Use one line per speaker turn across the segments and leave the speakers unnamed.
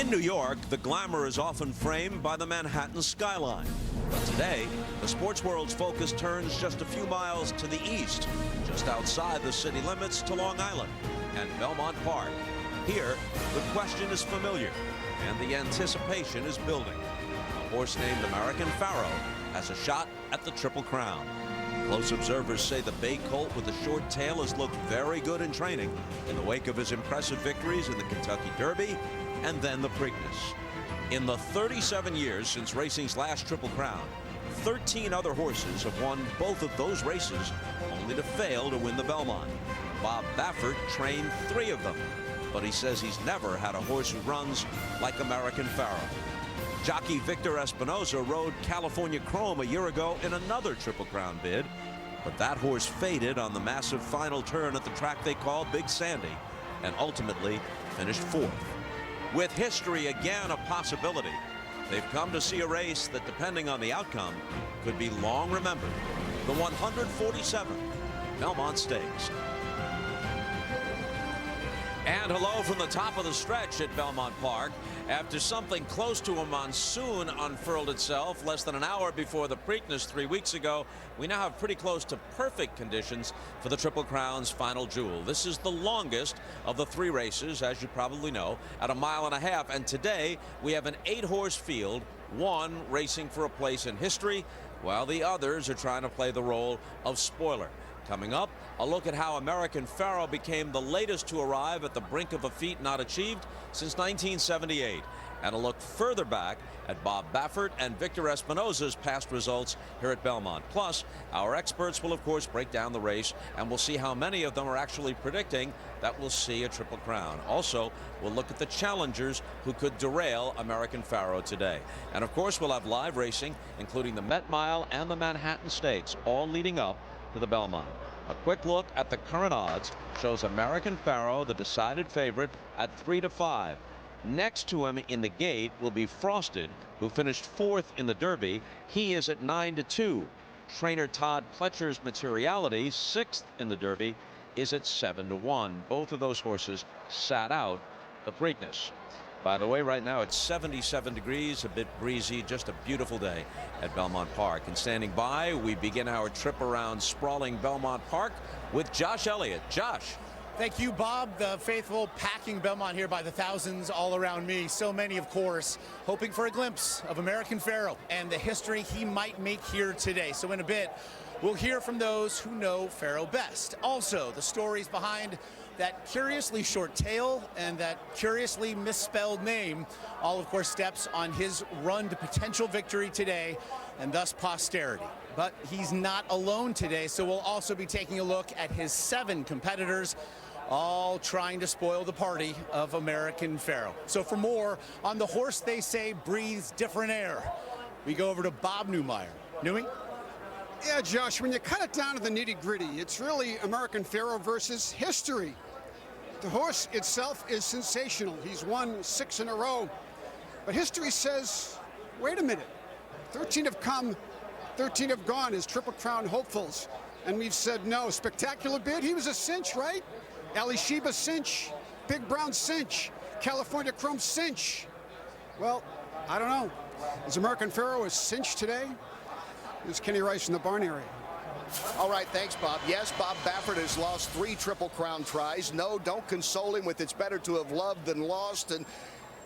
In New York, the glamour is often framed by the Manhattan skyline. But today, the sports world's focus turns just a few miles to the east, just outside the city limits to Long Island and Belmont Park. Here, the question is familiar, and the anticipation is building. A horse named American Pharoah has a shot at the Triple Crown. Close observers say the bay colt with a short tail has looked very good in training in the wake of his impressive victories in the Kentucky Derby and then the Preakness. In the 37 years since racing's last Triple Crown, 13 other horses have won both of those races, only to fail to win the Belmont. Bob Baffert trained 3 of them, but he says he's never had a horse who runs like American Pharoah. Jockey Victor Espinoza rode California Chrome a year ago in another Triple Crown bid, but that horse faded on the massive final turn at the track they call Big Sandy, and ultimately finished 4th. With history again a possibility, they've come to see a race that, depending on the outcome, could be long remembered. The 147th Belmont Stakes. And hello from the top of the stretch at Belmont Park. After something close to a monsoon unfurled itself less than an hour before the Preakness 3 weeks ago, we now have pretty close to perfect conditions for the Triple Crown's final jewel. This is the longest of the 3 races, as you probably know, at 1.5 miles. And today we have an 8-horse field, one racing for a place in history, while the others are trying to play the role of spoiler. Coming up, a look at how American Pharoah became the latest to arrive at the brink of a feat not achieved since 1978. And a look further back at Bob Baffert and Victor Espinoza's past results here at Belmont. Plus, our experts will, of course, break down the race, and we'll see how many of them are actually predicting that we'll see a Triple Crown. Also, we'll look at the challengers who could derail American Pharoah today. And, of course, we'll have live racing, including the Met Mile and the Manhattan Stakes, all leading up to the Belmont. A quick look at the current odds shows American Pharoah the decided favorite at 3-5. Next to him in the gate will be Frosted, who finished 4th in the Derby. He is at 9-2. Trainer Todd Pletcher's Materiality, 6th in the Derby, is at 7-1. Both of those horses sat out the Preakness. By the way, right now it's 77 degrees, a bit breezy, just a beautiful day at Belmont Park. And standing by, we begin our trip around sprawling Belmont Park with Josh Elliott. Josh.
Thank you, Bob. The faithful packing Belmont here by the thousands all around me. So many, of course, hoping for a glimpse of American Pharoah and the history he might make here today. So in a bit, we'll hear from those who know Pharoah best. Also, the stories behind that curiously short tail and that curiously misspelled name, all of course steps on his run to potential victory today and thus posterity. But he's not alone today, so we'll also be taking a look at his 7 competitors, all trying to spoil the party of American Pharoah. So for more on the horse they say breathes different air, we go over to Bob Newmeyer. Newey?
Yeah, Josh, when you cut it down to the nitty-gritty, it's really American Pharoah versus history. The horse itself is sensational. He's won 6 in a row. But history says, wait a minute. 13 have come, 13 have gone as Triple Crown hopefuls. And we've said no. Spectacular bid. He was a cinch, right? Ali Sheba cinch. Big Brown cinch. California Chrome cinch. Well, I don't know. Is American Pharoah a cinch today? There's Kenny Rice in the barn area.
All right, thanks, Bob. Yes, Bob Baffert has lost 3 Triple Crown tries. No, don't console him with it's better to have loved than lost. And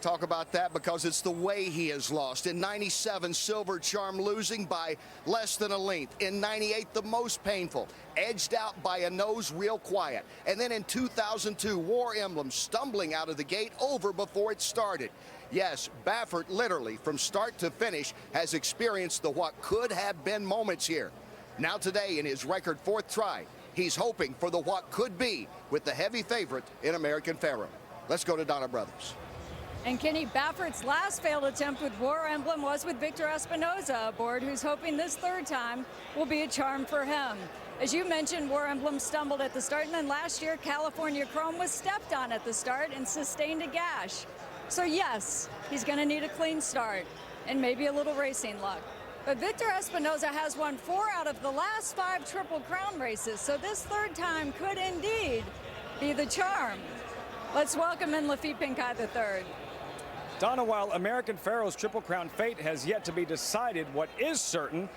talk about that because it's the way he has lost. In 97, Silver Charm losing by less than a length. In 98, the most painful, edged out by a nose real quiet. And then in 2002, War Emblem stumbling out of the gate over before it started. Yes, Baffert literally from start to finish has experienced the what could have been moments here. Now today, in his record 4th try, he's hoping for the what could be with the heavy favorite in American Pharoah. Let's go to Donna Brothers.
And Kenny, Baffert's last failed attempt with War Emblem was with Victor Espinoza aboard, who's hoping this 3rd time will be a charm for him. As you mentioned, War Emblem stumbled at the start, and then last year, California Chrome was stepped on at the start and sustained a gash. So yes, he's going to need a clean start and maybe a little racing luck. But Victor Espinoza has won 4 out of the last 5 Triple Crown races, so this 3rd time could indeed be the charm. Let's welcome in Lafitte Pincay III.
Donna, while American Pharoah's Triple Crown fate has yet to be decided, what is certain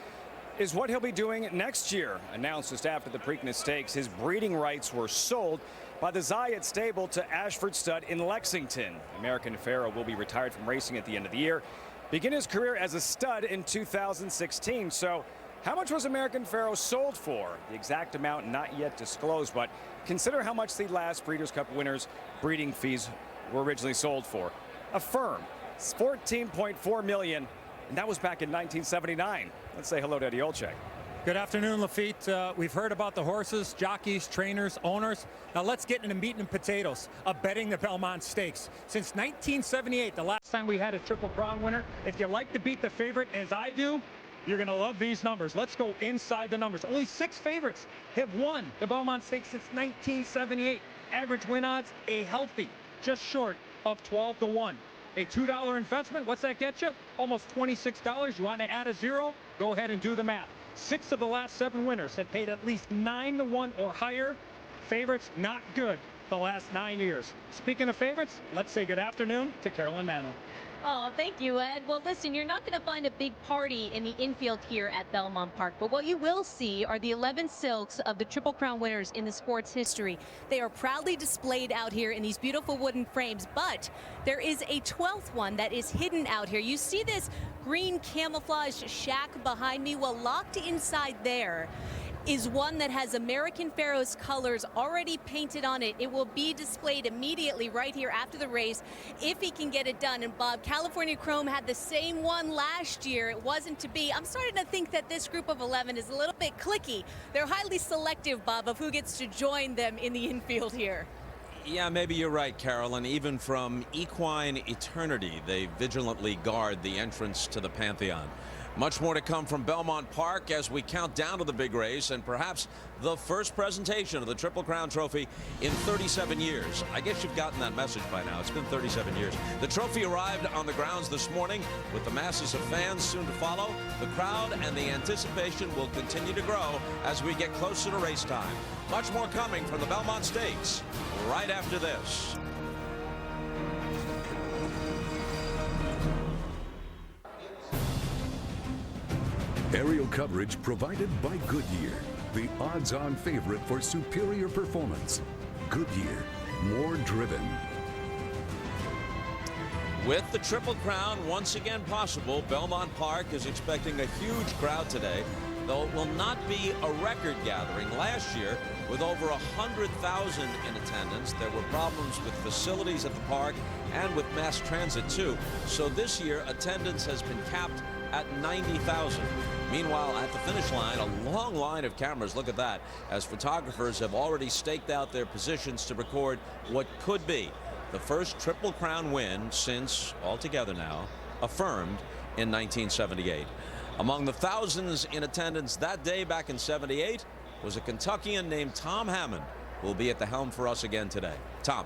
is what he'll be doing next year. Announced just after the Preakness Stakes, his breeding rights were sold by the Zayat stable to Ashford Stud in Lexington. American Pharoah will be retired from racing at the end of the year, begin his career as a stud in 2016. So how much was American Pharoah sold for? The exact amount not yet disclosed, but consider how much the last Breeders' Cup winners' breeding fees were originally sold for. A firm, $14.4 million, and that was back in 1979. Let's say hello to Eddie Olczyk.
Good afternoon, Lafitte. We've heard about the horses, jockeys, trainers, owners. Now let's get into meat and potatoes of betting the Belmont Stakes. Since 1978, the last time we had a Triple Crown winner, if you like to beat the favorite, as I do, you're going to love these numbers. Let's go inside the numbers. Only 6 favorites have won the Belmont Stakes since 1978. Average win odds, a healthy, just short of 12-1. A $2 investment, what's that get you? Almost $26. You want to add a zero? Go ahead and do the math. 6 of the last 7 winners have paid at least 9-1 or higher. Favorites, not good the last 9 years. Speaking of favorites, let's say good afternoon to Carolyn Manno.
Oh, thank you, Ed. Well, listen, you're not going to find a big party in the infield here at Belmont Park, but what you will see are the 11 silks of the Triple Crown winners in the sport's history. They are proudly displayed out here in these beautiful wooden frames, but there is a 12th one that is hidden out here. You see this green camouflaged shack behind me? Well, locked inside there is one that has American Pharoah's colors already painted on it. It will be displayed immediately right here after the race if he can get it done. And Bob, California Chrome had the same one last year. It wasn't to be. I'm starting to think that this group of 11 is a little bit cliquey. They're highly selective, Bob, of who gets to join them in the infield here.
Yeah, maybe you're right, Carolyn. Even from equine eternity, they vigilantly guard the entrance to the Pantheon. Much more to come from Belmont Park as we count down to the big race and perhaps the first presentation of the Triple Crown Trophy in 37 years. I guess you've gotten that message by now. It's been 37 years. The trophy arrived on the grounds this morning with the masses of fans soon to follow. The crowd and the anticipation will continue to grow as we get closer to race time. Much more coming from the Belmont Stakes right after this.
Aerial coverage provided by Goodyear, the odds-on favorite for superior performance. Goodyear, more driven.
With the Triple Crown once again possible, Belmont Park is expecting a huge crowd today, though it will not be a record gathering. Last year, with over 100,000 in attendance, there were problems with facilities at the park and with mass transit too. So this year, attendance has been capped at 90,000. Meanwhile, at the finish line, a long line of cameras, look at that, as photographers have already staked out their positions to record what could be the first Triple Crown win since, altogether now, affirmed in 1978. Among the thousands in attendance that day back in '78 was a Kentuckian named Tom Hammond, who will be at the helm for us again today. Tom.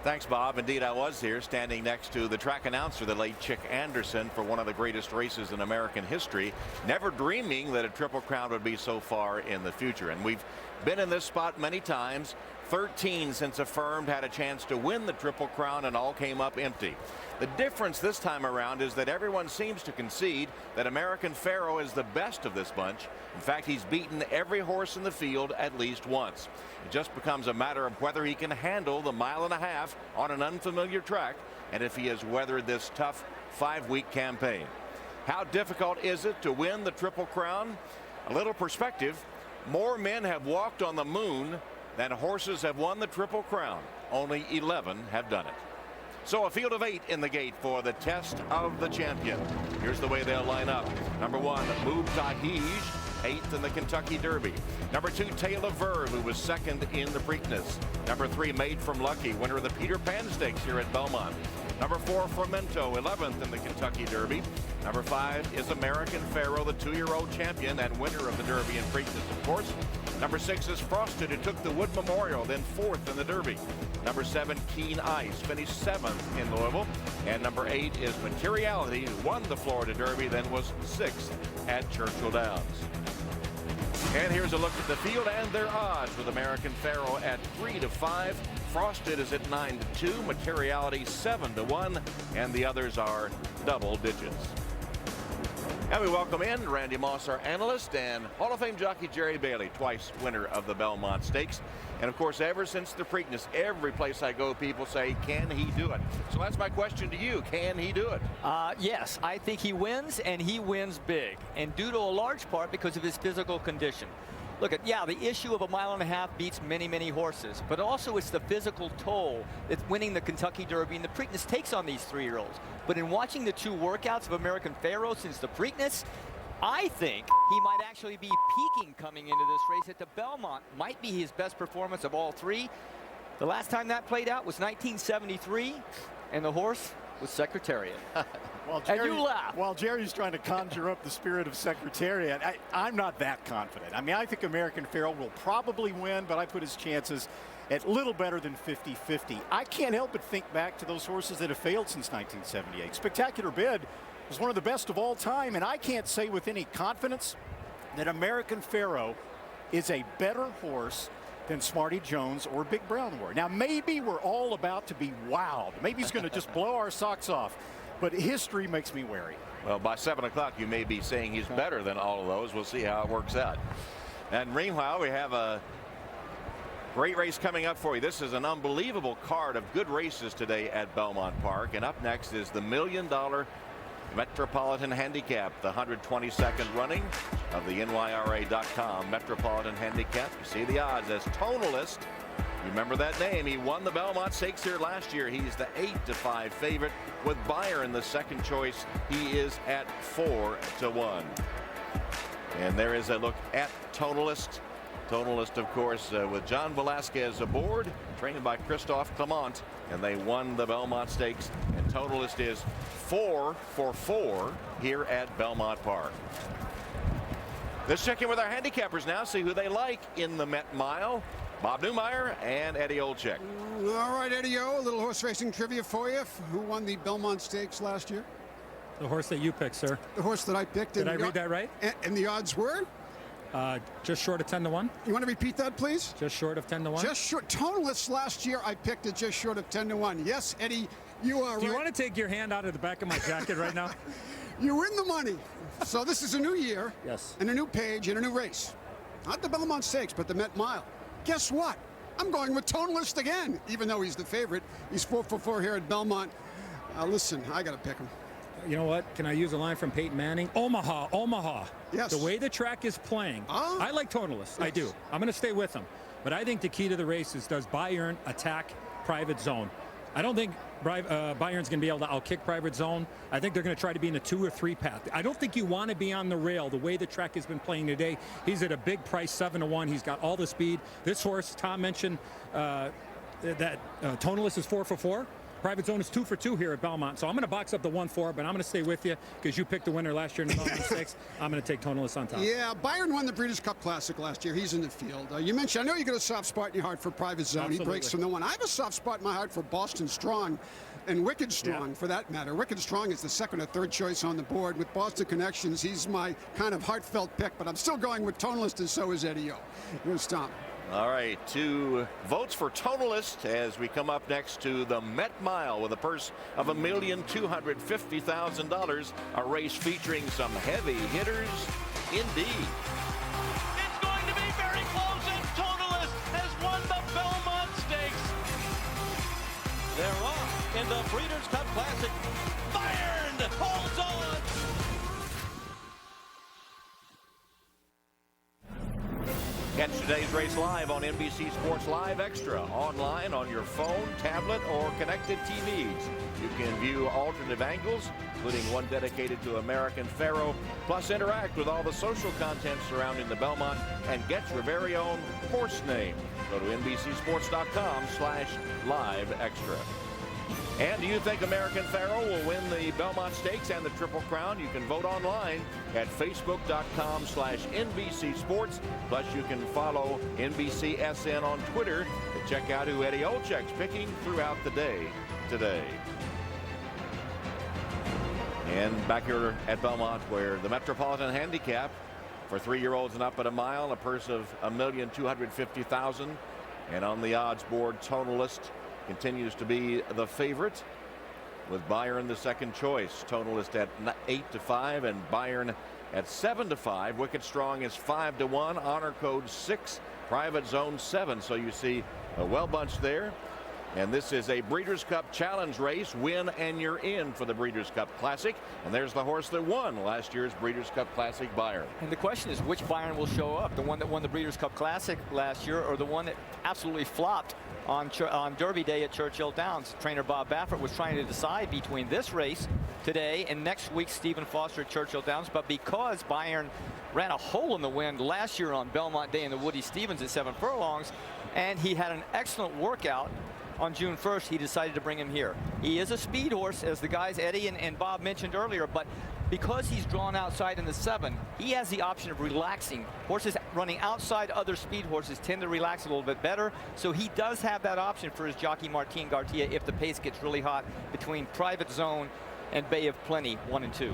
Thanks, Bob. Indeed, I was here standing next to the track announcer, the late Chick Anderson, for one of the greatest races in American history, never dreaming that a Triple Crown would be so far in the future. And we've been in this spot many times. 13 since affirmed had a chance to win the Triple Crown, and all came up empty. The difference this time around is that everyone seems to concede that American Pharoah is the best of this bunch. In fact, he's beaten every horse in the field at least once. It just becomes a matter of whether he can handle the 1.5 miles on an unfamiliar track, and if he has weathered this tough 5-week campaign. How difficult is it to win the Triple Crown? A little perspective: more men have walked on the moon than horses have won the Triple Crown. Only 11 have done it. So a field of 8 in the gate for the test of the champion. Here's the way they'll line up. Number 1, Move Tahij, 8th in the Kentucky Derby. Number 2, Tale of Verve, who was 2nd in the Preakness. Number 3, Made from Lucky, winner of the Peter Pan Stakes here at Belmont. Number 4, Fermento, 11th in the Kentucky Derby. Number 5 is American Pharoah, the 2-year-old champion and winner of the Derby and Preakness, of course. Number 6 is Frosted, who took the Wood Memorial, then 4th in the Derby. Number 7, Keen Ice, finished 7th in Louisville. And number 8 is Materiality, who won the Florida Derby, then was 6th at Churchill Downs. And here's a look at the field and their odds, with American Pharoah at 3-5, Frosted is at 9-2, Materiality 7-1, and the others are double digits. And we welcome in Randy Moss, our analyst, and Hall of Fame jockey Jerry Bailey, twice winner of the Belmont Stakes. And of course, ever since the Preakness, every place I go, people say, can he do it? So that's my question to you. Can he do it?
Yes, I think he wins, and he wins big. And due to a large part because of his physical condition. Look at, yeah, the issue of a mile and a half beats many, many horses, but also it's the physical toll that winning the Kentucky Derby and the Preakness takes on these 3-year-olds. But in watching the 2 workouts of American Pharoah since the Preakness, I think he might actually be peaking coming into this race at the Belmont. Might be his best performance of all 3. The last time that played out was 1973, and the horse was Secretariat.
Well, Jerry,
and you laugh.
While Jerry's trying to conjure up the spirit of Secretariat, I'm not that confident. I mean, I think American Pharoah will probably win, but I put his chances at little better than 50-50. I can't help but think back to those horses that have failed since 1978. Spectacular Bid was one of the best of all time, and I can't say with any confidence that American Pharoah is a better horse than Smarty Jones or Big Brown were. Now, maybe we're all about to be wowed. Maybe he's going to just blow our socks off. But history makes me wary.
Well, by 7 o'clock, you may be saying he's better than all of those. We'll see how it works out. And meanwhile, we have a great race coming up for you. This is an unbelievable card of good races today at Belmont Park. And up next is the $1 million Metropolitan Handicap, the 122nd running of the NYRA.com Metropolitan Handicap. You see the odds as Tonalist. Remember that name. He won the Belmont Stakes here last year. He's the 8-5 favorite with Byron the second choice. He is at 4-1. And there is a look at Tonalist. Tonalist, of course, with John Velasquez aboard, trained by Christophe Clement, and they won the Belmont Stakes. And Tonalist is 4 for 4 here at Belmont Park. Let's check in with our handicappers now, see who they like in the Met Mile. Bob Newmeyer and Eddie Olczyk.
All right, Eddie O, a little horse racing trivia for you. Who won the Belmont Stakes last year?
The horse that you picked, sir.
The horse that I picked.
Did I read that right?
And the odds were?
Just short of 10-1.
You want to repeat that, please?
Just short of 10-1.
Just short. Tonalist last year, I picked it just short of 10-1. Yes, Eddie, you are right.
Do you want to take your hand out of the back of my jacket right now?
You win the money. So this is a new year.
Yes.
And a new page and a new race. Not the Belmont Stakes, but the Met Mile. Guess what? I'm going with Tonalist again, even though he's the favorite. He's 4 for 4 here at Belmont. Listen, I got to pick him.
You know what? Can I use a line from Peyton Manning? Omaha, Omaha.
Yes.
The way the track is playing, I like Tonalist.
Yes.
I do. I'm going to stay with him. But I think the key to the race is, does Bayern attack Private Zone? I don't think Bayern's going to be able to outkick Private Zone. I think they're going to try to be in the 2 or 3 path. I don't think you want to be on the rail the way the track has been playing today. He's at a big price, 7-1. He's got all the speed. This horse, Tom mentioned that Tonalist is 4 for 4. Private Zone is 2 for 2 here at Belmont. So I'm going to box up the 1-4, but I'm going to stay with you because you picked the winner last year in the Belmont Stakes. I'm going to take Tonalist on top.
Yeah, Byron won the Breeders' Cup Classic last year. He's in the field. You mentioned, I know you got a soft spot in your heart for Private Zone.
Absolutely.
He breaks from the one. I have a soft spot in my heart for Boston Strong and Wicked Strong, for that matter. Wicked Strong is the 2nd or 3rd choice on the board. With Boston connections, he's my kind of heartfelt pick, but I'm still going with Tonalist, and so is Eddie O. Here's Tom.
All right, 2 votes for Tonalist as we come up next to the Met Mile with a purse of $1,250,000. A race featuring some heavy hitters indeed.
It's going to be very close, and Tonalist has won the Belmont Stakes.
They're off in the Breeders' Cup Classic. Bayern holds on.
Catch today's race live on NBC Sports Live Extra, online on your phone, tablet, or connected TVs. You can view alternative angles, including one dedicated to American Pharoah, plus interact with all the social content surrounding the Belmont and get your very own horse name. Go to NBCSports.com/live extra. And do you think American Pharoah will win the Belmont Stakes and the Triple Crown? You can vote online at Facebook.com/NBC Sports. Plus, you can follow NBCSN on Twitter to check out who Eddie Olczyk's picking throughout the day today. And back here at Belmont, where the Metropolitan Handicap for 3-year-olds and up at a mile, a purse of $1,250,000. And on the odds board, Tonalist continues to be the favorite, with Byron the second choice. Tonalist at 8-5 and Byron at 7-5. Wicked Strong is 5-1. Honor Code 6. Private Zone 7. So you see a well bunch there. And this is a Breeders' Cup Challenge race. Win and you're in for the Breeders' Cup Classic. And there's the horse that won last year's Breeders' Cup Classic, Byron.
And the question is, which Byron will show up? The one that won the Breeders' Cup Classic last year, or the one that absolutely flopped on Derby Day at Churchill Downs? Trainer Bob Baffert was trying to decide between this race today and next week's Stephen Foster at Churchill Downs. But because Byron ran a hole in the wind last year on Belmont Day in the Woody Stevens at 7 furlongs, and he had an excellent workout on June 1st, he decided to bring him here. He is a speed horse, as the guys Eddie and Bob mentioned earlier, but because he's drawn outside in the 7, he has the option of relaxing. Horses running outside other speed horses tend to relax a little bit better, so he does have that option for his jockey Martin Garcia if the pace gets really hot between Private Zone and Bay of Plenty 1 and 2.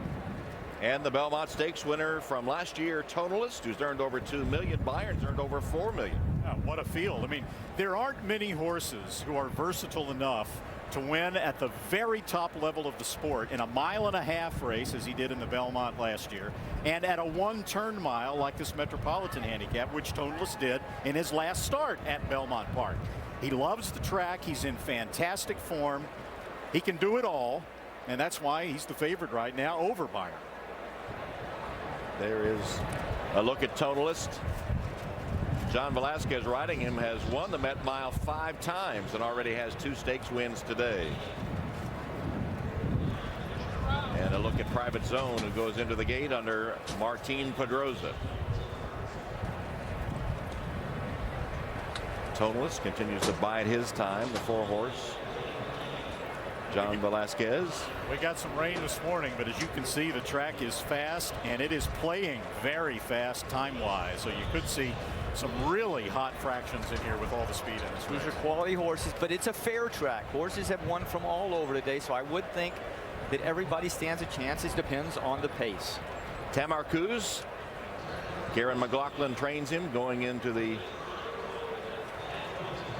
And the Belmont Stakes winner from last year, Tonalist, who's earned over $2 million. Byron's earned over $4 million.
Oh, what a field. I mean, there aren't many horses who are versatile enough to win at the very top level of the sport in a 1.5 mile race, as he did in the Belmont last year, and at a 1-turn mile like this Metropolitan Handicap, which Tonalist did in his last start at Belmont Park. He loves the track. He's in fantastic form. He can do it all, and that's why he's the favorite right now over Byron.
There is a look at Tonalist. John Velasquez riding him has won the Met Mile 5 times and already has 2 stakes wins today. And a look at Private Zone, who goes into the gate under Martin Pedrosa. Tonalist continues to bide his time, the 4-horse. John Velasquez.
We got some rain this morning, but as you can see, the track is fast and it is playing very fast time-wise. So you could see some really hot fractions in here with all the speed in this race.
These are quality horses, but it's a fair track. Horses have won from all over today, so I would think that everybody stands a chance. It depends on the pace.
Tamarcuz. Karen McLaughlin trains him going into the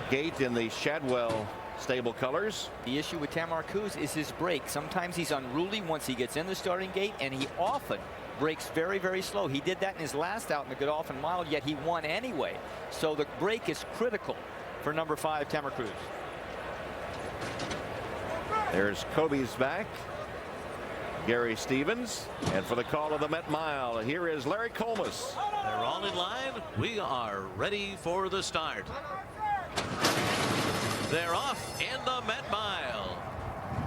gate in the Shadwell stable colors.
The issue with Tamarcuz is his break. Sometimes he's unruly once he gets in the starting gate, and he often breaks very, very slow. He did that in his last out in the Godolphin Mile, yet he won anyway. So the break is critical for number 5, Tamarcuz.
There's Kobe's back. Gary Stevens. And for the call of the Met Mile, here is Larry Colmus.
They're all in line. We are ready for the start. They're off in the Met Mile.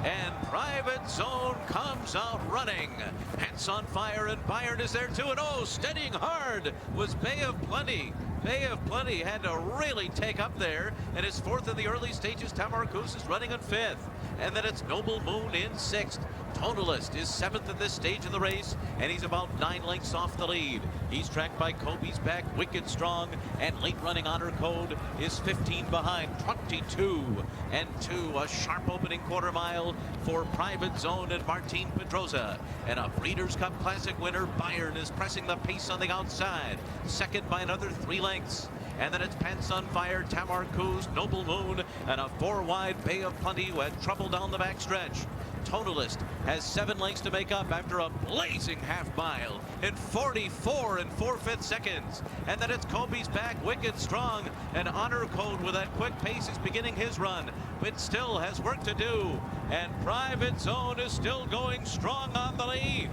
And Private Zone comes out running. Hats on fire, and Byron is there too. And oh, steadying hard was Bay of Plenty. Bay of Plenty had to really take up there. And is 4th in the early stages. Tamarcuz is running in 5th. And then it's Noble Moon in 6th. Tonalist is 7th at this stage of the race, and he's about 9 lengths off the lead. He's tracked by Kobe's back, Wicked Strong, and late running Honor Code is 15 behind, 22 and 2. A sharp opening quarter mile for Private Zone and Martin Pedrosa. And a Breeders' Cup Classic winner, Byron, is pressing the pace on the outside, second by another 3 lengths. And then it's Pants on Fire, Tamarcuz, Noble Moon, and a 4-wide Bay of Plenty who had trouble down the backstretch. Tonalist has 7 lengths to make up after a blazing half mile in 44 and 4/5 seconds. And then it's Kobe's back, Wicked Strong, and Honor Code with that quick pace is beginning his run, but still has work to do. And Private Zone is still going strong on the lead.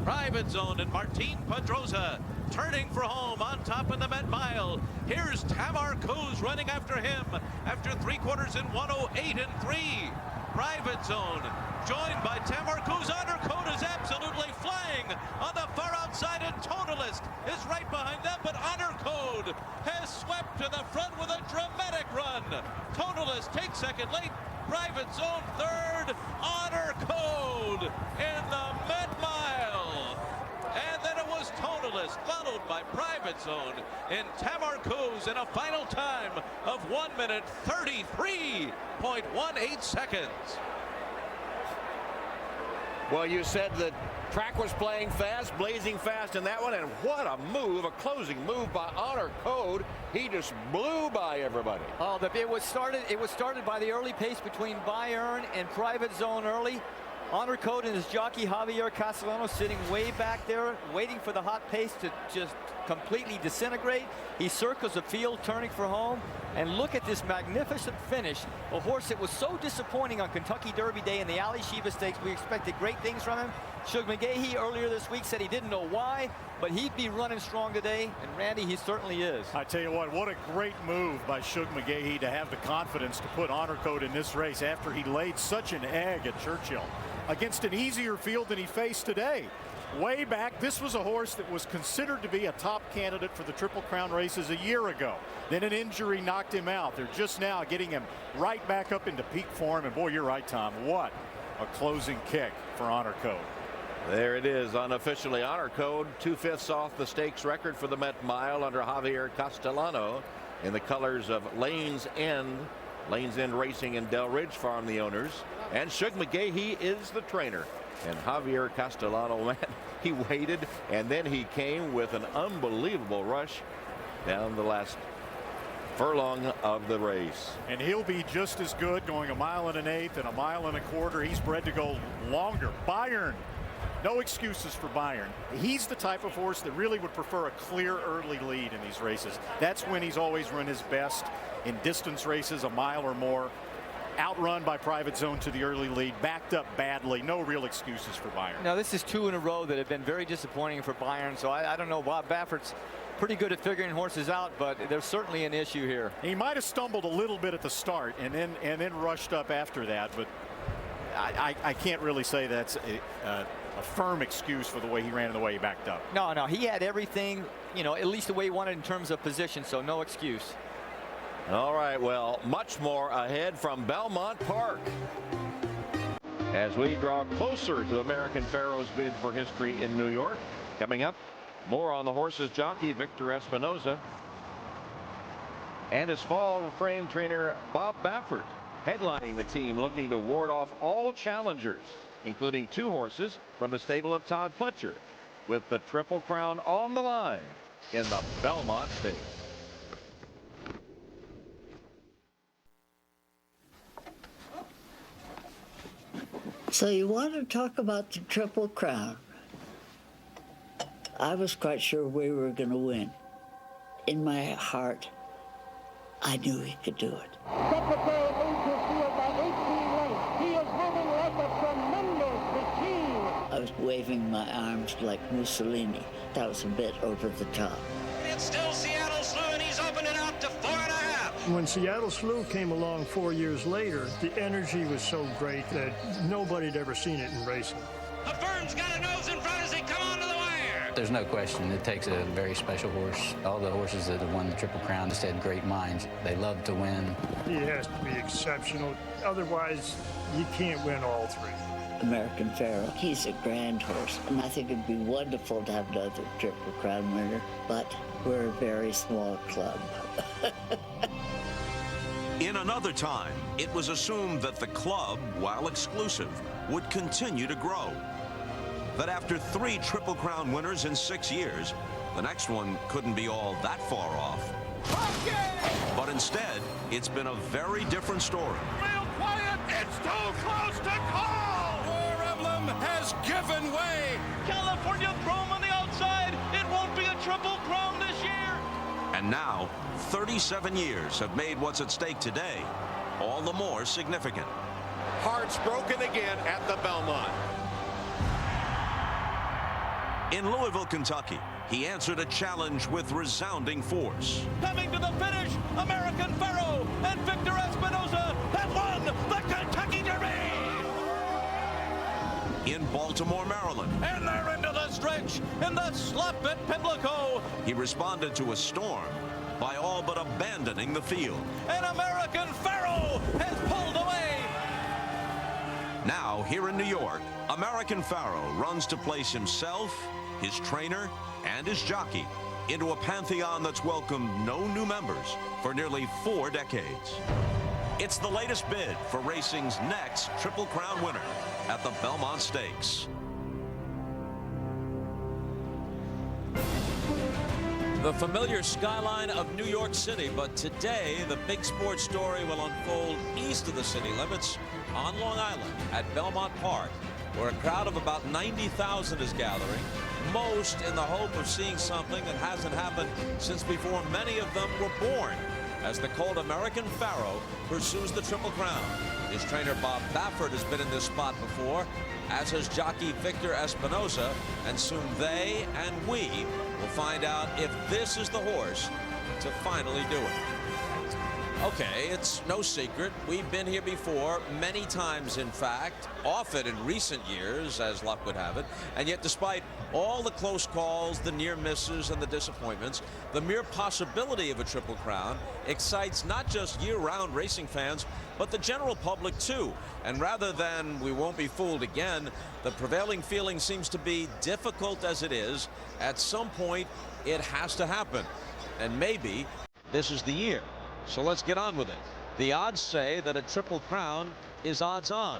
Private Zone and Martin Pedrosa turning for home on top of the Met Mile. Here's Tamarcuz running after him after 3/4 in 1:08 and 3. Private Zone joined by Tamarcuz. Honor Code is absolutely flying on the far outside, and Tonalist is right behind them, but Honor Code has swept to the front with a dramatic run. Tonalist takes second late. Private Zone third. Honor Code in the Met Mile. And then it was Tonalist, followed by Private Zone and Tamarcuz in a final time of 1 minute 33.18 seconds.
Well, you said the track was playing fast, blazing fast in that one, and what a move, a closing move by Honor Code. He just blew by everybody.
Oh, it was started by the early pace between Bayern and Private Zone early. Honor Code and his jockey Javier Castellano sitting way back there, waiting for the hot pace to just completely disintegrate. He circles the field, turning for home. And look at this magnificent finish. A horse that was so disappointing on Kentucky Derby Day in the Ali Shiva Stakes. We expected great things from him. Shug McGahee earlier this week said he didn't know why, but he'd be running strong today. And Randy, he certainly is.
I tell you what a great move by Shug McGahee to have the confidence to put Honor Code in this race after he laid such an egg at Churchill against an easier field than he faced today. Way back, this was a horse that was considered to be a top candidate for the Triple Crown races a year ago. Then an injury knocked him out. They're just now getting him right back up into peak form. And boy, you're right, Tom. What a closing kick for Honor Code.
There it is, unofficially. Honor Code 2/5 off the stakes record for the Met Mile under Javier Castellano in the colors of Lanes End. Lanes End Racing and Del Ridge Farm, the owners. And Shug McGahee is the trainer. And Javier Castellano, man, he waited, and then he came with an unbelievable rush down the last furlong of the race.
And he'll be just as good going 1 1/8 and 1 1/4. He's bred to go longer. Bayern, no excuses for Bayern. He's the type of horse that really would prefer a clear early lead in these races. That's when he's always run his best in distance races, 1 mile or more. Outrun by Private Zone to the early lead, backed up badly. No real excuses for Bayern.
Now, this is 2 in a row that have been very disappointing for Bayern, so I don't know. Bob Baffert's pretty good at figuring horses out, but there's certainly an issue here.
He might have stumbled a little bit at the start and then rushed up after that, but I can't really say that's a firm excuse for the way he ran and the way he backed up.
No, he had everything, at least the way he wanted in terms of position, so no excuse.
All right, well, much more ahead from Belmont Park as we draw closer to American Pharoah's bid for history in New York. Coming up, more on the horse's jockey Victor Espinoza and his fall frame trainer Bob Baffert, headlining the team, looking to ward off all challengers, including 2 horses from the stable of Todd Pletcher, with the Triple Crown on the line in the Belmont Stakes.
So you want to talk about the Triple Crown? I was quite sure we were going to win. In my heart, I knew he could do it.
Secretary leads his field by 18 lengths. He is moving like a tremendous machine.
I was waving my arms like Mussolini. That was a bit over the top.
It's still Seattle Slew, and he's opened it up to 4.5.
When Seattle Slew came along 4 years later, the energy was so great that nobody had ever seen it in racing.
Affirm's got a nose in front as he come onto the wire.
There's no question. It takes a very special horse. All the horses that have won the Triple Crown just had great minds. They love to win.
He has to be exceptional. Otherwise, you can't win all 3.
American Pharoah, he's a grand horse, and I think it'd be wonderful to have another Triple Crown winner, but we're a very small club.
In another time, it was assumed that the club, while exclusive, would continue to grow. That after 3 Triple Crown winners in 6 years, the next one couldn't be all that far off. But instead, it's been a very different story.
Real quiet. It's too close to call.
War Emblem has given way.
California throw him on the outside. It won't be a Triple Crown this year.
And now, 37 years have made what's at stake today all the more significant.
Hearts broken again at the Belmont.
In Louisville, Kentucky, he answered a challenge with resounding force.
Coming to the finish, American Pharoah and Victor Espinoza have won the Kentucky Derby.
In Baltimore, Maryland.
And they're into the stretch in the slop at Pimlico.
He responded to a storm by all but abandoning the field.
And American Pharoah has pulled away.
Now, here in New York, American Pharoah runs to place himself, his trainer, and his jockey into a pantheon that's welcomed no new members for nearly 4 decades. It's the latest bid for racing's next Triple Crown winner. at the Belmont Stakes. The familiar skyline of New York City, but today the big sports story will unfold east of the city limits on Long Island at Belmont Park, where a crowd of about 90,000 is gathering, most in the hope of seeing something that hasn't happened since before many of them were born, as the colt American Pharoah pursues the Triple Crown. His trainer Bob Baffert has been in this spot before, as has jockey Victor Espinoza, and soon they and we will find out if this is the horse to finally do it. Okay, it's no secret. We've been here before, many times in fact, often in recent years, as luck would have it. And yet, despite all the close calls, the near misses, and the disappointments, the mere possibility of a Triple Crown excites not just year-round racing fans, but the general public too. And rather than we won't be fooled again, the prevailing feeling seems to be, difficult as it is, at some point it has to happen. And maybe this is the year. So let's get on with it. The odds say that a Triple Crown is odds on.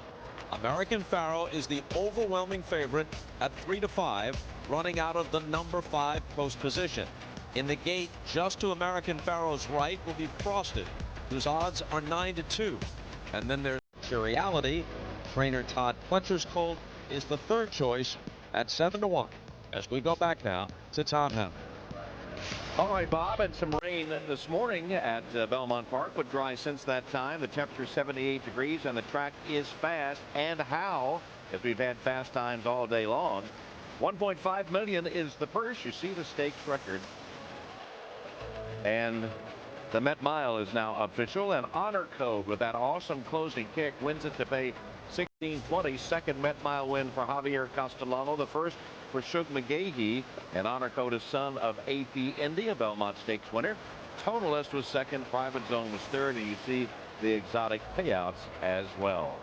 American Pharoah is the overwhelming favorite at 3-5, running out of the number 5 post position. In the gate, just to American Pharoah's right will be Frosted, whose odds are 9-2. And then there's Materiality. Trainer Todd Pletcher's colt is the third choice at 7-1. As we go back now to Tom Hammond.
All right, Bob, and some rain this morning at Belmont Park, but dry since that time. The temperature 78 degrees, and the track is fast. And how, as we've had fast times all day long. 1.5 million is the purse. You see the stakes record. And the Met Mile is now official, and Honor Code with that awesome closing kick wins it to pay $16.20. Second Met Mile win for Javier Castellano. The first for Shug McGahee, and Honor Code is son of AP Indy, a Belmont Stakes winner. Tonalist was second, Private Zone was third, and you see the exotic Payouts as well.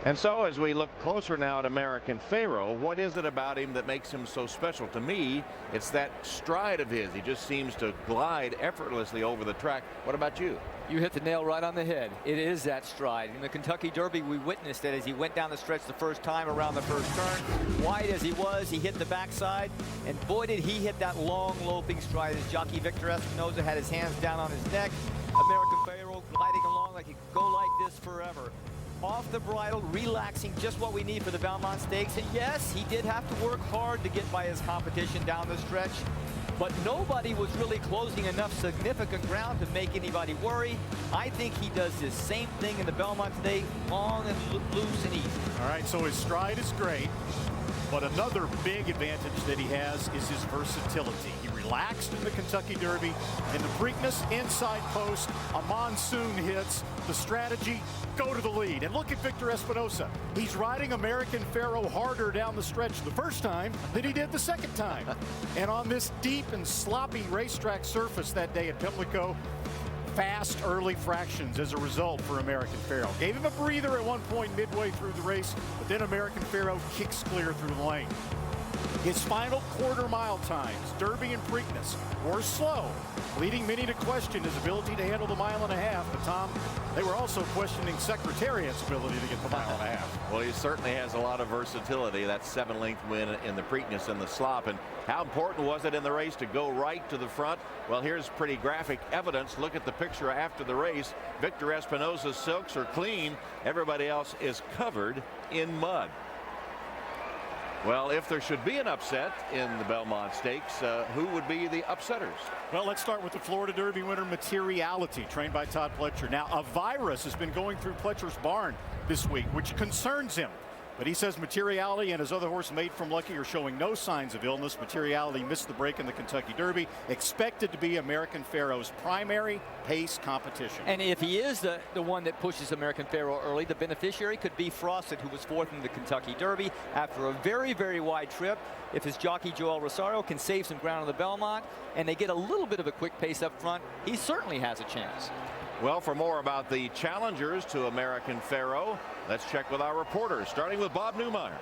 And so as we look closer now at American Pharoah, what is it about him that makes him so special? To me, it's that stride of his. He just seems to glide effortlessly over the track. What about you?
You hit the nail right on the head. It is that stride. In the Kentucky Derby, we witnessed it as he went down the stretch the first time around the first turn. Wide as he was, he hit the backside, and boy did he hit that long loping stride as jockey Victor Espinoza had his hands down on his neck. American Pharoah gliding along like he could go like this forever. Off the bridle, relaxing, just what we need for the Belmont Stakes. And yes, he did have to work hard to get by his competition down the stretch, but nobody was really closing enough significant ground to make anybody worry. I think he does this same thing in the Belmont today, long and loose and easy.
All right, so his stride is great, but another big advantage that he has is his versatility. He relaxed in the Kentucky Derby. In the Preakness inside post, a monsoon hits. The strategy, go to the lead. And look at Victor Espinoza. He's riding American Pharoah harder down the stretch the first time than he did the second time. And on this deep and sloppy racetrack surface that day at Pimlico, fast early fractions as a result for American Pharoah. Gave him a breather at one point midway through the race, but then American Pharoah kicks clear through the lane. His final quarter mile times, Derby and Preakness, were slow, leading many to question his ability to handle the mile and a half. But Tom, they were also questioning Secretariat's ability to get the mile and a half.
Well, he certainly has a lot of versatility. That 7-length win in the Preakness and the slop. And how important was it in the race to go right to the front? Well, here's pretty graphic evidence. Look at the picture after the race. Victor Espinoza's silks are clean. Everybody else is covered in mud. Well, if there should be an upset in the Belmont Stakes, who would be the upsetters?
Well, let's start with the Florida Derby winner, Materiality, trained by Todd Pletcher. Now, a virus has been going through Pletcher's barn this week, which concerns him. But he says Materiality and his other horse, Made from Lucky, are showing no signs of illness. Materiality missed the break in the Kentucky Derby, expected to be American Pharoah's primary pace competition.
And if he is the one that pushes American Pharoah early, the beneficiary could be Frosted, who was fourth in the Kentucky Derby after a very, very wide trip. If his jockey Joel Rosario can save some ground on the Belmont and they get a little bit of a quick pace up front, he certainly has a chance.
Well, for more about the challengers to American Pharoah, let's check with our reporters, starting with Bob Newmeyer.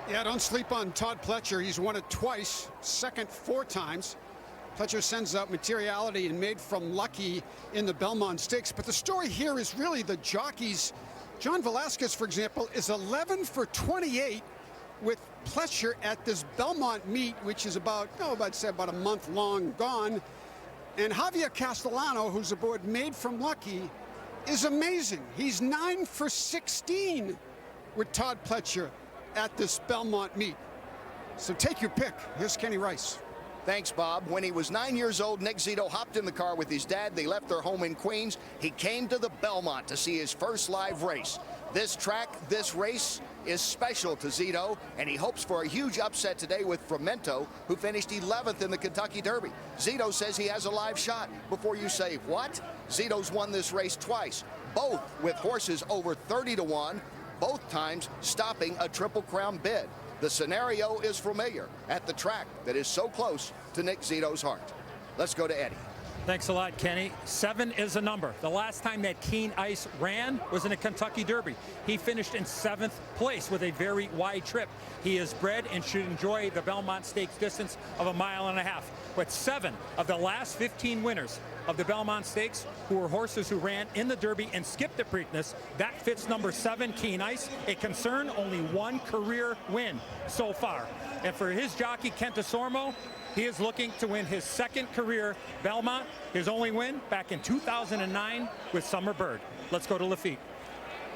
Yeah, don't sleep on Todd Pletcher. He's won it twice, second 4 times. Pletcher sends out Materiality and Made from Lucky in the Belmont Stakes. But the story here is really the jockeys John Velasquez, for example, is 11 for 28 with Pletcher at this Belmont meet, which is about a month long gone. And Javier Castellano, who's aboard Made from Lucky, is amazing. He's 9 for 16 with Todd Pletcher at this Belmont meet. So take your pick. Here's Kenny Rice.
Thanks, Bob. When he was 9 years old, Nick Zito hopped in the car with his dad. They left their home in Queens. He came to the Belmont to see his first live race. This track, this race is special to Zito, and he hopes for a huge upset today with Fremento, who finished 11th in the Kentucky Derby. Zito says he has a live shot. Before you say, what? Zito's won this race twice, both with horses over 30 to 1, both times stopping a Triple Crown bid. The scenario is familiar at the track that is so close to Nick Zito's heart. Let's go to Eddie.
Thanks a lot, Kenny. 7 is a number. The last time that Keen Ice ran was in a Kentucky Derby. He finished in 7th place with a very wide trip. He is bred and should enjoy the Belmont Stakes distance of 1.5 miles. But 7 of the last 15 winners of the Belmont Stakes who were horses who ran in the Derby and skipped the Preakness, that fits number 7, Keen Ice. A concern, only 1 career win so far. And for his jockey, Kent DeSormo, he is looking to win his 2nd career Belmont, his only win back in 2009 with Summer Bird. Let's go to Lafitte.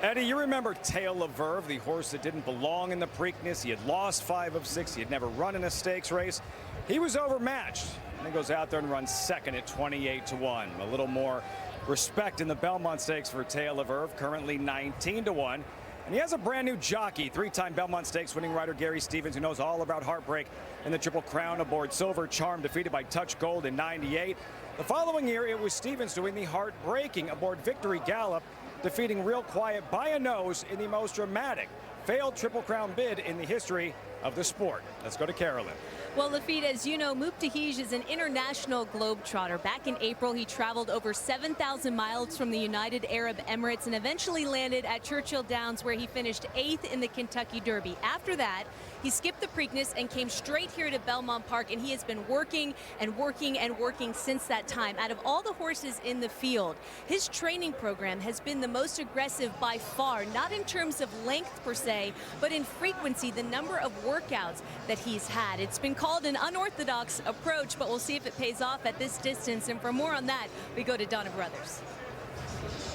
Eddie, you remember Tail of Verve, the horse that didn't belong in the Preakness. He had lost 5 of 6. He had never run in a stakes race. He was overmatched. And he goes out there and runs 2nd at 28 to 1. A little more respect in the Belmont Stakes for Tail of Verve, currently 19 to 1. And he has a brand new jockey, 3-time Belmont Stakes winning rider Gary Stevens, who knows all about heartbreak in the Triple Crown aboard Silver Charm, defeated by Touch Gold in '98. The following year, it was Stevens doing the heartbreaking aboard Victory Gallop, defeating Real Quiet by a nose in the most dramatic failed Triple Crown bid in the history of the sport. Let's go to Carolyn.
Well, Lafitte, as you know, Mubtahij is an international globetrotter. Back in April, he traveled over 7,000 miles from the United Arab Emirates and eventually landed at Churchill Downs, where he finished 8th in the Kentucky Derby. After that, he skipped the Preakness and came straight here to Belmont Park, and he has been working and working and working since that time. Out of all the horses in the field, his training program has been the most aggressive by far, not in terms of length per se, but in frequency, the number of workouts that he's had. It's been called an unorthodox approach, but we'll see if it pays off at this distance. And for more on that, we go to Donna Brothers.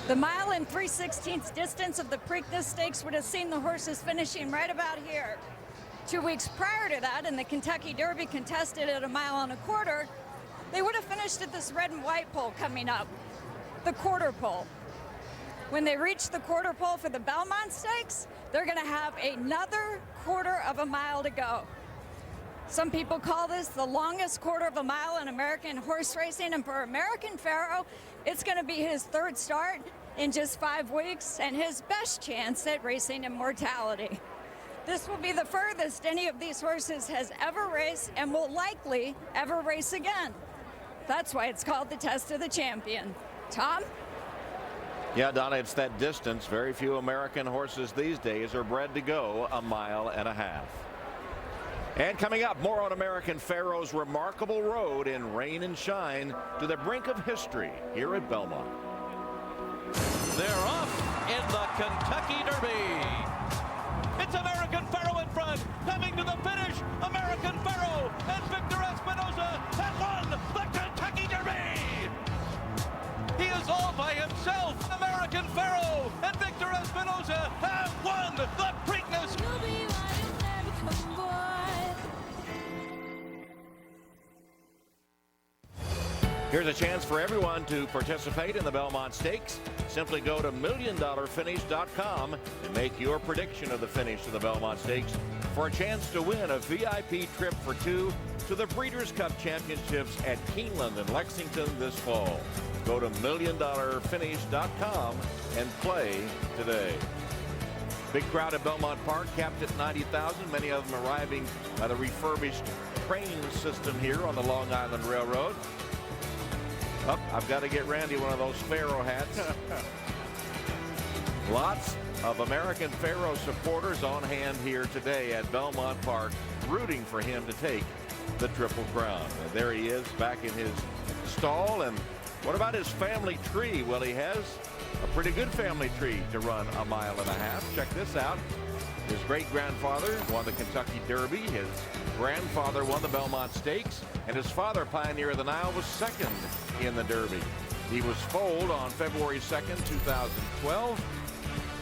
The 1 3/16 distance of the Preakness Stakes would have seen the horses finishing right about here. 2 weeks prior to that, in the Kentucky Derby contested at 1.25 miles, they would have finished at this red and white pole coming up, the quarter pole. When they reach the quarter pole for the Belmont Stakes, they're going to have another 1/4 mile to go. Some people call this the longest 1/4 mile in American horse racing, and for American Pharoah, it's going to be his 3rd start in just 5 weeks and his best chance at racing immortality. This will be the furthest any of these horses has ever raced and will likely ever race again. That's why it's called the Test of the Champion. Tom?
Yeah, Donna, it's that distance. Very few American horses these days are bred to go 1.5 miles. And coming up, more on American Pharoah's remarkable road in rain and shine to the brink of history here at Belmont.
They're off in the Kentucky Derby. It's American Pharoah in front, coming to the finish. American Pharoah and Victor Espinoza have won the Kentucky Derby. He is all by himself. American Pharoah and Victor Espinoza have won the Preakness.
Here's a chance for everyone to participate in the Belmont Stakes. Simply go to milliondollarfinish.com and make your prediction of the finish of the Belmont Stakes for a chance to win a VIP trip for 2 to the Breeders' Cup Championships at Keeneland in Lexington this fall. Go to milliondollarfinish.com and play today. Big crowd at Belmont Park, capped at 90,000. Many of them arriving by the refurbished train system here on the Long Island Railroad. Oh, I've got to get Randy one of those Pharoah hats. Lots of American Pharoah supporters on hand here today at Belmont Park, rooting for him to take the Triple Crown. And there he is back in his stall. And what about his family tree? Well, he has A pretty good family tree to run a mile and a half. Check this out. His great-grandfather won the Kentucky Derby. His grandfather won the Belmont Stakes. And his father, Pioneer of the Nile, was second in the Derby. He was foaled on February 2nd, 2012.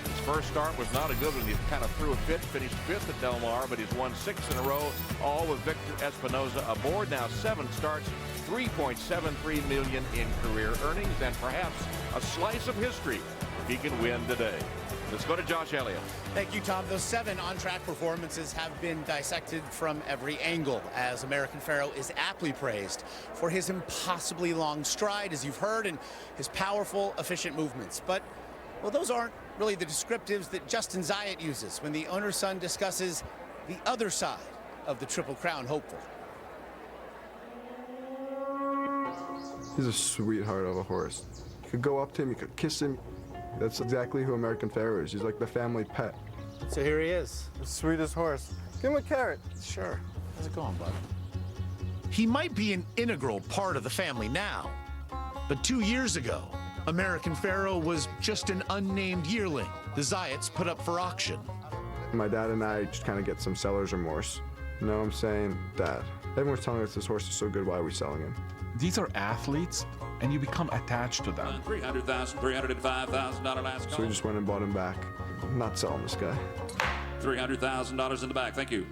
His first start was not a good one. He kind of threw a fit, finished 5th at Del Mar, but he's won 6 in a row, all with Victor Espinoza aboard. Now 7 starts, $3.73 million in career earnings, and perhaps a slice of history if he can win today. Let's go to Josh Elliott.
Thank you, Tom. Those 7 on-track performances have been dissected from every angle, as American Pharoah is aptly praised for his impossibly long stride, as you've heard, and his powerful, efficient movements. But, well, those aren't really the descriptives that Justin Zayat uses when the owner's son discusses the other side of the Triple Crown hopeful.
He's a sweetheart of a horse. You could go up to him, you could kiss him. That's exactly who American Pharoah is. He's like the family pet.
So here he is.
The sweetest horse. Give him a carrot.
Sure. How's it going, bud? He might be an integral part of the family now, but 2 years ago, American Pharoah was just an unnamed yearling the Zayats put up for auction.
My dad and I just kind of get some seller's remorse. You know what I'm saying? Dad, everyone's telling us this horse is so good, why are we selling him?
These are athletes, and you become attached to them.
$300,000, $305,000 last call.
So we just went and bought him back. I'm not selling this guy.
$300,000 in the back. Thank you.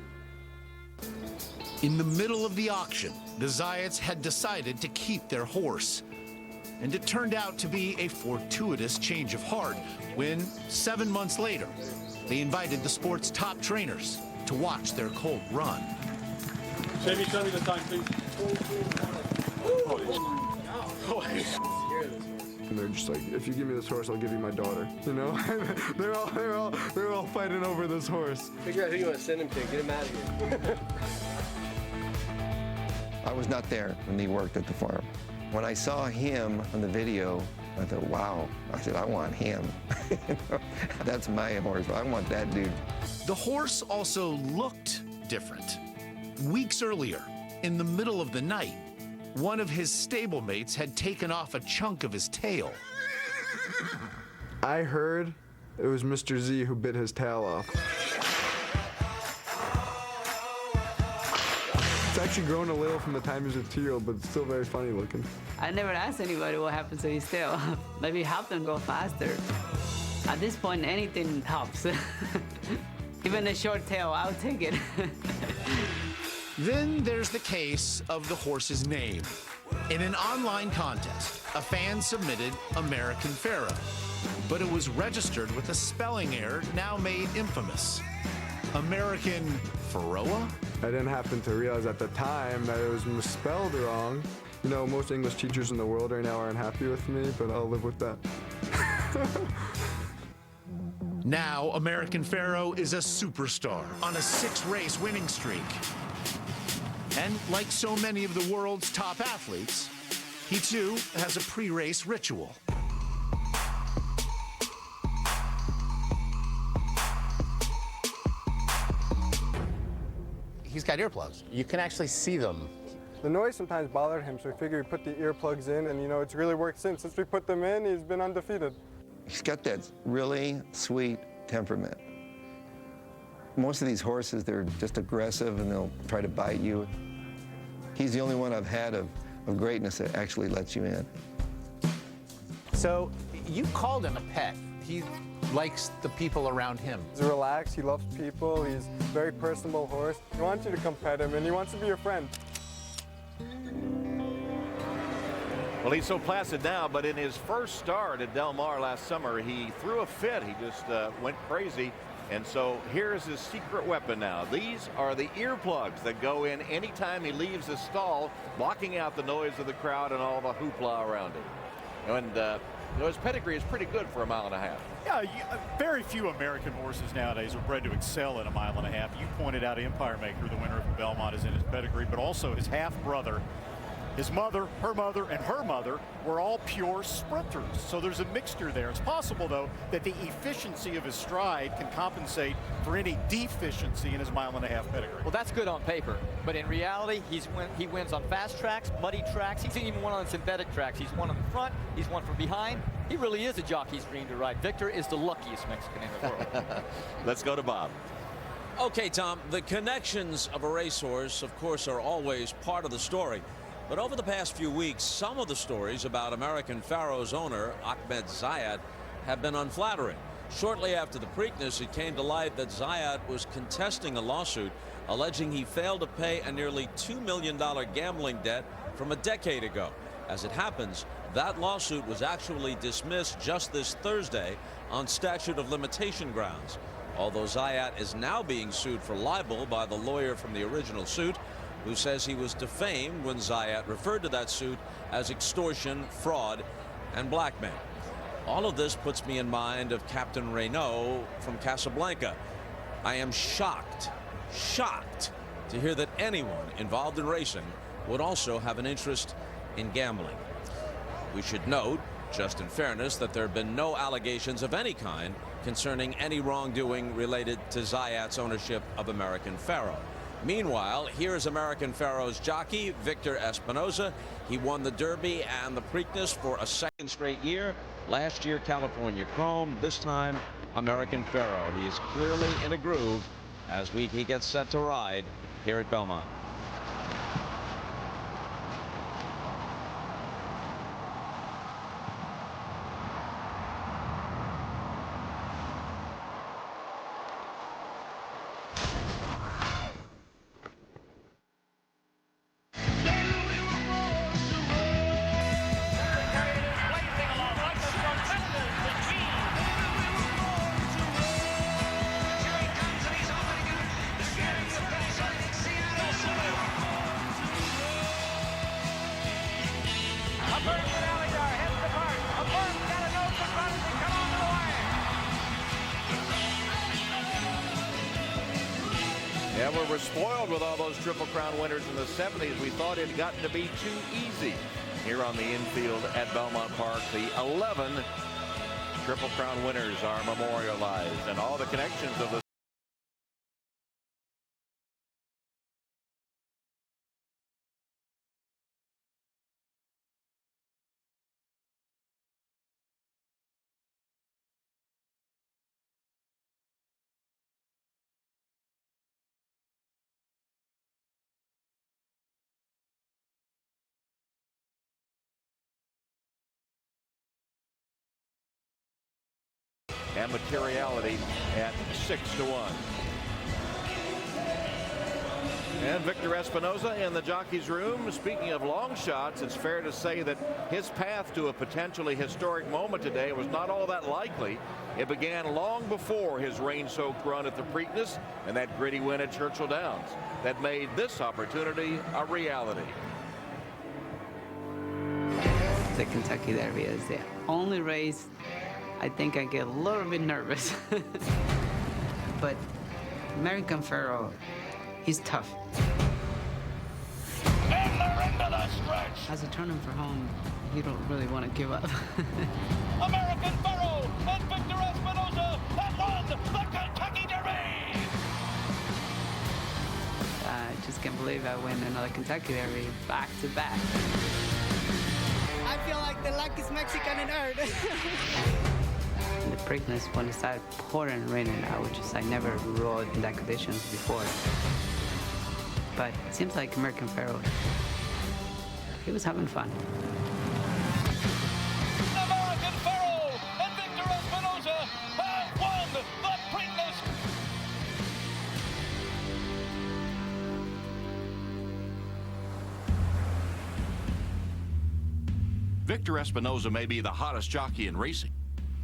In the middle of the auction, the Zayats had decided to keep their horse. And it turned out to be a fortuitous change of heart when, 7 months later, they invited the sport's top trainers to watch their colt run.
Jamie, show me the time, please.
And they're just like, if you give me this horse, I'll give you my daughter. You know, they're all fighting over this horse.
Figure out who you want to send him to. Get him out of here.
I was not there when he worked at the farm. When I saw him on the video, I thought, wow. I said, I want him. That's my horse. I want that dude.
The horse also looked different. Weeks earlier, in the middle of the night, one of his stablemates had taken off a chunk of his tail.
I heard it was Mr. Z who bit his tail off. It's actually grown a little from the time he was a 2-year-old, but it's still very funny looking.
I never asked anybody what happened to his tail. Maybe help them go faster. At this point, anything helps. Even a short tail, I'll take it.
Then there's the case of the horse's name. In an online contest, a fan submitted American Pharoah, but it was registered with a spelling error now made infamous. American Pharoah?
I didn't happen to realize at the time that it was misspelled wrong. You know, most English teachers in the world right now aren't happy with me, but I'll live with that.
Now, American Pharoah is a superstar on a 6-race winning streak. And like so many of the world's top athletes, he too has a pre-race ritual. He's got earplugs. You can actually see them.
The noise sometimes bothered him, so we figured we'd put the earplugs in, and you know, it's really worked since. Since we put them in, he's been undefeated.
He's got that really sweet temperament. Most of these horses, they're just aggressive and they'll try to bite you. He's the only one I've had of greatness that actually lets you in.
So you called him a pet. He likes the people around him.
He's relaxed, he loves people, he's a very personable horse. He wants you to come pet him, and he wants to be your friend.
Well, he's so placid now, but in his first start at Del Mar last summer, he threw a fit. He just went crazy. And so here's his secret weapon now. These are the earplugs that go in anytime he leaves the stall, blocking out the noise of the crowd and all the hoopla around him. And you know, his pedigree is pretty good for a mile and a half.
Yeah, very few American horses nowadays are bred to excel at a mile and a half. You pointed out Empire Maker, the winner of the Belmont, is in his pedigree, but also his half-brother. His mother, and her mother were all pure sprinters. So there's a mixture there. It's possible, though, that the efficiency of his stride can compensate for any deficiency in his mile and a half pedigree.
Well, that's good on paper, but in reality, he wins on fast tracks, muddy tracks. He's even won on synthetic tracks. He's won on the front, he's won from behind, He really is a jockey's dream to ride. Victor is the luckiest Mexican in the world.
Let's go to Bob.
Okay, Tom, the connections of a racehorse, of course, are always part of the story. But over the past few weeks, some of the stories about American Pharoah's owner, Ahmed Zayat, have been unflattering. Shortly after the Preakness, it came to light that Zayat was contesting a lawsuit alleging he failed to pay a nearly $2 million gambling debt from a decade ago. As it happens, that lawsuit was actually dismissed just this Thursday on statute of limitation grounds. Although Zayat is now being sued for libel by the lawyer from the original suit, who says he was defamed when Zayat referred to that suit as extortion, fraud, and blackmail. All of this puts me in mind of Captain Renault from Casablanca. I am shocked to hear that anyone involved in racing would also have an interest in gambling. We should note, just in fairness, that there have been no allegations of any kind concerning any wrongdoing related to Zayat's ownership of American Pharoah. Meanwhile, here's American Pharoah's jockey, Victor Espinoza. He won the Derby and the Preakness for a second straight year. Last year, California Chrome. This time, American Pharoah. He is clearly in a groove as he gets set to ride here at Belmont.
Yeah, we were spoiled with all those Triple Crown winners in the 70s. We thought it had gotten to be too easy here on the infield at Belmont Park. The 11 Triple Crown winners are memorialized, and all the connections of the and materiality at 6-1. And Victor Espinoza in the jockey's room. Speaking of long shots, it's fair to say that his path to a potentially historic moment today was not all that likely. It began long before his rain-soaked run at the Preakness and that gritty win at Churchill Downs that made this opportunity a reality.
The Kentucky Derby is the only race I think I get a little bit nervous. But American Pharoah, he's tough.
And they're into the stretch.
As a turn him for home, you don't really want to give up.
American Pharoah and Victor Espinoza have won the Kentucky Derby.
I just can't believe I win another Kentucky Derby back to back.
I feel like the luckiest Mexican in earth.
In the Preakness, when it started pouring and raining, I never rode in that conditions before. But it seems like American Pharoah, he was having fun.
American Pharoah and Victor Espinoza have won the Preakness.
Victor Espinoza may be the hottest jockey in racing,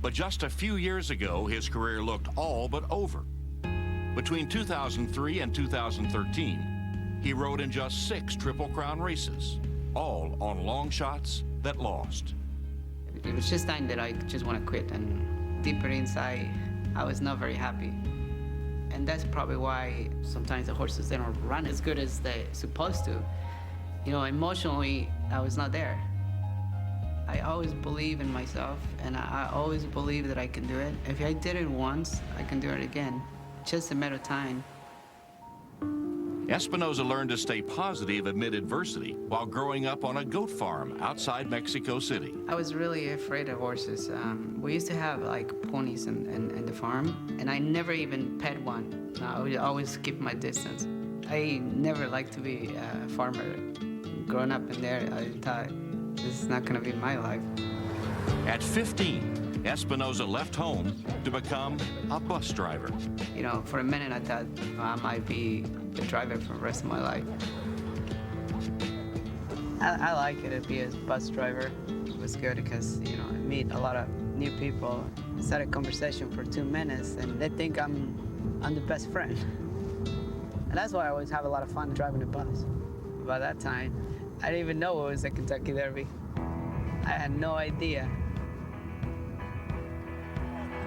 but just a few years ago, his career looked all but over. Between 2003 and 2013, he rode in just 6 Triple Crown races, all on long shots that lost.
It was just time that I just want to quit, and deeper inside, I was not very happy. And that's probably why sometimes the horses, they don't run as good as they're supposed to. You know, emotionally, I was not there. I always believe in myself, and I always believe that I can do it. If I did it once, I can do it again. Just a matter of time.
Espinosa learned to stay positive amid adversity while growing up on a goat farm outside Mexico City.
I was really afraid of horses. We used to have like ponies in the farm, and I never even pet one. I would always keep my distance. I never liked to be a farmer. Growing up in there, I thought, this is not gonna be my life.
At 15, Espinosa left home to become a bus driver.
You know, for a minute I thought I might be the driver for the rest of my life. I like it to be a bus driver. It was good because, you know, I meet a lot of new people. I start a conversation for 2 minutes and they think I'm the best friend. And that's why I always have a lot of fun driving a bus. By that time, I didn't even know it was a Kentucky Derby. I had no idea.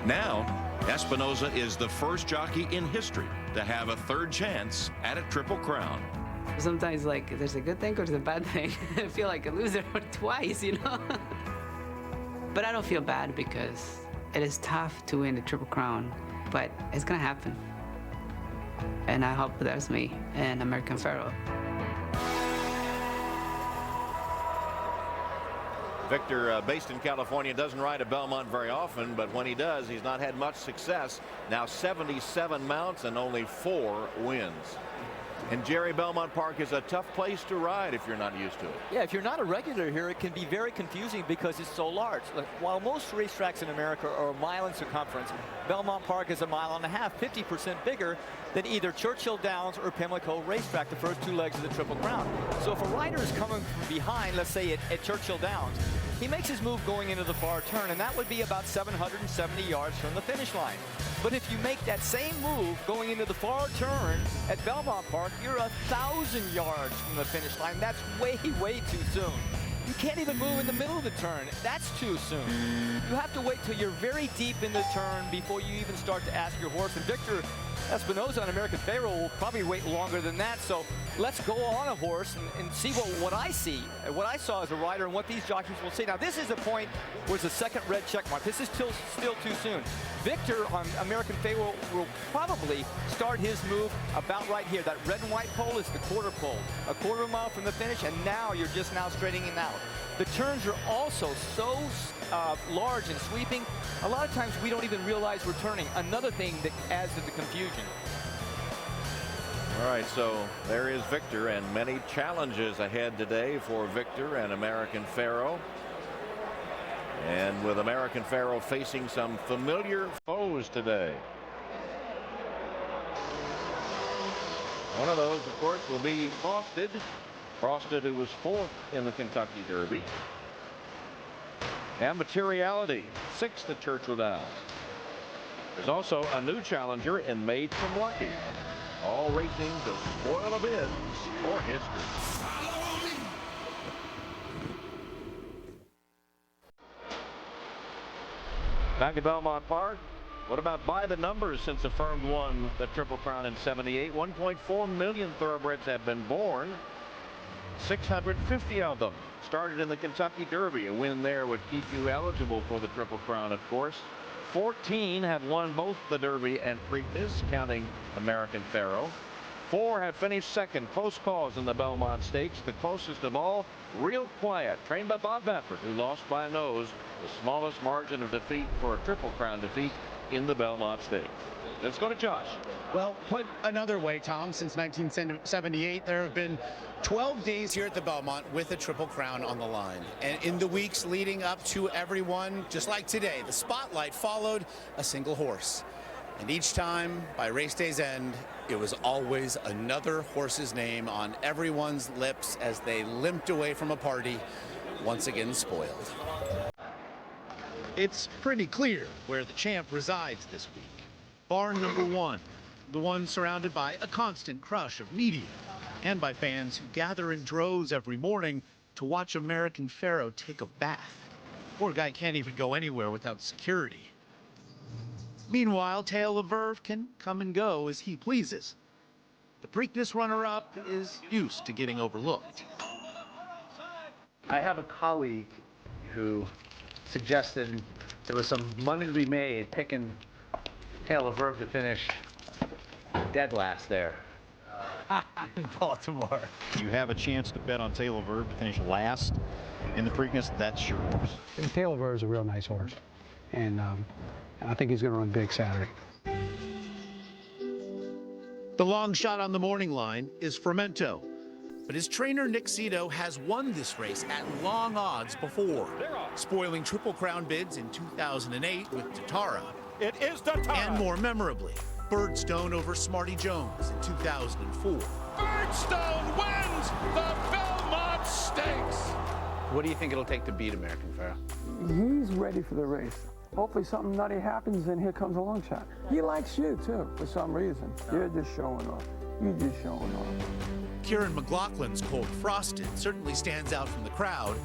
Now, Espinosa is the first jockey in history to have a third chance at a Triple Crown.
Sometimes, like, there's a good thing or there's a bad thing. I feel like a loser twice, you know? But I don't feel bad because it is tough to win the Triple Crown, but it's gonna happen. And I hope that's me and American Pharoah.
Victor, based in California, doesn't ride at Belmont very often, but when he does, he's not had much success. Now 77 mounts and only 4 wins. And Jerry, Belmont Park is a tough place to ride if you're not used to it.
Yeah, if you're not a regular here, it can be very confusing because it's so large. Like, while most racetracks in America are a mile in circumference, Belmont Park is a mile and a half, 50% bigger than either Churchill Downs or Pimlico Racetrack, the first 2 legs of the Triple Crown. So if a rider is coming from behind, let's say at Churchill Downs, he makes his move going into the far turn, and that would be about 770 yards from the finish line. But if you make that same move going into the far turn at Belmont Park, you're 1,000 yards from the finish line. That's way, way too soon. You can't even move in the middle of the turn. That's too soon. You have to wait till you're very deep in the turn before you even start to ask your horse. And Victor Espinosa and American Pharoah will probably wait longer than that. So let's go on a horse and see what I see, what I saw as a rider, and what these jockeys will see. Now, this is a point where it's the second red check mark. This is still too soon. Victor on American Pharoah will probably start his move about right here. That red and white pole is the quarter pole, a quarter mile from the finish, and now you're just now straightening out. The turns are also so large and sweeping. A lot of times we don't even realize we're turning. Another thing that adds to the confusion.
All right, so there is Victor, and many challenges ahead today for Victor and American Pharoah. And with American Pharoah facing some familiar foes today. One of those, of course, will be Frosted. Frosted, who was 4th in the Kentucky Derby. And Materiality, 6th at Churchill Downs. There's also a new challenger in Made from Lucky. All racing to spoil a bid for history. Back at Belmont Park, what about by the numbers since the firm won the Triple Crown in '78? 1.4 million thoroughbreds have been born. 650 of them started in the Kentucky Derby. A win there would keep you eligible for the Triple Crown, of course. 14 have won both the Derby and Preakness, counting American Pharoah. 4 have finished second, close calls in the Belmont Stakes. The closest of all, Real Quiet, trained by Bob Baffert, who lost by a nose, the smallest margin of defeat for a Triple Crown defeat in the Belmont Stakes. Let's go to Josh.
Well, put another way, Tom, since 1978, there have been 12 days here at the Belmont with a Triple Crown on the line. And in the weeks leading up to everyone, just like today, the spotlight followed a single horse. And each time, by race day's end, it was always another horse's name on everyone's lips as they limped away from a party, once again spoiled.
It's pretty clear where the champ resides this week. Barn number 1, the one surrounded by a constant crush of media and by fans who gather in droves every morning to watch American Pharoah take a bath. Poor guy can't even go anywhere without security. Meanwhile, Tale of Verve can come and go as he pleases. The Preakness runner-up is used to getting overlooked.
I have a colleague who suggested there was some money to be made picking Tale of Verve to finish dead last there. Baltimore.
You have a chance to bet on Thoroughbred to finish last in the Preakness. That's your horse.
Thoroughbred is a real nice horse, and I think he's going to run big Saturday.
The long shot on the morning line is Fermento.
But his trainer Nick Cito has won this race at long odds before, spoiling Triple Crown bids in 2008 with Tatara.
It is Tatara.
And more memorably, Birdstone over Smarty Jones in 2004.
Birdstone wins the Belmont Stakes.
What do you think it'll take to beat American Pharoah?
He's ready for the race. Hopefully something nutty happens and here comes a long shot. He likes you too, for some reason. You're just showing off. You're just showing off.
Kieran McLaughlin's Cold Frosted certainly stands out from the crowd,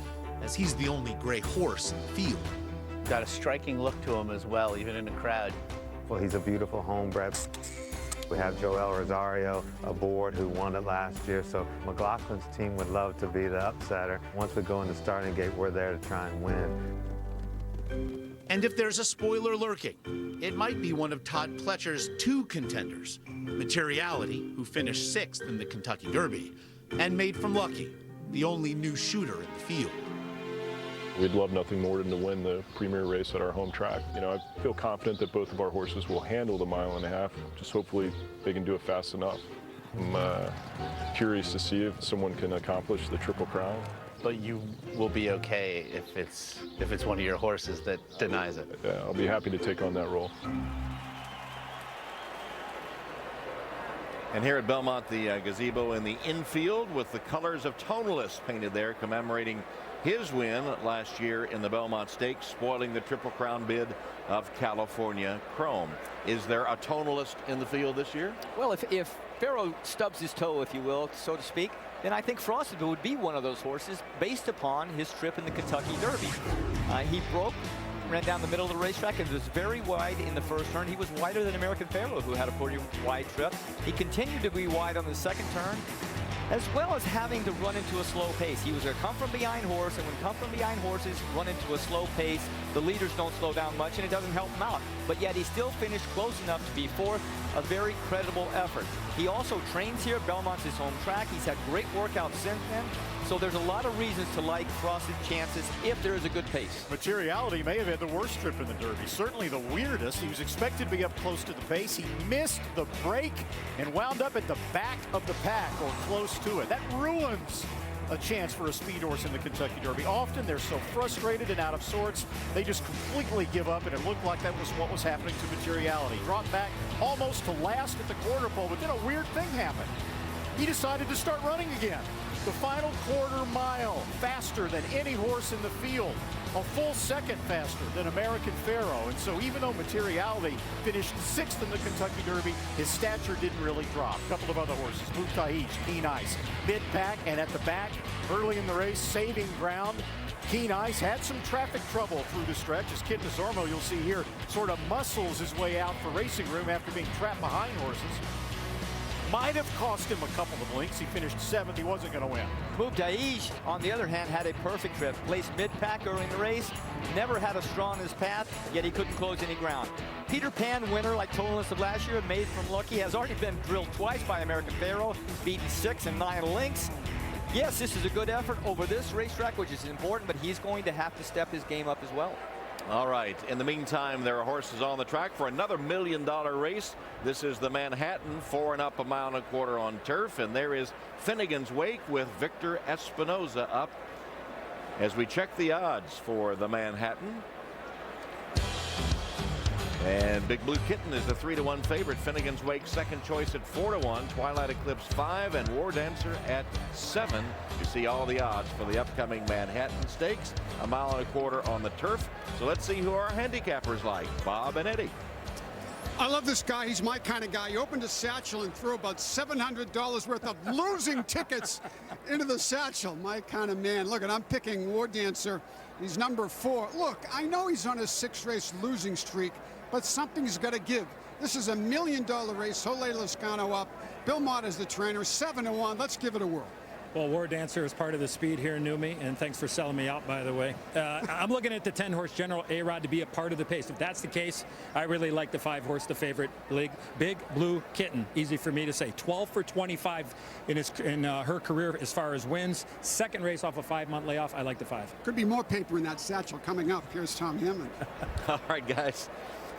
as he's the only gray horse in the field.
Got a striking look to him as well, even in the crowd.
Well, he's a beautiful homebred. We have Joel Rosario aboard who won it last year, so McLaughlin's team would love to be the upsetter. Once we go in the starting gate, we're there to try and win.
And if there's a spoiler lurking, it might be one of Todd Pletcher's two contenders, Materiality, who finished 6th in the Kentucky Derby, and Made from Lucky, the only new shooter in the field.
We'd love nothing more than to win the premier race at our home track. You know, I feel confident that both of our horses will handle the 1.5 miles. Just hopefully they can do it fast enough. I'm curious to see if someone can accomplish the Triple Crown.
But you will be okay if it's one of your horses that denies it.
Yeah, I'll be happy to take on that role.
And here at Belmont, the gazebo in the infield with the colors of Tonalist painted there, commemorating his win last year in the Belmont Stakes, spoiling the Triple Crown bid of California Chrome. Is there a Tonalist in the field this year?
Well, if Pharoah stubs his toe, if you will, so to speak, then I think Frosted would be one of those horses based upon his trip in the Kentucky Derby. He ran down the middle of the racetrack and was very wide in the first turn. He was wider than American Pharoah, who had a pretty wide trip. He continued to be wide on the second turn, as well as having to run into a slow pace. He was a come from behind horse, and when come from behind horses run into a slow pace, the leaders don't slow down much, and it doesn't help him out. But yet he still finished close enough to be 4th, a very credible effort. He also trains here. Belmont's his home track. He's had great workouts since then. So there's a lot of reasons to like Frosted chances if there is a good pace.
Materiality may have had the worst trip in the Derby, certainly the weirdest. He was expected to be up close to the pace. He missed the break and wound up at the back of the pack or close to it. That ruins a chance for a speed horse in the Kentucky Derby. Often they're so frustrated and out of sorts, they just completely give up, and it looked like that was what was happening to Materiality. Dropped back almost to last at the quarter pole, but then a weird thing happened. He decided to start running again. The final quarter mile, faster than any horse in the field. A full second faster than American Pharoah. And so even though Materiality finished 6th in the Kentucky Derby, his stature didn't really drop. A couple of other horses, Mutahij, Keen Ice, mid-pack, and at the back, early in the race, saving ground. Keen Ice had some traffic trouble through the stretch, as Kid Nazarmo, you'll see here, sort of muscles his way out for racing room after being trapped behind horses. Might have cost him a couple of lengths. He finished 7th. He wasn't going to win.
Mubtaij, on the other hand, had a perfect trip. Placed mid-pack early in the race. Never had a straw in his path, yet he couldn't close any ground. Peter Pan winner, like Tonalist of last year, Made from Lucky, has already been drilled twice by American Pharoah, beaten 6 and 9 lengths. Yes, this is a good effort over this racetrack, which is important, but he's going to have to step his game up as well.
All right. In the meantime, there are horses on the track for another $1 million race. This is the Manhattan, 4 and up, 1.25 miles on turf. And there is Finnegan's Wake with Victor Espinoza up as we check the odds for the Manhattan. And Big Blue Kitten is the 3-1 favorite. Finnegan's Wake second choice at 4-1. Twilight Eclipse 5 and War Dancer at 7. You see all the odds for the upcoming Manhattan Stakes. 1.25 miles on the turf. So let's see who our handicappers like. Bob and Eddie.
I love this guy. He's my kind of guy. He opened a satchel and threw about $700 worth of losing tickets into the satchel. My kind of man. Look, I'm picking War Dancer. He's number 4. Look, I know he's on a 6-race losing streak, but something's got to give. This is a $1 million race. Jole Lascano up. Belmont is the trainer. 7-1. Let's give it a whirl.
Well, War Dancer is part of the speed here knew me, and thanks for selling me out, by the way. I'm looking at the 10-horse General A-Rod to be a part of the pace. If that's the case, I really like the 5-horse, the favorite league. Big Blue Kitten, easy for me to say. 12 for 25 in her career as far as wins. Second race off a 5-month layoff. I like the 5.
Could be more paper in that satchel coming up. Here's Tom Hammond.
All right, guys.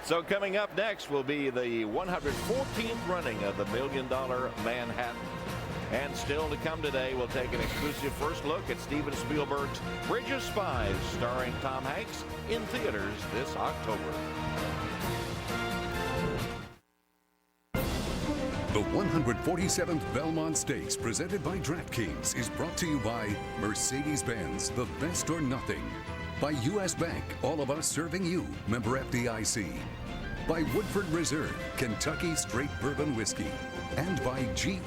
So coming up next will be the 114th running of the $1 Million Manhattan. And still to come today, we'll take an exclusive first look at Steven Spielberg's Bridge of Spies, starring Tom Hanks, in theaters this October.
The 147th Belmont Stakes, presented by DraftKings, is brought to you by Mercedes-Benz, the best or nothing. By U.S. Bank, all of us serving you, member FDIC. By Woodford Reserve, Kentucky Straight Bourbon Whiskey. And by GE.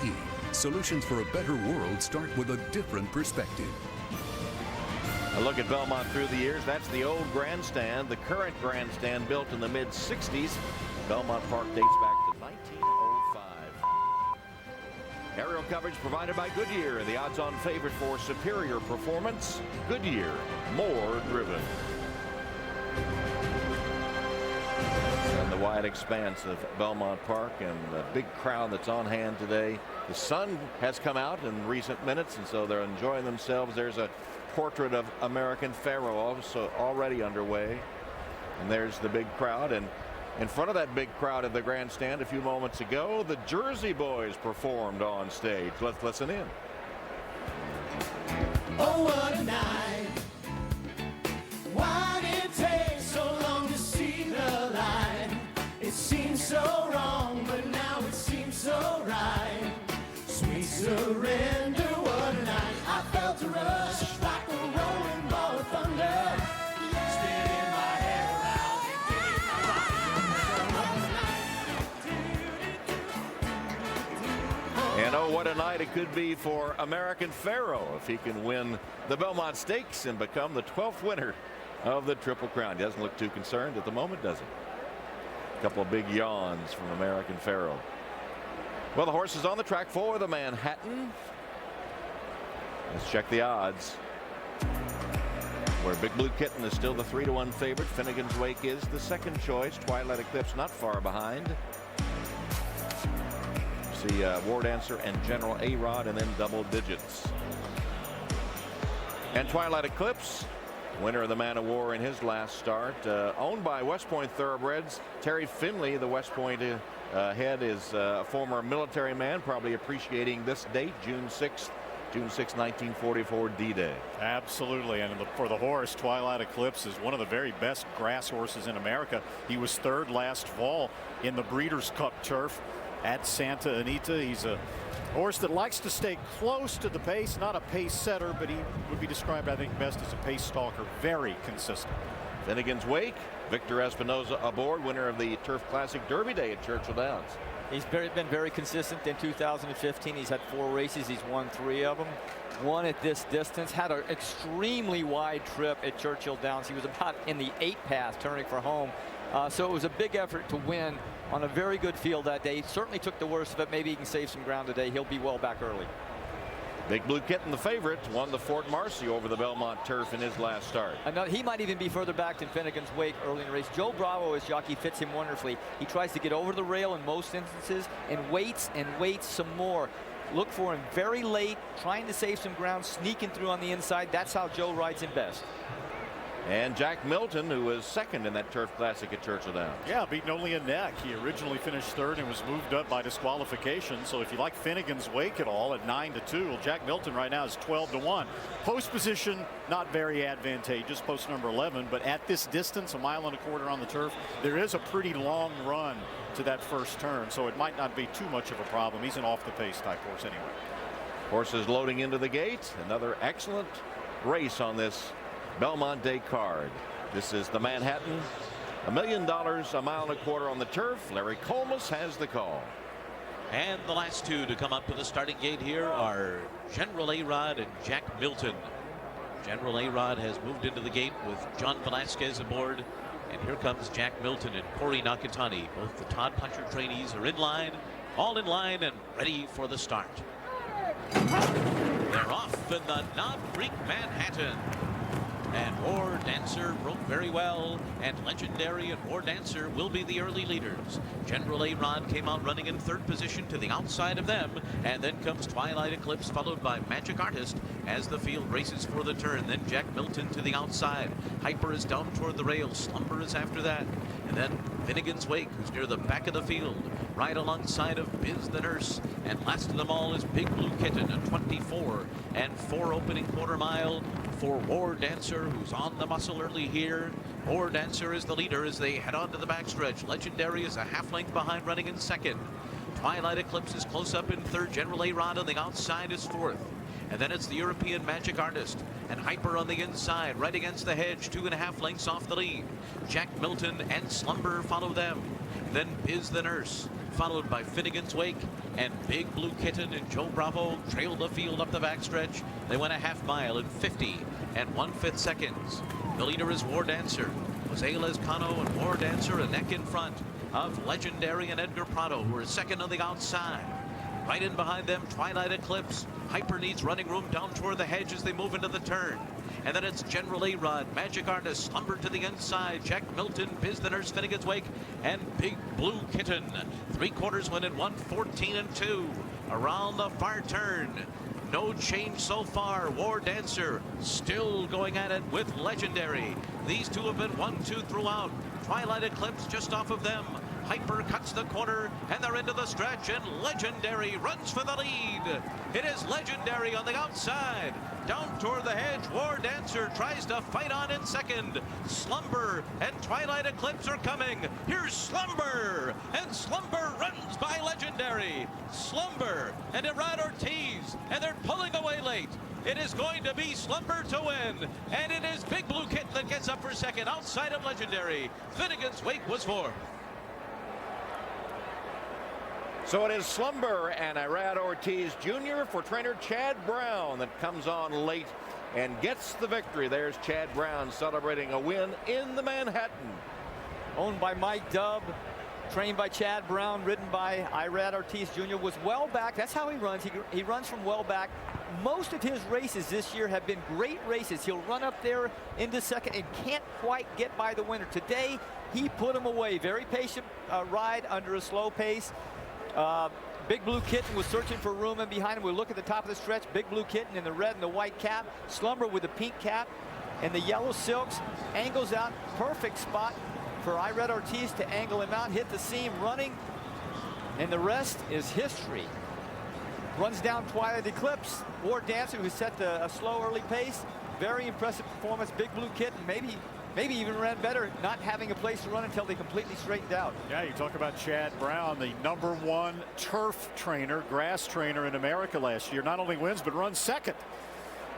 Solutions for a better world start with a different perspective.
A look at Belmont through the years. That's the old grandstand. The current grandstand, built in the mid-60s. Belmont Park dates back to 1905. Aerial coverage provided by Goodyear, the odds-on favorite for superior performance. Goodyear, more driven. And the wide expanse of Belmont Park and the big crowd that's on hand today. The sun has come out in recent minutes, and so they're enjoying themselves. There's a portrait of American Pharoah also already underway. And there's the big crowd. And in front of that big crowd at the grandstand a few moments ago, the Jersey Boys performed on stage. Let's listen in.
Oh, what a night. Why did it take so long to see the light? It seems so wrong, but now it seems so right. Sweet surrender, what a night. I felt a rush like a rolling ball of thunder. Spinning my head around.
And oh, what a night it could be for American Pharoah if he can win the Belmont Stakes and become the 12th winner of the Triple Crown. He doesn't look too concerned at the moment, does he? A couple of big yawns from American Pharoah. Well, the horse is on the track for the Manhattan. Let's check the odds. Where Big Blue Kitten is still the 3-1 favorite. Finnegan's Wake is the second choice. Twilight Eclipse not far behind. See War Dancer and General A-Rod, and then double digits. And Twilight Eclipse, winner of the Man of War in his last start, owned by West Point Thoroughbreds. Terry Finley, the West Point head, is a former military man, probably appreciating this date, June 6th, 1944, D-Day.
Absolutely. And for the horse, Twilight Eclipse is one of the very best grass horses in America. He was third last fall in the Breeders' Cup turf at Santa Anita. He's a horse that likes to stay close to the pace, not a pace setter, but he would be described, I think, best as a pace stalker. Very consistent.
Finnegan's Wake, Victor Espinoza aboard, winner of the Turf Classic Derby Day at Churchill Downs.
He's been very consistent in 2015. He's had 4 races. He's won 3 of them. One at this distance. Had an extremely wide trip at Churchill Downs. He was about in the 8 path turning for home. So it was a big effort to win on a very good field that day. He certainly took the worst of it. Maybe he can save some ground today. He'll be well back early.
Big Blue Kitten, the favorite, won the Fort Marcy over the Belmont turf in his last start.
He might even be further back than Finnegan's Wake early in the race. Joe Bravo, as jockey, fits him wonderfully. He tries to get over the rail in most instances and waits some more. Look for him very late, trying to save some ground, sneaking through on the inside. That's how Joe rides him best.
And Jack Milton, who was second in that Turf Classic at Churchill Downs.
Yeah, beating only a neck. He originally finished third and was moved up by disqualification. So if you like Finnegan's Wake at all at 9-2, well, Jack Milton right now is 12-1. Post position, not very advantageous, post number 11. But at this distance, 1.25 miles on the turf, there is a pretty long run to that first turn. So it might not be too much of a problem. He's an off-the-pace type horse anyway.
Horses loading into the gate. Another excellent race on this Belmont Day card. This is the Manhattan. $1 million, 1.25 miles on the turf. Larry Colmus has the call.
And the last 2 to come up to the starting gate here are General A-Rod and Jack Milton. General A-Rod has moved into the gate with John Velasquez aboard. And here comes Jack Milton and Corey Nakatani. Both the Todd Puncher trainees are in line, all in line and ready for the start. They're off in the non-Greek Manhattan. And War Dancer broke very well, and Legendary and War Dancer will be the early leaders. General A-Rod came out running in third position to the outside of them, and then comes Twilight Eclipse, followed by Magic Artist as the field races for the turn. Then Jack Milton to the outside. Hyper is down toward the rail. Slumber is after that. And then Finnegan's Wake, who's near the back of the field, right alongside of Biz the Nurse. And last of them all is Big Blue Kitten, a 24 and 4 opening quarter mile for War Dancer, who's on the muscle early here. War Dancer is the leader as they head on to the backstretch. Legendary is a half length behind, running in second. Twilight Eclipse is close up in third. General A-Rod on the outside is fourth. And then it's the European Magic Artist and Hyper on the inside, right against the hedge, 2.5 lengths off the lead. Jack Milton and Slumber follow them. Then Biz the Nurse, followed by Finnegan's Wake, and Big Blue Kitten and Joe Bravo trail the field up the backstretch. They went a half mile in 50 and 1/5 seconds. The leader is War Dancer. Jose Lezcano and War Dancer a neck in front of Legendary and Edgar Prado, who are second on the outside. Right in behind them, Twilight Eclipse. Hyper needs running room down toward the hedge as they move into the turn. And then it's General A-Rod, Magic Artist, Slumber to the inside, Jack Milton, Biz the Nurse, Finnegan's Wake, and Big Blue Kitten. 3/4 went in 1:14 and 2. Around the far turn. No change so far. War Dancer still going at it with Legendary. These two have been 1-2 throughout. Twilight Eclipse just off of them. Hyper cuts the corner, and they're into the stretch, and Legendary runs for the lead. It is Legendary on the outside. Down toward the hedge, War Dancer tries to fight on in second. Slumber and Twilight Eclipse are coming. Here's Slumber, and Slumber runs by Legendary. Slumber and Irad Ortiz, and they're pulling away late. It is going to be Slumber to win, and it is Big Blue Kitten that gets up for second outside of Legendary. Finnegan's Wake was fourth.
So it is Slumber and Irad Ortiz Jr. for trainer Chad Brown that comes on late and gets the victory. There's Chad Brown celebrating a win in the Manhattan.
Owned by Mike Dubb, trained by Chad Brown, ridden by Irad Ortiz Jr. was well back. That's how he runs. He runs from well back. Most of his races this year have been great races. He'll run up there into second and can't quite get by the winner. Today, he put him away. Very patient ride under a slow pace. Big Blue Kitten was searching for room in behind him. We look at the top of the stretch. Big Blue Kitten in the red and the white cap. Slumber with the pink cap and the yellow silks. Angles out. Perfect spot for Irad Ortiz to angle him out. Hit the seam running. And the rest is history. Runs down Twilight Eclipse. War Dancer, who set a slow early pace. Very impressive performance. Big Blue Kitten maybe even ran better, not having a place to run until they completely straightened out.
Yeah, you talk about Chad Brown, the #1 turf trainer, grass trainer in America last year. Not only wins, but runs second.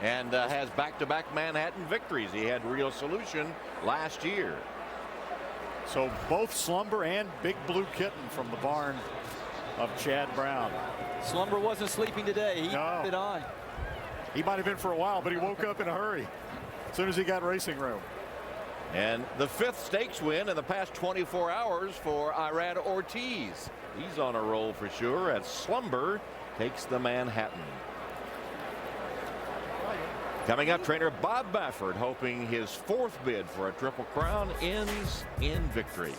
And has back-to-back Manhattan victories. He had Real Solution last year.
So both Slumber and Big Blue Kitten from the barn of Chad Brown.
Slumber wasn't sleeping today. He put it on.
He might have been for a while, but he woke up in a hurry as soon as he got racing room.
And the 5th stakes win in the past 24 hours for Irad Ortiz. He's on a roll for sure as Slumber takes the Manhattan. Coming up, trainer Bob Baffert hoping his 4th bid for a Triple Crown ends in victory.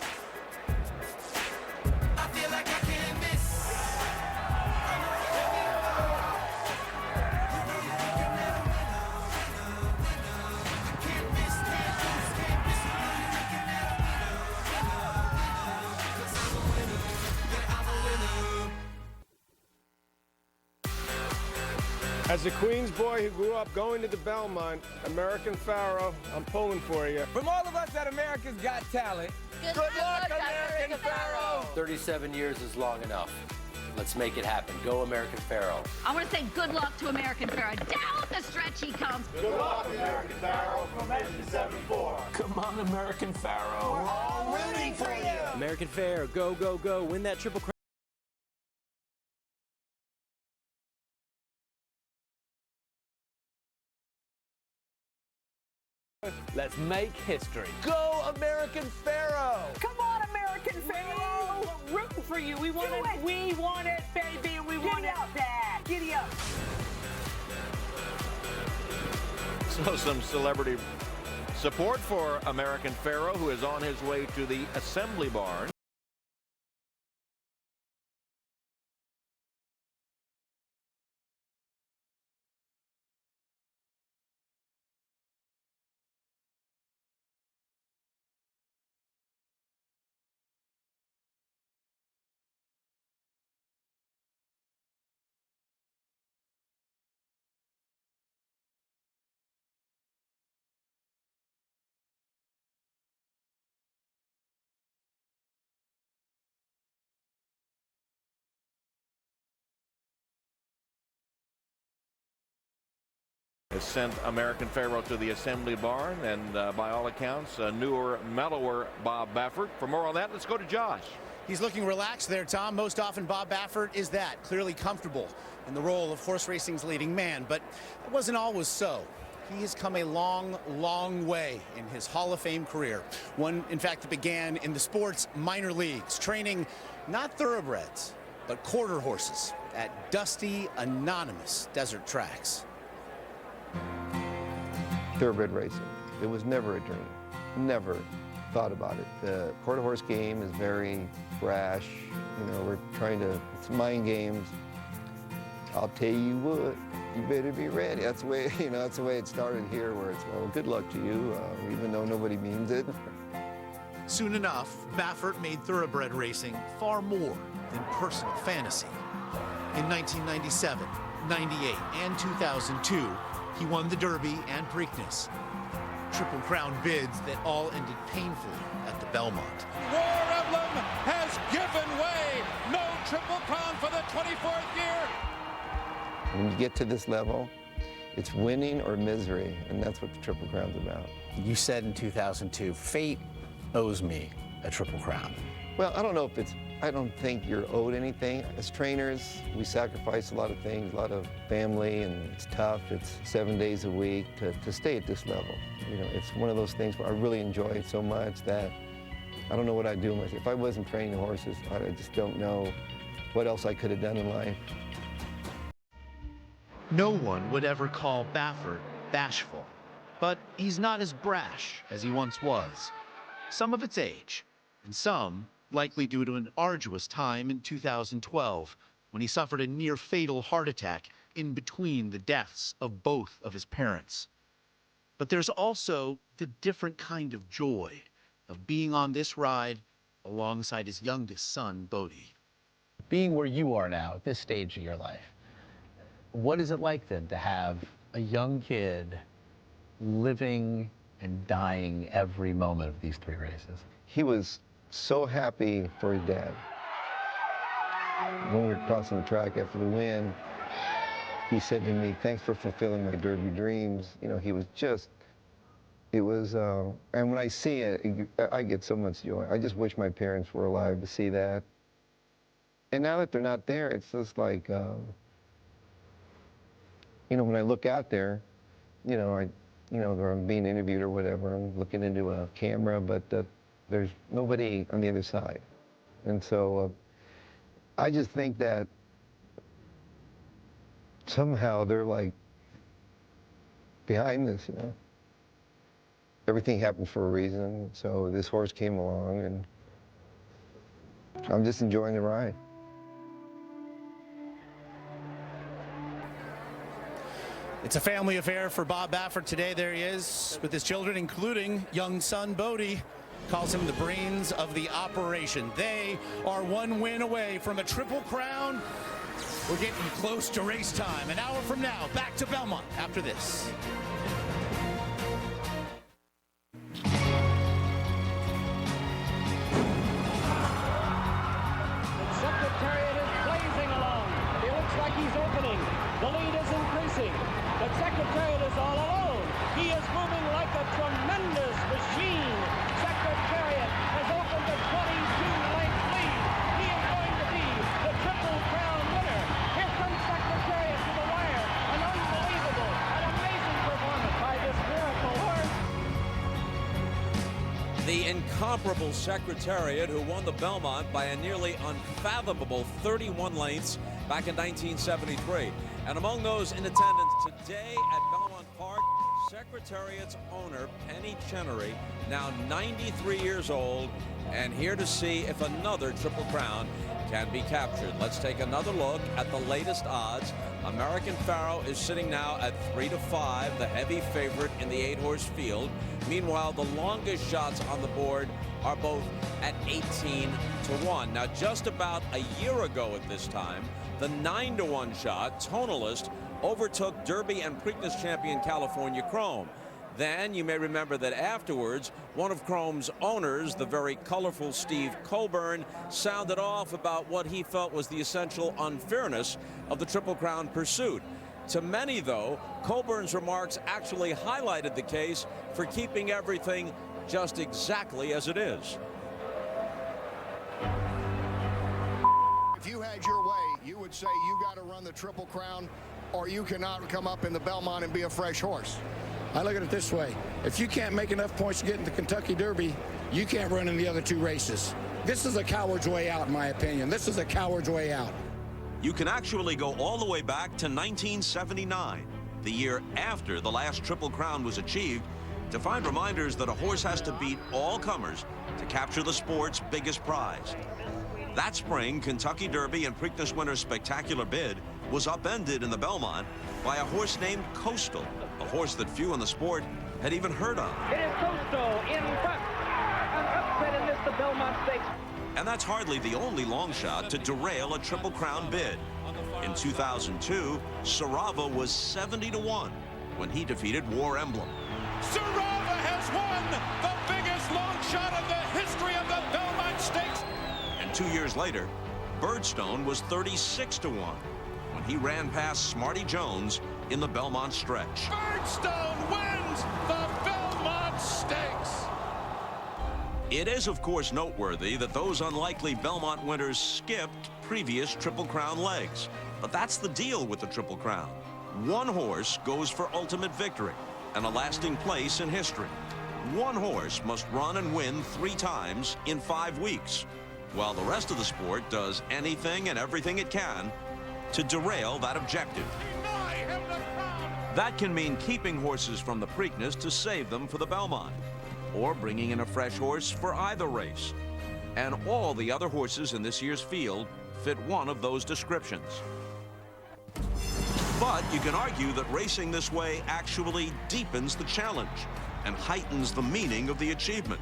As a Queens boy who grew up going to the Belmont, American Pharoah, I'm pulling for you.
From all of us at America's Got Talent, good luck, American Pharoah!
37 years is long enough. Let's make it happen. Go American Pharoah.
I want to say good luck to American Pharoah. Down the stretch he comes.
Good luck, American Pharoah from Engine 74.
Come on, American Pharoah.
We're all rooting for you.
American Pharoah, go, go, go. Win that Triple Crown.
Let's make history. Go American Pharoah!
Come on, American Pharoah! We're rooting for you. We want it. We want it, baby. We want it bad. Giddy up.
So some celebrity support for American Pharoah, who is on his way to the assembly barn. Has sent American Pharoah to the assembly barn, and by all accounts, a newer, mellower Bob Baffert. For more on that, let's go to Josh.
He's looking relaxed there, Tom. Most often, Bob Baffert is that, clearly comfortable in the role of horse racing's leading man, but it wasn't always so. He has come a long, long way in his Hall of Fame career. One, in fact, that began in the sport's minor leagues, training not thoroughbreds, but quarter horses at dusty, anonymous desert tracks.
Thoroughbred racing. It was never a dream. Never thought about it. The quarter horse game is very brash. You know, we're trying to, it's mind games. I'll tell you what, you better be ready. That's the way, you know, that's the way it started here, where it's, well, good luck to you, even though nobody means it.
Soon enough, Baffert made thoroughbred racing far more than personal fantasy. In 1997, 98, and 2002, he won the Derby and Preakness. Triple Crown bids that all ended painfully at the Belmont.
War Emblem has given way. No Triple Crown for the 24th year.
When you get to this level, it's winning or misery, and that's what the Triple Crown's about.
You said in 2002, fate owes me a Triple Crown.
Well, I don't know if it's, I don't think you're owed anything. As trainers, we sacrifice a lot of things, a lot of family, and it's tough. It's 7 days a week to stay at this level. You know, it's one of those things where I really enjoy it so much that I don't know what I'd do with myself. If I wasn't training horses, I just don't know what else I could have done in life.
No one would ever call Baffert bashful, but he's not as brash as he once was. Some of it's age, and some likely due to an arduous time in 2012, when he suffered a near-fatal heart attack in between the deaths of both of his parents. But there's also the different kind of joy of being on this ride alongside his youngest son, Bodie.
Being where you are now, at this stage of your life, what is it like then to have a young kid living and dying every moment of these 3 races?
He was so happy for his dad. When we were crossing the track after the win, he said to me, "Thanks for fulfilling my Derby dreams." You know, he was just, it was, and when I see it, I get so much joy. I just wish my parents were alive to see that. And now that they're not there, it's just like, you know, when I look out there, you know, I'm being interviewed or whatever, I'm looking into a camera, but there's nobody on the other side. And so I just think that somehow they're like behind this, you know. Everything happens for a reason, so this horse came along and I'm just enjoying the ride.
It's a family affair for Bob Baffert today. There he is with his children, including young son Bodie. Calls him the brains of the operation. They are 1 win away from a Triple Crown. We're getting close to race time. An hour from now, back to Belmont after this.
Secretariat is blazing along. It looks like he's opening. The lead is increasing. But Secretariat is all alone. He is moving like a tremendous machine. Secretariat has opened a 22-length lead. He is going to be the Triple Crown winner. Here comes Secretariat to the wire. An unbelievable, an amazing performance by this miracle horse.
The incomparable Secretariat, who won the Belmont by a nearly unfathomable 31 lengths back in 1973. And among those in attendance today at Belmont Park, Secretariat's owner, Penny Chenery, now 93 years old, and here to see if another Triple Crown can be captured. Let's take another look at the latest odds. American Pharoah is sitting now at 3-5, the heavy favorite in the 8-horse field. Meanwhile, the longest shots on the board are both at 18-1. Now, just about a year ago at this time, the 9-1 shot, Tonalist, overtook Derby and Preakness champion California Chrome. Then you may remember that afterwards, one of Chrome's owners, the very colorful Steve Coburn, sounded off about what he felt was the essential unfairness of the Triple Crown pursuit. To many, though, Coburn's remarks actually highlighted the case for keeping everything just exactly as it is.
If you had your way, you would say you got to run the Triple Crown, or you cannot come up in the Belmont and be a fresh horse.
I look at it this way. If you can't make enough points to get in the Kentucky Derby, you can't run in the other two races. This is a coward's way out, in my opinion. This is a coward's way out.
You can actually go all the way back to 1979, the year after the last Triple Crown was achieved, to find reminders that a horse has to beat all comers to capture the sport's biggest prize. That spring, Kentucky Derby and Preakness winner's spectacular bid was upended in the Belmont by a horse named Coastal, a horse that few in the sport had even heard of.
It is Coastal in front. An upset in this, the Belmont Stakes.
And that's hardly the only long shot to derail a Triple Crown bid. In 2002, Sarava was 70-1 when he defeated War Emblem.
Sarava has won the biggest long shot of the history of the Belmont Stakes.
And 2 years later, Birdstone was 36-1 when he ran past Smarty Jones in the Belmont stretch.
Birdstone wins the Belmont Stakes.
It is, of course, noteworthy that those unlikely Belmont winners skipped previous Triple Crown legs. But that's the deal with the Triple Crown. One horse goes for ultimate victory and a lasting place in history. One horse must run and win 3 times in 5 weeks, while the rest of the sport does anything and everything it can to derail that objective. That can mean keeping horses from the Preakness to save them for the Belmont, or bringing in a fresh horse for either race. And all the other horses in this year's field fit one of those descriptions. But you can argue that racing this way actually deepens the challenge and heightens the meaning of the achievement.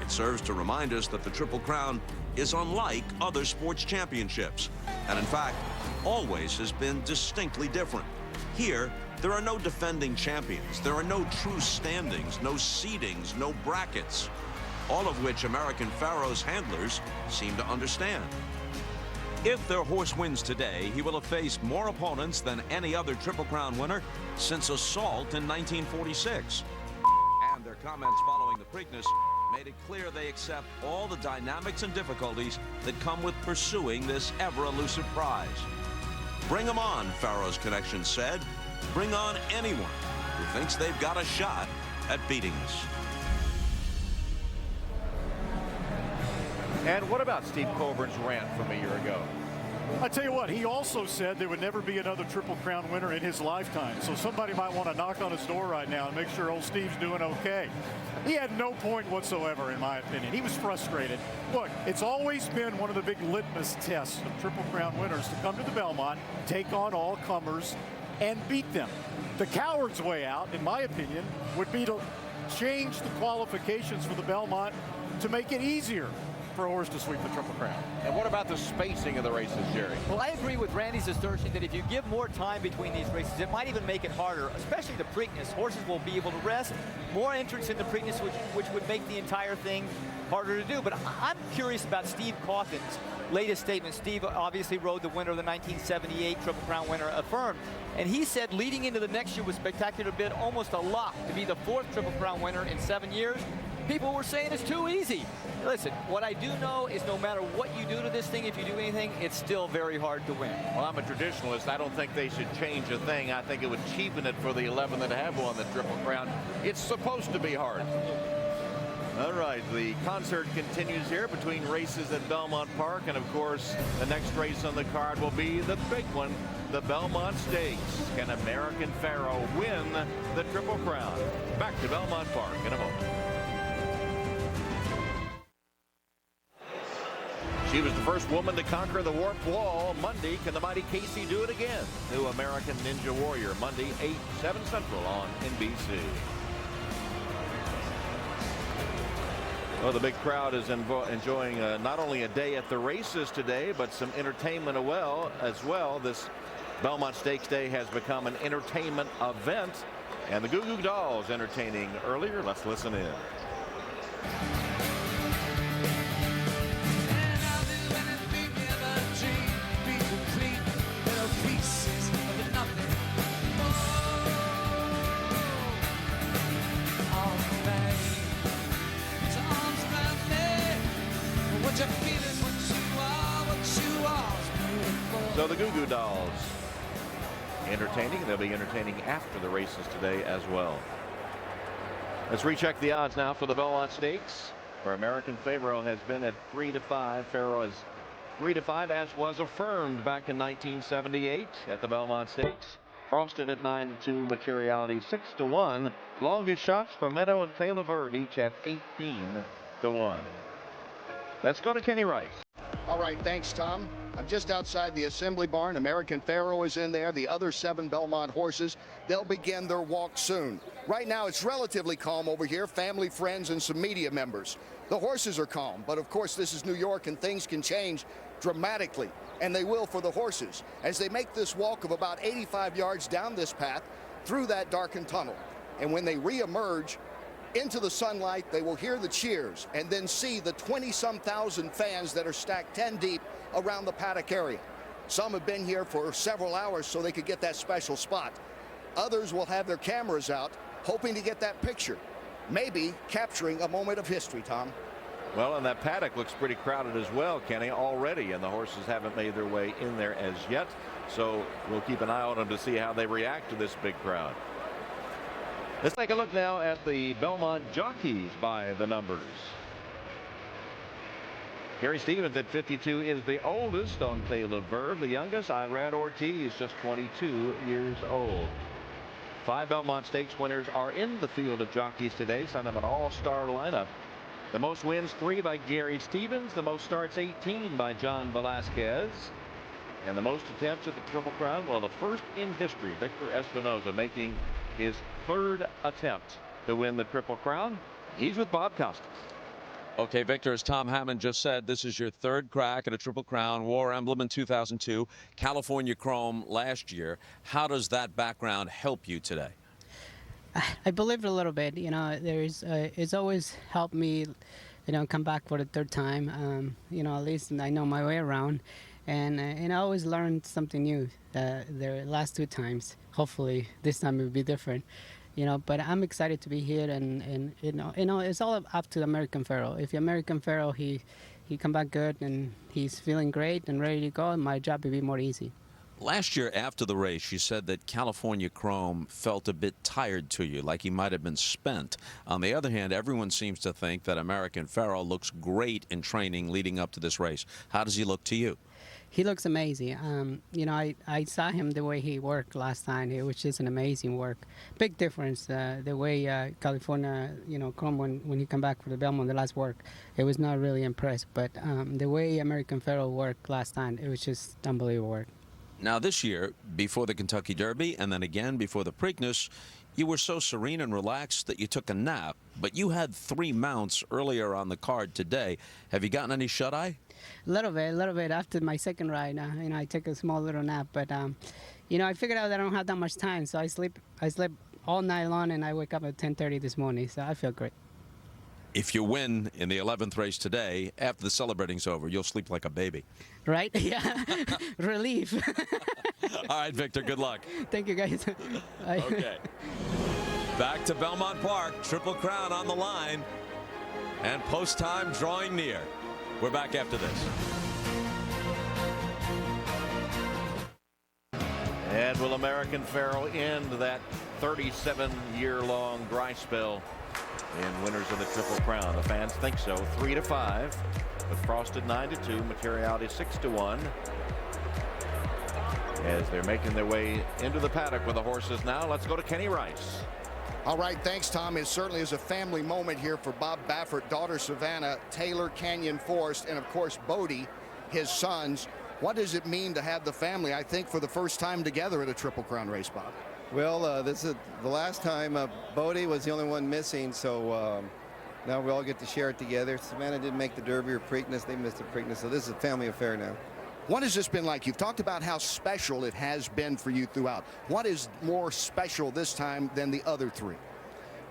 It serves to remind us that the Triple Crown is unlike other sports championships, and in fact, always has been distinctly different. Here, there are no defending champions. There are no true standings, no seedings, no brackets, all of which American Pharoah's handlers seem to understand. If their horse wins today, he will have faced more opponents than any other Triple Crown winner since Assault in 1946. And their comments following the Preakness made it clear they accept all the dynamics and difficulties that come with pursuing this ever-elusive prize. Bring them on, Pharoah's Connection said. Bring on anyone who thinks they've got a shot at beating us.
And what about Steve Coburn's rant from a year ago?
I tell you what, he also said there would never be another Triple Crown winner in his lifetime. So somebody might want to knock on his door right now and make sure old Steve's doing okay. He had no point whatsoever, in my opinion. He was frustrated. Look, it's always been one of the big litmus tests of Triple Crown winners to come to the Belmont, take on all comers, and beat them. The coward's way out, in my opinion, would be to change the qualifications for the Belmont to make it easier for a horse to sweep the Triple Crown.
And what about the spacing of the races, Jerry?
Well, I agree with Randy's assertion that if you give more time between these races, it might even make it harder, especially the Preakness. Horses will be able to rest. More entrants in the Preakness, which would make the entire thing harder to do. But I'm curious about Steve Cawthon's latest statement. Steve obviously rode the winner of the 1978 Triple Crown winner, Affirmed. And he said leading into the next year with Spectacular Bid, almost a lock to be the 4th Triple Crown winner in 7 years. People were saying it's too easy. Listen, what I do know is no matter what you do to this thing, if you do anything, it's still very hard to win.
Well, I'm a traditionalist. I don't think they should change a thing. I think it would cheapen it for the 11 that have won the Triple Crown. It's supposed to be hard. All right, the concert continues here between races at Belmont Park, and of course the next race on the card will be the big one, the Belmont Stakes. Can American Pharoah win the Triple Crown? Back to Belmont Park in a moment. She was the first woman to conquer the Warped Wall Monday. Can the mighty Casey do it again? New American Ninja Warrior, Monday, 8/7 Central on NBC. Well, the big crowd is enjoying not only a day at the races today, but some entertainment as well. This Belmont Stakes Day has become an entertainment event, and the Goo Goo Dolls entertaining earlier. Let's listen in. So the Goo Goo Dolls entertaining. They'll be entertaining after the races today as well. Let's recheck the odds now for the Belmont Stakes, where American Pharoah has been at 3-5. Pharoah is 3-5, as was affirmed back in 1978 at the Belmont Stakes. Charleston at 9-2, Materiality 6-1. Longest shots for Meadow and Taylor Bird, each at 18-1. Let's go to Kenny Rice.
All right, thanks, Tom. I'm just outside the assembly barn. American Pharoah is in there. The other 7 Belmont horses, they'll begin their walk soon. Right now, it's relatively calm over here. Family, friends, and some media members. The horses are calm, but of course, this is New York, and things can change dramatically, and they will for the horses as they make this walk of about 85 yards down this path through that darkened tunnel. And when they re-emerge into the sunlight, they will hear the cheers and then see the 20-some thousand fans that are stacked 10 deep around the paddock area. Some have been here for several hours so they could get that special spot. Others will have their cameras out, hoping to get that picture, maybe capturing a moment of history, Tom.
Well, and that paddock looks pretty crowded as well, Kenny, already, and the horses haven't made their way in there as yet. So we'll keep an eye on them to see how they react to this big crowd. Let's take a look now at the Belmont jockeys by the numbers. Gary Stevens at 52 is the oldest on Taylor Bird. The youngest, Irad Ortiz, just 22 years old. 5 Belmont Stakes winners are in the field of jockeys today, son of an all-star lineup. The most wins, 3 by Gary Stevens. The most starts, 18 by John Velasquez. And the most attempts at the Triple Crown, well, the first in history, Victor Espinoza making his 3rd attempt to win the Triple Crown. He's with Bob Costas.
Okay, Victor, as Tom Hammond just said, this is your 3rd crack at a Triple Crown. War Emblem in 2002, California Chrome last year. How does that background help you today?
I believe a little bit. You know, it's always helped me, you know, come back for the 3rd time. You know, at least I know my way around. And I always learned something new the last 2 times. Hopefully this time it will be different, you know. But I'm excited to be here, and you know it's all up to American Pharoah. If American Pharoah he come back good and he's feeling great and ready to go, my job will be more easy.
Last year after the race, you said that California Chrome felt a bit tired to you, like he might have been spent. On the other hand, everyone seems to think that American Pharoah looks great in training leading up to this race. How does he look to you?
He looks amazing. You know, I saw him the way he worked last time, which is an amazing work. Big difference, the way California, you know, Chrome, when he come back for the Belmont, the last work, it was not really impressed. But the way American Pharoah worked last time, it was just unbelievable work.
Now this year, before the Kentucky Derby and then again before the Preakness, you were so serene and relaxed that you took a nap, but you had 3 mounts earlier on the card today. Have you gotten any shut-eye?
A little bit. After my 2nd ride, you know, I took a small little nap, but you know, I figured out that I don't have that much time, so I sleep all night long, and I wake up at 10:30 this morning, so I feel great.
If you win in the 11th race today, after the celebrating's over, you'll sleep like a baby.
Right? Yeah. Relief.
All right, Victor, good luck.
Thank you, guys.
Okay. Back to Belmont Park, Triple Crown on the line, and post time drawing near. We're back after this.
And will American Pharoah end that 37-year-long dry spell in winners of the Triple Crown. The fans think so. 3-5, with Frosted 9-2, Materiality 6-1. As they're making their way into the paddock with the horses now, let's go to Kenny Rice.
All right, thanks, Tom. It certainly is a family moment here for Bob Baffert, daughter Savannah, Taylor, Canyon Forest, and of course Bodie, his sons. What does it mean to have the family, I think, for the first time together at a Triple Crown race, Bob?
Well, this is the last time. Bodie was the only one missing, so now we all get to share it together. Savannah didn't make the Derby or Preakness. They missed the Preakness, so this is a family affair now.
What has this been like? You've talked about how special it has been for you throughout. What is more special this time than the other three?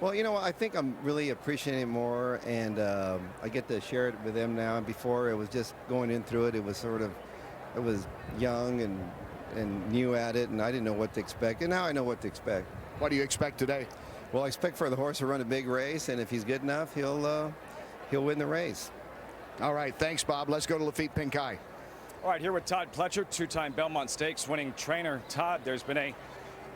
Well, you know, I think I'm really appreciating it more, and I get to share it with them now. And before, it was just going in through it. It was sort of, it was young and new at it, and I didn't know what to expect. And now I know what to expect.
What do you expect today?
Well, I expect for the horse to run a big race, and if he's good enough, he'll win the race.
All right, thanks, Bob. Let's go to Lafitte Pinkai.
All right, here with Todd Pletcher, two-time Belmont Stakes winning trainer. Todd, there's been a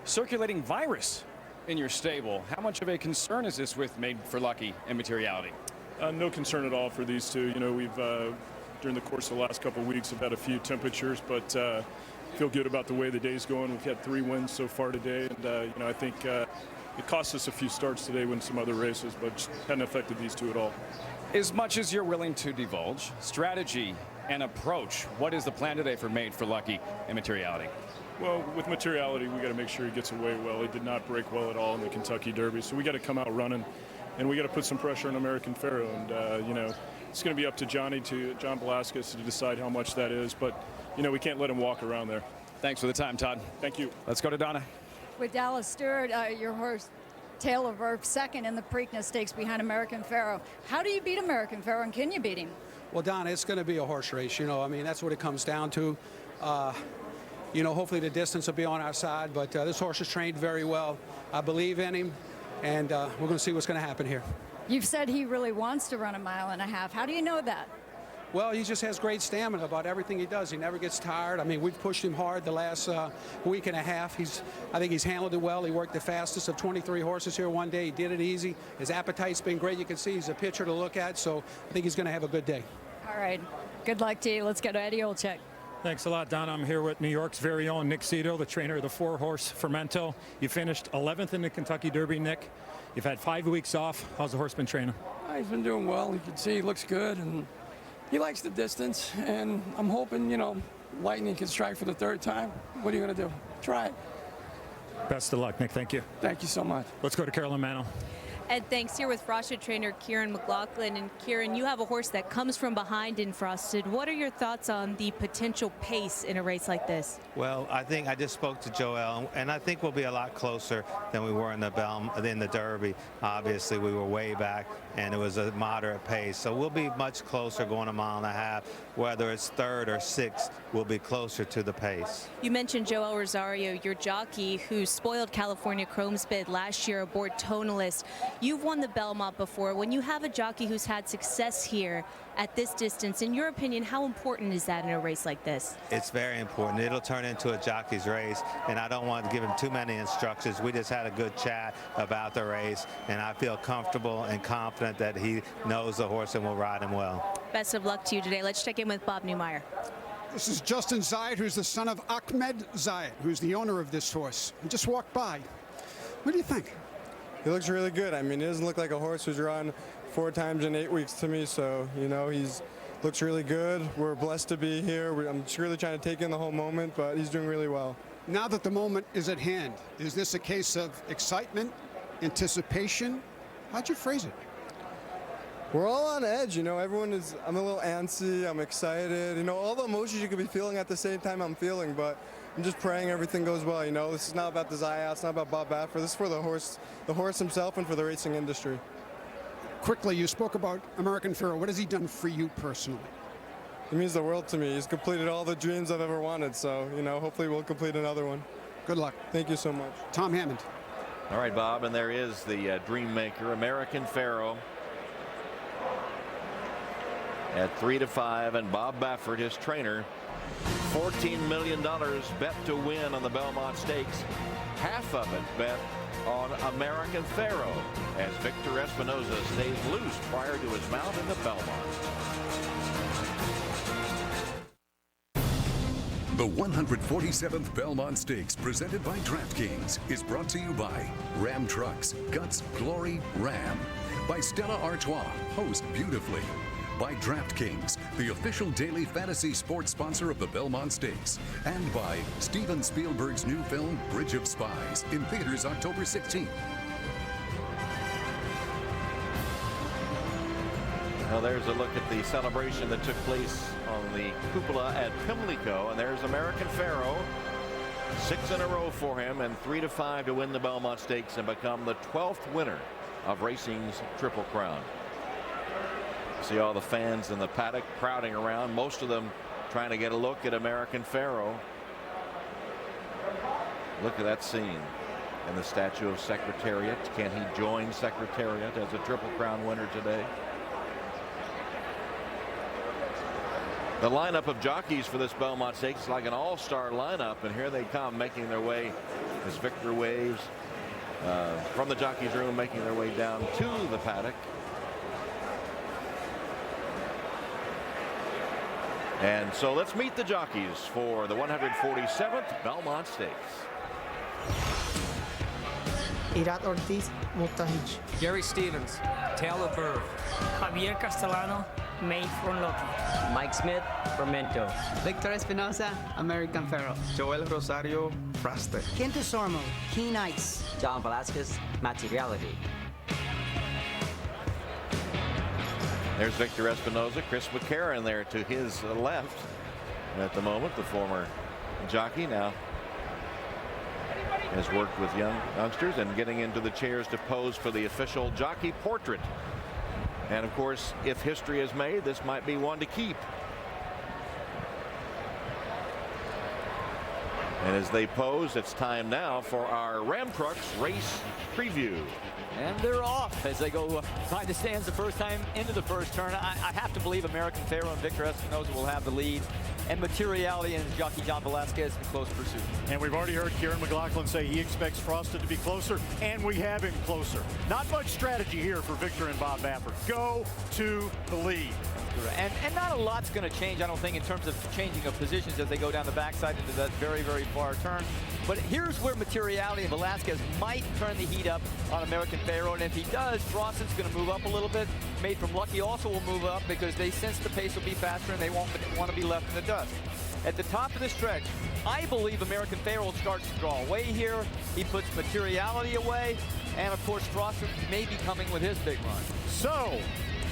circulating virus in your stable. How much of a concern is this with Made for Lucky and Materiality?
No concern at all for these two. You know, we've during the course of the last couple of weeks have had a few temperatures, but feel good about the way the day's going. We've had 3 wins so far today, and you know, I think it cost us a few starts today when some other races, but just hadn't affected these two at all.
As much as you're willing to divulge, strategy and approach, what is the plan today for Made for Lucky and Materiality?
Well, with Materiality, we got to make sure he gets away well. He did not break well at all in the Kentucky Derby, so we got to come out running, and we got to put some pressure on American Pharoah. And you know, it's going to be up to John Velasquez to decide how much that is, but you know, we can't let him walk around there.
Thanks for the time, Todd.
Thank you.
Let's go to Donna.
With Dallas Stewart, your horse Taylor Verf second in the Preakness Stakes behind American Pharoah. How do you beat American Pharoah, and can you beat him?
Well, Don, it's going to be a horse race. You know, I mean, that's what it comes down to. You know, hopefully the distance will be on our side, but this horse is trained very well. I believe in him, and we're going to see what's going to happen here.
You've said he really wants to run 1.5 miles. How do you know that?
Well, he just has great stamina about everything he does. He never gets tired. I mean, we've pushed him hard the last week and a half. I think he's handled it well. He worked the fastest of 23 horses here one day. He did it easy. His appetite's been great. You can see he's a pitcher to look at, so I think he's going to have a good day.
All right. Good luck to you. Let's go to Eddie Olczyk.
Thanks a lot, Don. I'm here with New York's very own Nick Cito, the trainer of the 4-horse Fermento. You finished 11th in the Kentucky Derby, Nick. You've had 5 weeks off. How's the horse been training?
He's been doing well. You can see he looks good, and he likes the distance. And I'm hoping, you know, lightning can strike for the 3rd time. What are you going to do? Try it.
Best of luck, Nick. Thank you.
Thank you so much.
Let's go to Carolyn Manno.
Ed, thanks. Here with Frosted trainer Kieran McLaughlin. And Kieran, you have a horse that comes from behind in Frosted. What are your thoughts on the potential pace in a race like this?
Well, I think I just spoke to Joel, and I think we'll be a lot closer than we were in the Derby. Obviously, we were way back, and it was a moderate pace. So we'll be much closer going 1.5 miles. Whether it's 3rd or 6th, we'll be closer to the pace.
You mentioned Joel Rosario, your jockey, who spoiled California Chrome's bid last year aboard Tonalist. You've won the Belmont before. When you have a jockey who's had success here at this distance, in your opinion, how important is that in a race like this?
It's very important. It'll turn into a jockey's race, and I don't want to give him too many instructions. We just had a good chat about the race, and I feel comfortable and confident that he knows the horse and will ride him well.
Best of luck to you today. Let's check in with Bob Newmeyer.
This is Justin Zayed, who's the son of Ahmed Zayed, who's the owner of this horse. He just walked by. What do you think?
He looks really good. I mean, he doesn't look like a horse who's run 4 times in 8 weeks to me. So, you know, looks really good. We're blessed to be here. I'm just really trying to take in the whole moment, but he's doing really well.
Now that the moment is at hand, is this a case of excitement, anticipation? How'd you phrase it?
We're all on edge, you know. I'm a little antsy. I'm excited. You know, all the emotions you could be feeling at the same time I'm feeling, but I'm just praying everything goes well. You know, this is not about the Zayat, it's not about Bob Baffert. This is for the horse himself and for the racing industry.
Quickly, you spoke about American Pharoah. What has he done for you personally?
He means the world to me. He's completed all the dreams I've ever wanted. So, you know, hopefully we'll complete another one.
Good luck.
Thank you so much.
Tom Hammond.
All right, Bob, and there is the dream maker, American Pharoah, at 3-5, and Bob Baffert, his trainer, $14 million bet to win on the Belmont Stakes. Half of it bet on American Pharoah as Victor Espinoza stays loose prior to his mount in the Belmont.
The 147th Belmont Stakes, presented by DraftKings, is brought to you by Ram Trucks, Guts, Glory, Ram. By Stella Artois, host beautifully. By DraftKings, the official daily fantasy sports sponsor of the Belmont Stakes. And by Steven Spielberg's new film, Bridge of Spies, in theaters October 16th.
Well, there's a look at the celebration that took place on the cupola at Pimlico, and there's American Pharoah. 6 in a row for him, and 3-5 to win the Belmont Stakes and become the 12th winner of racing's Triple Crown. See all the fans in the paddock crowding around, most of them trying to get a look at American Pharoah. Look at that scene. And the statue of Secretariat. Can he join Secretariat as a Triple Crown winner today? The lineup of jockeys for this Belmont Stakes is like an all-star lineup, and here they come, making their way as Victor waves from the jockey's room, making their way down to the paddock. And so let's meet the jockeys for the 147th Belmont Stakes.
Irat Ortiz, Multahij.
Gary Stevens, Taylor Verve.
Javier Castellano, May from Loki.
Mike Smith, Fermento.
Victor Espinoza, American Pharoah.
Joel Rosario, Fraster.
Quinto Sormo, Keen Ice.
John Velasquez, Materiality.
There's Victor Espinoza, Chris McCarron there to his left at the moment. The former jockey now has worked with youngsters and getting into the chairs to pose for the official jockey portrait. And of course, if history is made, this might be one to keep. And as they pose, it's time now for our Ram Trucks race preview.
And they're off as they go behind the stands the first time into the first turn. I have to believe American Pharoah and Victor Espinoza will have the lead, and Materiality and jockey John Velasquez in close pursuit.
And we've already heard Kieran McLaughlin say he expects Frosted to be closer, and we have him closer. Not much strategy here for Victor and Bob Baffert. Go to the lead.
And not a lot's going to change, I don't think, in terms of changing of positions as they go down the backside into that very, very far turn. But here's where Materiality and Velasquez might turn the heat up on American Pharoah. And if he does, Frosted's going to move up a little bit. Made from Lucky also will move up because they sense the pace will be faster and they won't want to be left in the dust. At the top of the stretch, I believe American Pharoah starts to draw away here. He puts Materiality away. And of course, Frosted may be coming with his big run.
So,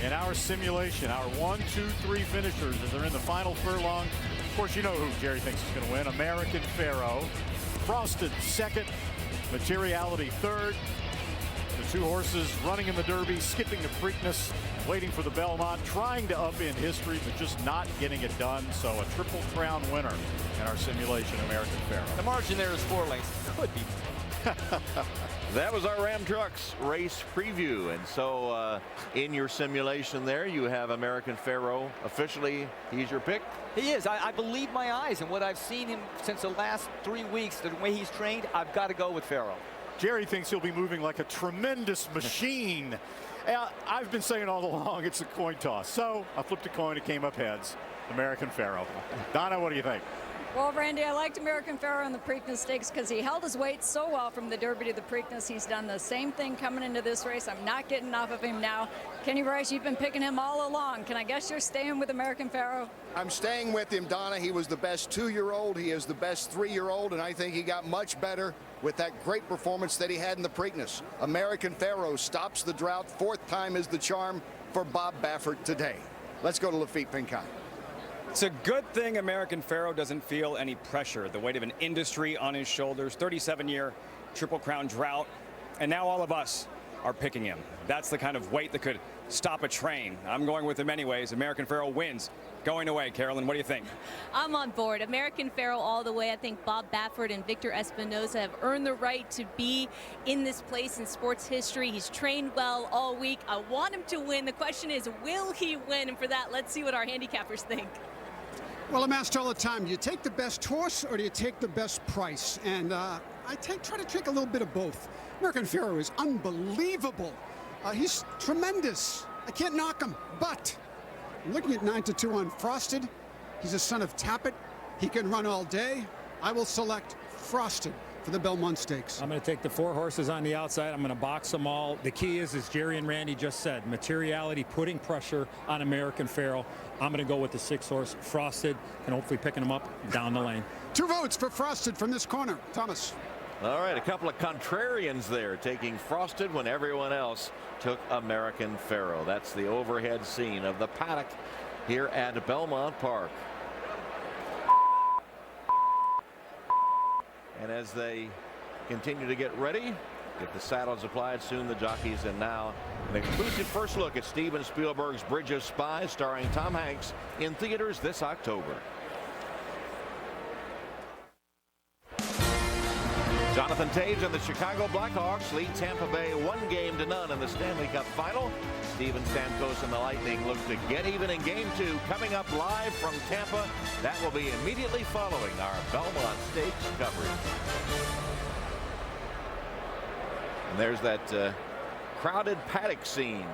in our simulation, our 1, 2, 3 finishers as they're in the final furlong. Of course, you know who Jerry thinks is going to win. American Pharoah. Frosted second. Materiality third. The 2 horses running in the Derby, skipping the Preakness, waiting for the Belmont, trying to upend history, but just not getting it done. So a Triple Crown winner in our simulation, American Pharoah.
The margin there is 4 lengths. Could be.
That was our Ram Trucks race preview. And so in your simulation there, you have American Pharoah. Officially, he's your pick.
He is. I believe my eyes and what I've seen him since the last 3 weeks, the way he's trained. I've got to go with Pharoah.
Jerry thinks he'll be moving like a tremendous machine. I've been saying all along it's a coin toss. So I flipped a coin. It came up heads. American Pharoah. Donna, what do you think?
Well, Randy, I liked American Pharoah in the Preakness Stakes because he held his weight so well from the Derby to the Preakness. He's done the same thing coming into this race. I'm not getting off of him now. Kenny Bryce, you've been picking him all along. Can I guess you're staying with American Pharoah?
I'm staying with him, Donna. He was the best 2-year-old. He is the best 3-year-old, and I think he got much better with that great performance that he had in the Preakness. American Pharoah stops the drought. 4th time is the charm for Bob Baffert today. Let's go to Lafitte Pincon.
It's a good thing American Pharoah doesn't feel any pressure, the weight of an industry on his shoulders, 37-year Triple Crown drought, and now all of us are picking him. That's the kind of weight that could stop a train. I'm going with him anyways. American Pharoah wins. Going away. Carolyn, what do you think?
I'm on board. American Pharoah all the way. I think Bob Baffert and Victor Espinoza have earned the right to be in this place in sports history. He's trained well all week. I want him to win. The question is, will he win? And for that, let's see what our handicappers think.
Well, I'm asked all the time, do you take the best horse or do you take the best price? And I try to take a little bit of both. American Pharoah is unbelievable. He's tremendous. I can't knock him, but I'm looking at 9-2 on Frosted. He's a son of Tappet. He can run all day. I will select Frosted for the Belmont Stakes.
I'm going to take the 4 horses on the outside. I'm going to box them all. The key is, as Jerry and Randy just said, materiality, putting pressure on American Pharoah. I'm going to go with the 6 horse, Frosted, and hopefully picking them up down the lane.
2 votes for Frosted from this corner. Thomas.
All right, a couple of contrarians there, taking Frosted when everyone else took American Pharoah. That's the overhead scene of the paddock here at Belmont Park. And as they continue to get ready, get the saddles applied, soon the jockeys, and now an exclusive first look at Steven Spielberg's Bridge of Spies, starring Tom Hanks, in theaters this October. Jonathan Taves and the Chicago Blackhawks lead Tampa Bay 1-0 in the Stanley Cup final. Steven Stamkos and the Lightning look to get even in Game 2. Coming up live from Tampa, that will be immediately following our Belmont Stakes coverage. And there's that crowded paddock scene.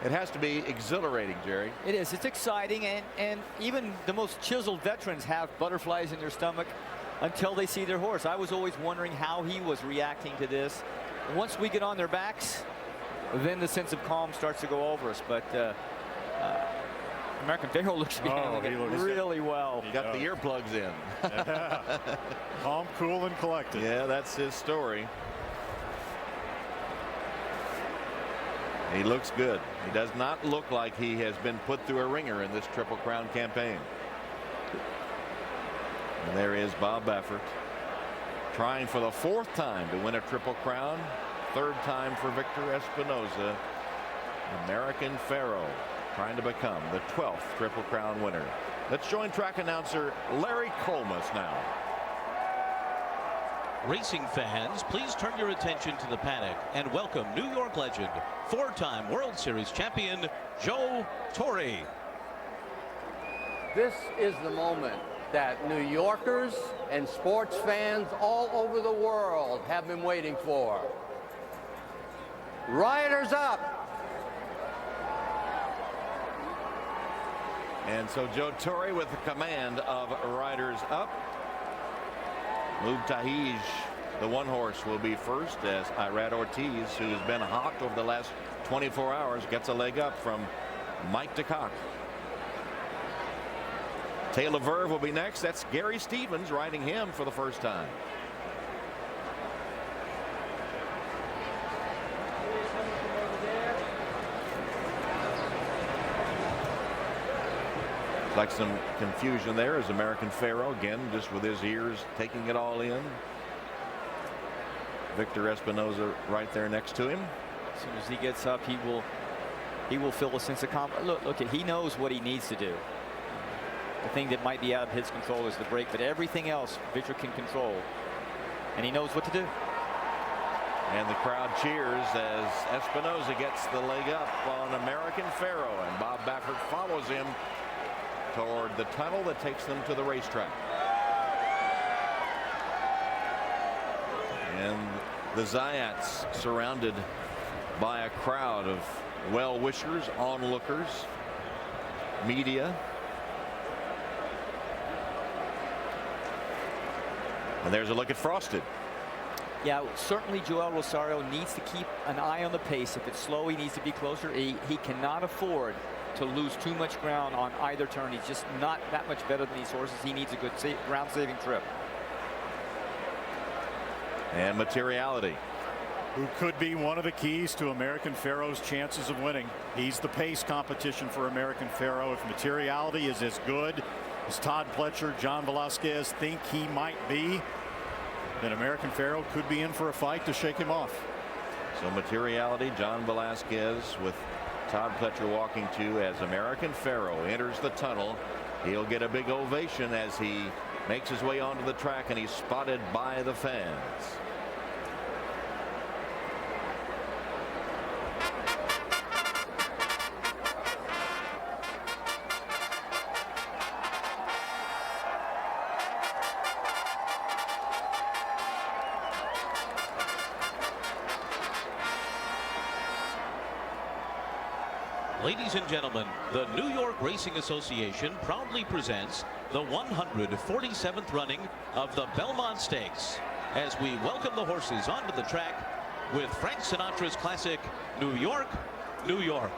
It has to be exhilarating, Jerry.
It is. It's exciting, and even the most chiseled veterans have butterflies in their stomach until they see their horse. I was always wondering how he was reacting to this. Once we get on their backs, then the sense of calm starts to go over us. But American Pharoah looks to be handling it really well.
He got the earplugs in.
Yeah. Calm, cool, and collected.
Yeah, that's his story. He looks good. He does not look like he has been put through a ringer in this Triple Crown campaign. And there is Bob Baffert, trying for the 4th time to win a Triple Crown, 3rd time for Victor Espinoza. American Pharoah trying to become the 12th Triple Crown winner. Let's join track announcer Larry Colmus now.
Racing fans, please turn your attention to the paddock and welcome New York legend, 4-time World Series champion, Joe Torre.
This is the moment that New Yorkers and sports fans all over the world have been waiting for. Riders up!
And so Joe Torre with the command of riders up. Move Tahij, the 1 horse, will be first as Irad Ortiz, who's been hot over the last 24 hours, gets a leg up from Mike DeCock. Taylor Verve will be next. That's Gary Stevens riding him for the first time. Like some confusion there as American Pharoah again, just with his ears taking it all in. Victor Espinoza right there next to him.
As soon as he gets up, he will feel a sense of confidence. Look, he knows what he needs to do. The thing that might be out of his control is the brake, but everything else Victor can control, and he knows what to do.
And the crowd cheers as Espinoza gets the leg up on American Pharoah, and Bob Baffert follows him toward the tunnel that takes them to the racetrack. And the Zayats surrounded by a crowd of well-wishers, onlookers, media. And there's a look at Frosted.
Yeah, certainly Joel Rosario needs to keep an eye on the pace. If it's slow, he needs to be closer. He cannot afford to lose too much ground on either turn. He's just not that much better than these horses. He needs a good ground-saving trip.
And Materiality,
who could be one of the keys to American Pharoah's chances of winning. He's the pace competition for American Pharoah. If Materiality is as good as Todd Pletcher, John Velasquez think he might be, then American Pharoah could be in for a fight to shake him off.
So Materiality, John Velasquez with Todd Pletcher walking to as American Pharoah enters the tunnel. He'll get a big ovation as he makes his way onto the track, and he's spotted by the fans.
Ladies and gentlemen, the New York Racing Association proudly presents the 147th running of the Belmont Stakes as we welcome the horses onto the track with Frank Sinatra's classic, New York, New York.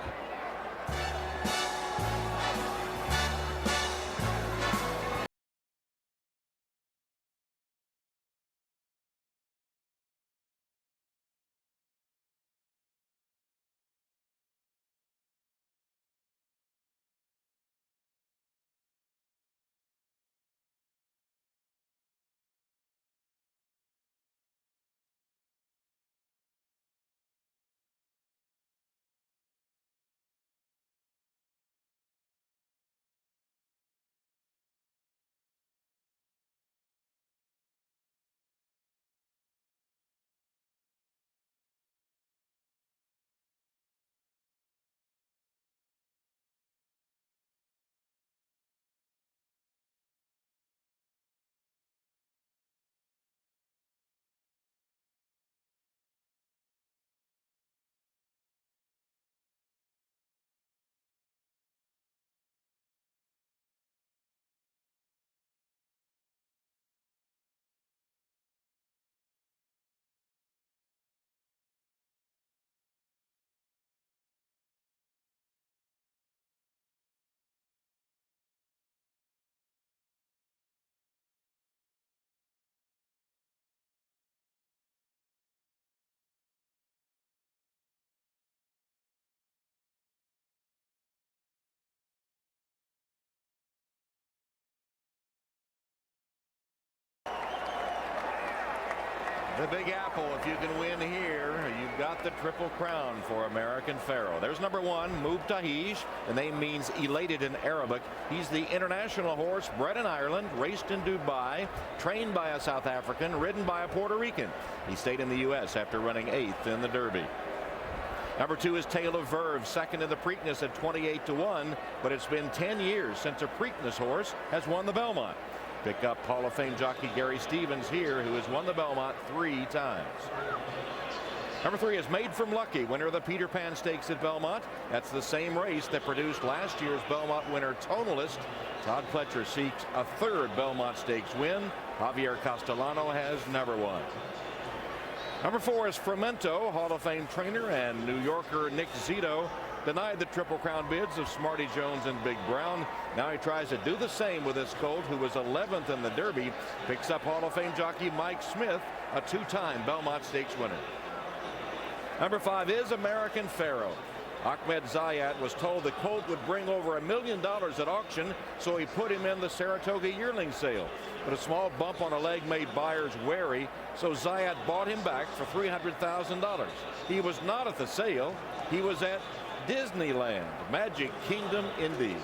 The Big Apple, if you can win here, you've got the Triple Crown for American Pharoah. There's number 1, Mubtahij. The name means elated in Arabic. He's the international horse, bred in Ireland, raced in Dubai, trained by a South African, ridden by a Puerto Rican. He stayed in the U.S. after running 8th in the Derby. Number 2 is Tale of Verve, second in the Preakness at 28-1, but it's been 10 years since a Preakness horse has won the Belmont. Pick up Hall of Fame jockey Gary Stevens here, who has won the Belmont 3 times. Number 3 is Made from Lucky, winner of the Peter Pan Stakes at Belmont. That's the same race that produced last year's Belmont winner Tonalist. Todd Pletcher seeks a 3rd Belmont Stakes win. Javier Castellano has never won. Number 4 is Fermento, Hall of Fame trainer and New Yorker Nick Zito denied the Triple Crown bids of Smarty Jones and Big Brown. Now he tries to do the same with this colt, who was 11th in the Derby. Picks up Hall of Fame jockey Mike Smith, a 2-time Belmont Stakes winner. Number 5 is American Pharoah. Ahmed Zayat was told the colt would bring over $1 million at auction, so he put him in the Saratoga yearling sale. But a small bump on a leg made buyers wary, so Zayat bought him back for $300,000. He was not at the sale. He was at Disneyland. Magic Kingdom indeed.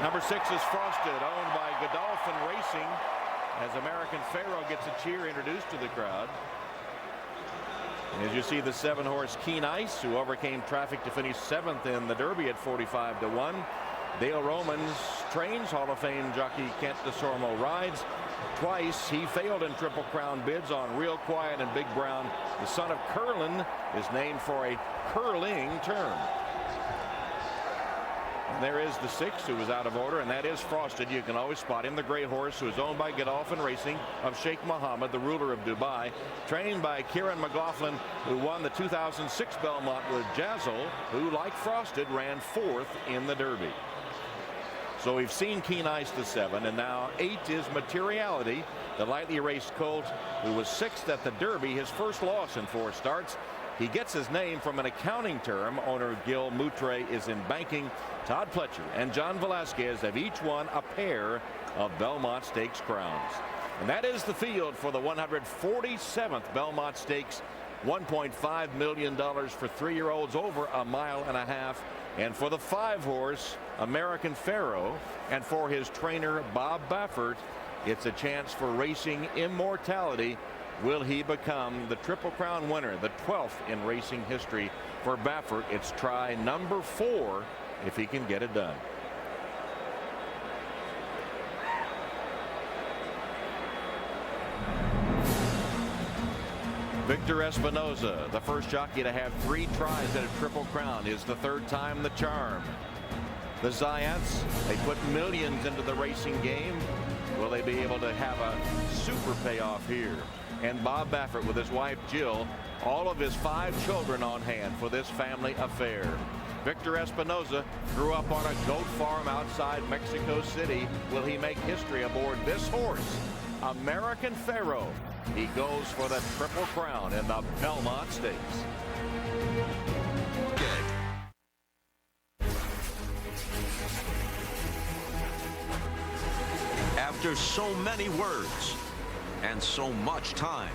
Number 6 is Frosted, owned by Godolphin Racing, as American Pharoah gets a cheer introduced to the crowd. And as you see, the 7-horse Keen Ice, who overcame traffic to finish 7th in the Derby at 45-1. Dale Romans trains. Hall of Fame jockey Kent DeSormo rides. Twice he failed in Triple Crown bids on Real Quiet and Big Brown. The son of Curlin is named for a curling term. And there is the 6th, who was out of order, and that is Frosted. You can always spot him. The gray horse, who is owned by Godolphin Racing of Sheikh Mohammed, the ruler of Dubai, trained by Kieran McLaughlin, who won the 2006 Belmont with Jazzle, who, like Frosted, ran 4th in the Derby. So we've seen Keen Ice the 7, and now 8 is Materiality, the lightly raced colt who was 6th at the Derby, his first loss in 4 starts. He gets his name from an accounting term. Owner Gil Moutre is in banking. Todd Pletcher and John Velasquez have each won a pair of Belmont Stakes crowns. And that is the field for the 147th Belmont Stakes. $1.5 million for 3-year-olds over a mile and a half. And for the 5-horse American Pharoah, and for his trainer Bob Baffert, it's a chance for racing immortality. Will he become the Triple Crown winner, the 12th in racing history for Baffert? It's try number 4 if he can get it done. Victor Espinosa, the first jockey to have 3 tries at a Triple Crown, is the 3rd time the charm. The Zayats, they put millions into the racing game. Will they be able to have a super payoff here? And Bob Baffert with his wife Jill, all of his 5 children on hand for this family affair. Victor Espinosa grew up on a goat farm outside Mexico City. Will he make history aboard this horse, American Pharoah? He goes for the Triple Crown in the Belmont Stakes.
After so many words and so much time,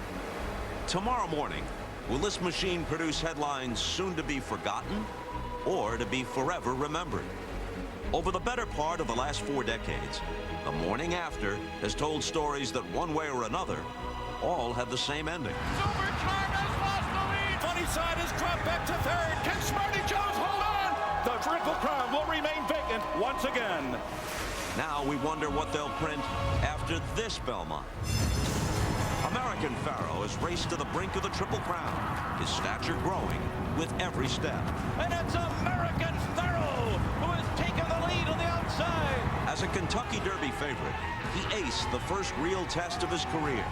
tomorrow morning, will this machine produce headlines soon to be forgotten or to be forever remembered? Over the better part of the last 4 decades, the morning after has told stories that one way or another all had the same ending.
Supercharm has lost the lead. Funny side has dropped back to 3rd. Can Smarty Jones hold on? The Triple Crown will remain vacant once again.
Now we wonder what they'll print after this Belmont. American Pharoah has raced to the brink of the Triple Crown, his stature growing with every step.
And it's American Pharoah who has taken the lead on the outside.
As a Kentucky Derby favorite, he aced the first real test of his career.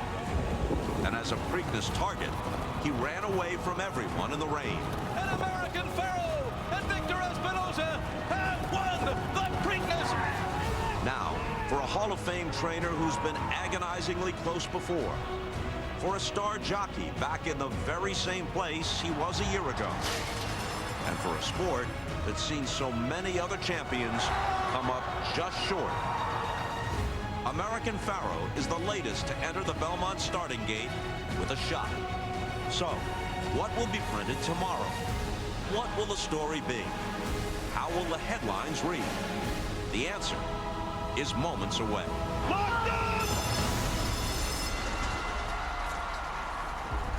And as a Preakness target, he ran away from everyone in the rain.
And American Pharoah and Victor Espinosa have won the Preakness.
Now, for a Hall of Fame trainer who's been agonizingly close before. For a star jockey back in the very same place he was a year ago. And for a sport that's seen so many other champions come up just short. American Pharoah is the latest to enter the Belmont starting gate with a shot. So, what will be printed tomorrow? What will the story be? How will the headlines read? The answer is moments away.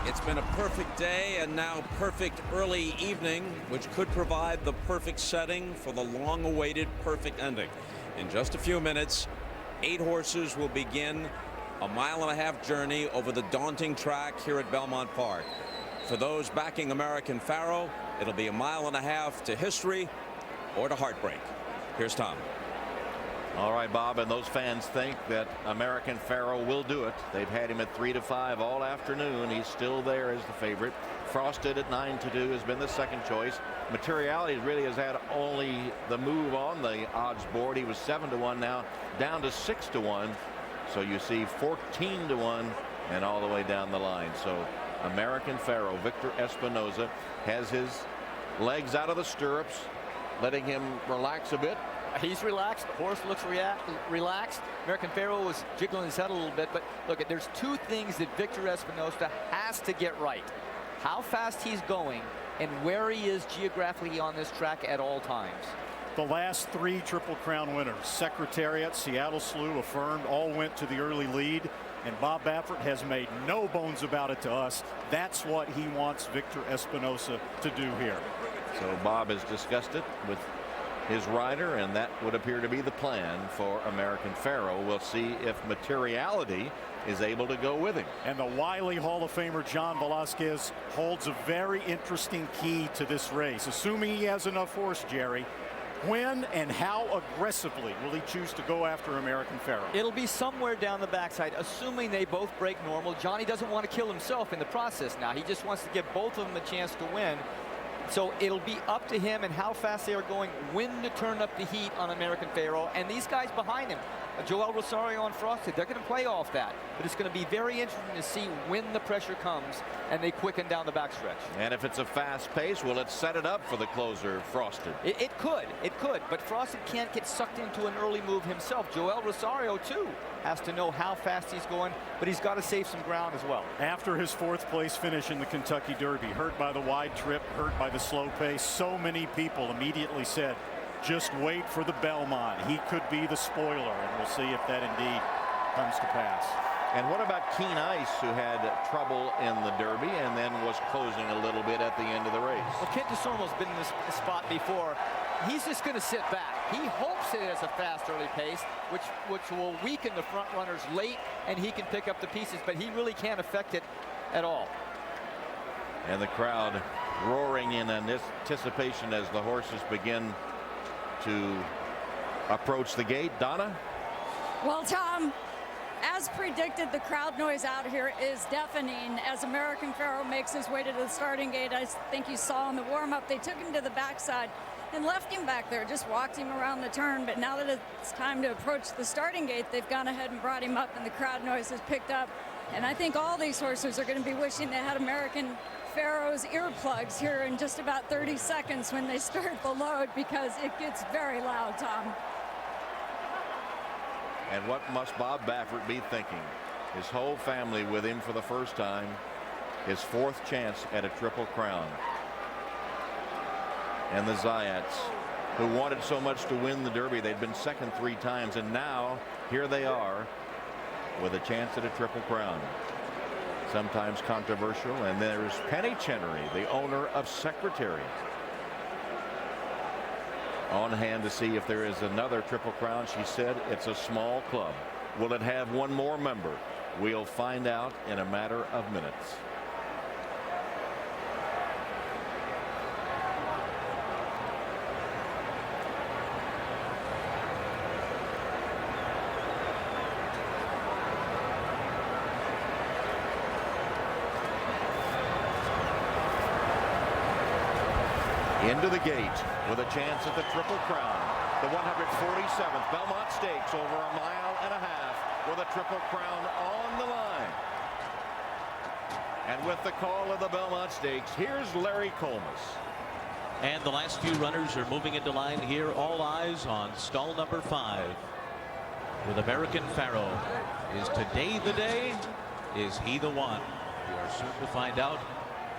It's been a perfect day and now perfect early evening, which could provide the perfect setting for the long-awaited perfect ending. In just a few minutes, 8 horses will begin a 1.5-mile journey over the daunting track here at Belmont Park. For those backing American Pharoah, it'll be a 1.5 miles to history or to heartbreak. Here's Tom.
All right, Bob, and those fans think that American Pharoah will do it. They've had him at 3-5 all afternoon. He's still there as the favorite. Frosted at 9-2 has been the second choice. Materiality really has had only the move on the odds board. He was 7-1, now down to 6-1. So you see 14-1 and all the way down the line. So American Pharoah, Victor Espinosa, has his legs out of the stirrups, letting him relax a bit.
He's relaxed. The horse looks relaxed. American Pharoah was jiggling his head a little bit, but look, there's 2 things that Victor Espinosa has to get right. How fast he's going and where he is geographically on this track at all times.
The last 3 Triple Crown winners, Secretariat, Seattle Slew, Affirmed, all went to the early lead. And Bob Baffert has made no bones about it to us. That's what he wants Victor Espinosa to do here.
So Bob has discussed it with his rider, and that would appear to be the plan for American Pharoah. We'll see if Materiality is able to go with him.
And the wily Hall of Famer John Velasquez holds a very interesting key to this race. Assuming he has enough horse, Jerry, when and how aggressively will he choose to go after American Pharoah?
It'll be somewhere down the backside, assuming they both break normal. Johnny doesn't want to kill himself in the process now. He just wants to give both of them a chance to win. So it'll be up to him and how fast they are going, when to turn up the heat on American Pharoah. And these guys behind him, Joel Rosario and Frosted, they're going to play off that. But it's going to be very interesting to see when the pressure comes and they quicken down the backstretch.
And if it's a fast pace, will it set it up for the closer, Frosted?
It could. But Frosted can't get sucked into an early move himself. Joel Rosario, too, has to know how fast he's going, but he's got to save some ground as well.
After his 4th place finish in the Kentucky Derby, hurt by the wide trip, hurt by the slow pace, so many people immediately said, just wait for the Belmont. He could be the spoiler, and we'll see if that indeed comes to pass.
And what about Keen Ice, who had trouble in the Derby and then was closing a little bit at the end of the race?
Well, Kent DeSormo's been in this spot before. He's just going to sit back. He hopes it has a fast early pace, which will weaken the front runners late, and he can pick up the pieces, but he really can't affect it at all.
And the crowd roaring in anticipation as the horses begin to approach the gate. Donna?
Well, Tom, as predicted, the crowd noise out here is deafening as American Pharoah makes his way to the starting gate. I think you saw in the warm-up, they took him to the backside and left him back there, just walked him around the turn. But now that it's time to approach the starting gate, they've gone ahead and brought him up, and the crowd noise has picked up. And I think all these horses are going to be wishing they had American Pharoah's earplugs here in just about 30 seconds when they start the load, because it gets very loud, Tom.
And what must Bob Baffert be thinking? His whole family with him for the first time. His fourth chance at a Triple Crown. And the Zayats, who wanted so much to win the Derby. They'd been second 3 times, and now here they are with a chance at a Triple Crown. Sometimes controversial. And there's Penny Chenery, the owner of Secretariat, on hand to see if there is another Triple Crown. She said it's a small club. Will it have one more member? We'll find out in a matter of minutes. Into the gate with a chance at the Triple Crown. The 147th Belmont Stakes, over 1.5 miles with a Triple Crown on the line. And with the call of the Belmont Stakes, here's Larry Colmus.
And the last few runners are moving into line here. All eyes on stall number 5 with American Pharoah. Is today the day? Is he the one? We are soon to find out.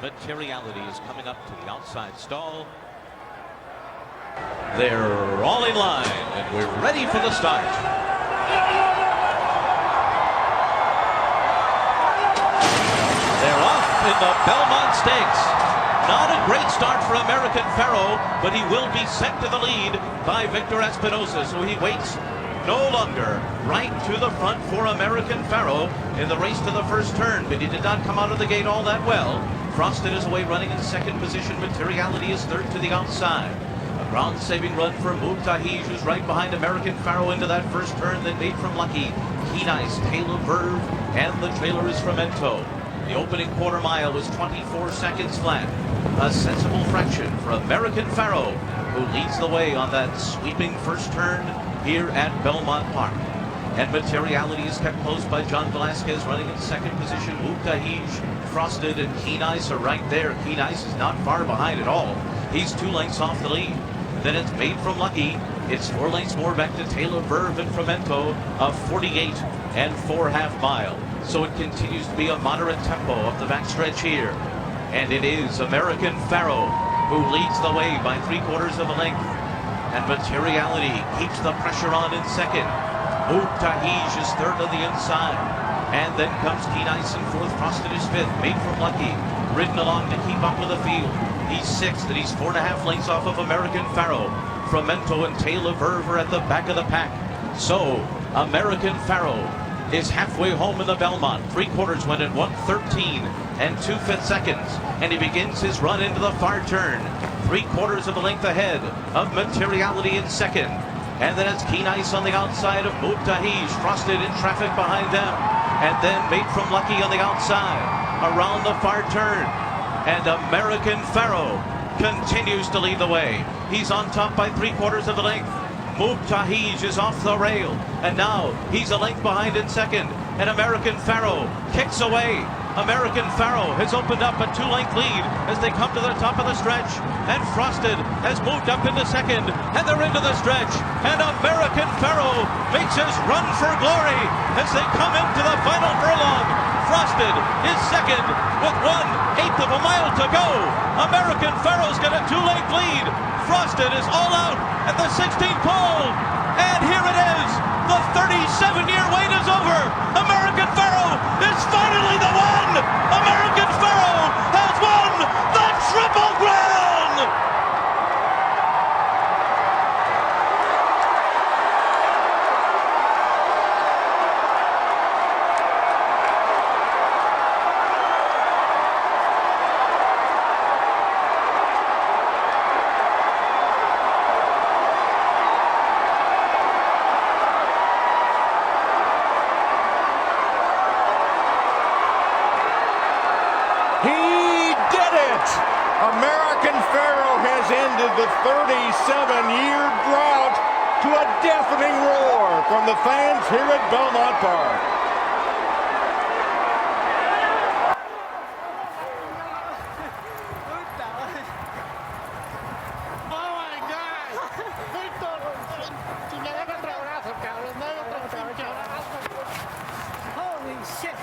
Materiality is coming up to the outside stall. They're all in line, and we're ready for the start. They're off in the Belmont Stakes. Not a great start for American Pharoah, but he will be sent to the lead by Victor Espinosa, so he waits no longer. Right to the front for American Pharoah in the race to the first turn, but he did not come out of the gate all that well. Frosted is away running in second position. Materiality is third to the outside. A ground-saving run for Mubtahij, who's right behind American Pharoah into that first turn, then Made from Lucky, Keen Ice, Tail of Verve, and the trailer is Fremento. The opening quarter mile was 24 seconds flat. A sensible fraction for American Pharoah, who leads the way on that sweeping first turn here at Belmont Park. And Materiality is kept close by John Velasquez, running in second position. Mubtahij, Frosted, and Keen Ice are right there. Keen Ice is not far behind at all. He's 2 lengths off the lead. Then it's Made from Lucky. It's 4 lengths more back to Taylor Verve and Fremento, of 48 and 4.5 mile. So it continues to be a moderate tempo up the backstretch here. And it is American Pharoah who leads the way by 3/4 of a length. And Materiality keeps the pressure on in second. Mubtahij is third on the inside. And then comes Keen Ice in fourth. Frosted is fifth. Made from Lucky, ridden along to keep up with the field. He's sixth, and he's 4.5 lengths off of American Pharoah. Fremento and Taylor Verve are at the back of the pack. So American Pharoah is halfway home in the Belmont. 3/4 went at 1:13 and 2/5 seconds, and he begins his run into the far turn. 3/4 of a length ahead of Materiality in second. And then it's Keen Ice on the outside of Mubtahij. Frosted in traffic behind them. And then Made from Lucky on the outside. Around the far turn. And American Pharoah continues to lead the way. He's on top by 3/4 of a length. Mubtahij is off the rail. And now he's a length behind in second. And American Pharoah kicks away. American Pharoah has opened up a 2-length lead as they come to the top of the stretch. And Frosted has moved up into second. And they're into the stretch. And American Pharoah makes his run for glory as they come into the final furlong. Frosted is second with 1/8 of a mile to go. American Pharoah's got a 2-length lead. Frosted is all out at the 16th pole. And here it is. The 37-year wait is over. American Pharoah is finally the one. American Pharoah has won the Triple Crown.
it! American Pharoah has ended the 37-year drought to a deafening roar from the fans here at Belmont Park.
Holy shit.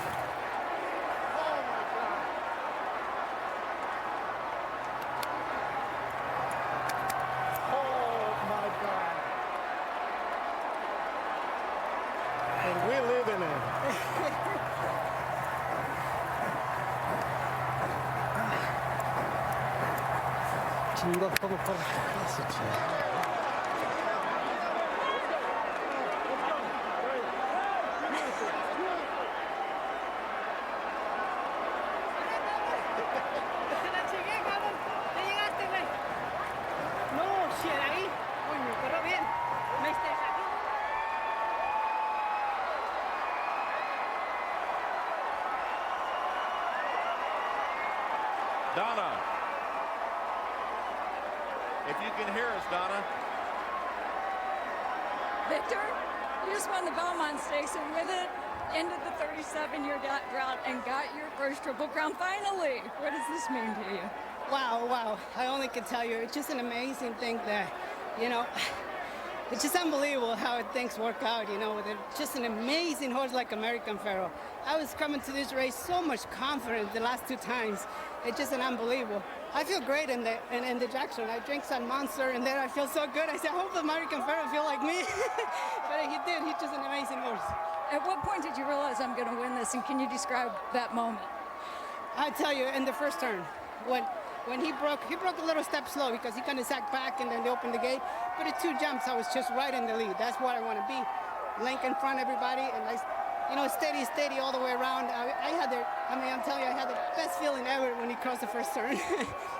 And we live in it.
No, shit, ahí. Coño, corro bien. Me estés aquí.
Donna. If you can hear us, Donna.
Victor, you just won the Belmont Stakes, and with it, ended the 37-year drought and got your first Triple Crown finally. What does this mean to you?
Wow. I only can tell you, it's just an amazing thing that, you know, it's just unbelievable how things work out, you know, with just an amazing horse like American Pharoah. I was coming to this race so much confident the last 2 times. It's just an unbelievable. I feel great in the Jackson. I drank some Monster, and then I feel so good. I said, I hope American Pharoah feel like me. But he did. He's just an amazing horse.
At what point did you realize I'm going to win this, and can you describe that moment?
I tell you, in the first turn, when he broke a little step slow because he kind of sacked back and then they opened the gate. But at 2 jumps, I was just right in the lead. That's what I want to be. Link in front of everybody, and steady all the way around. I'm telling you, I had the best feeling ever when he crossed the first turn.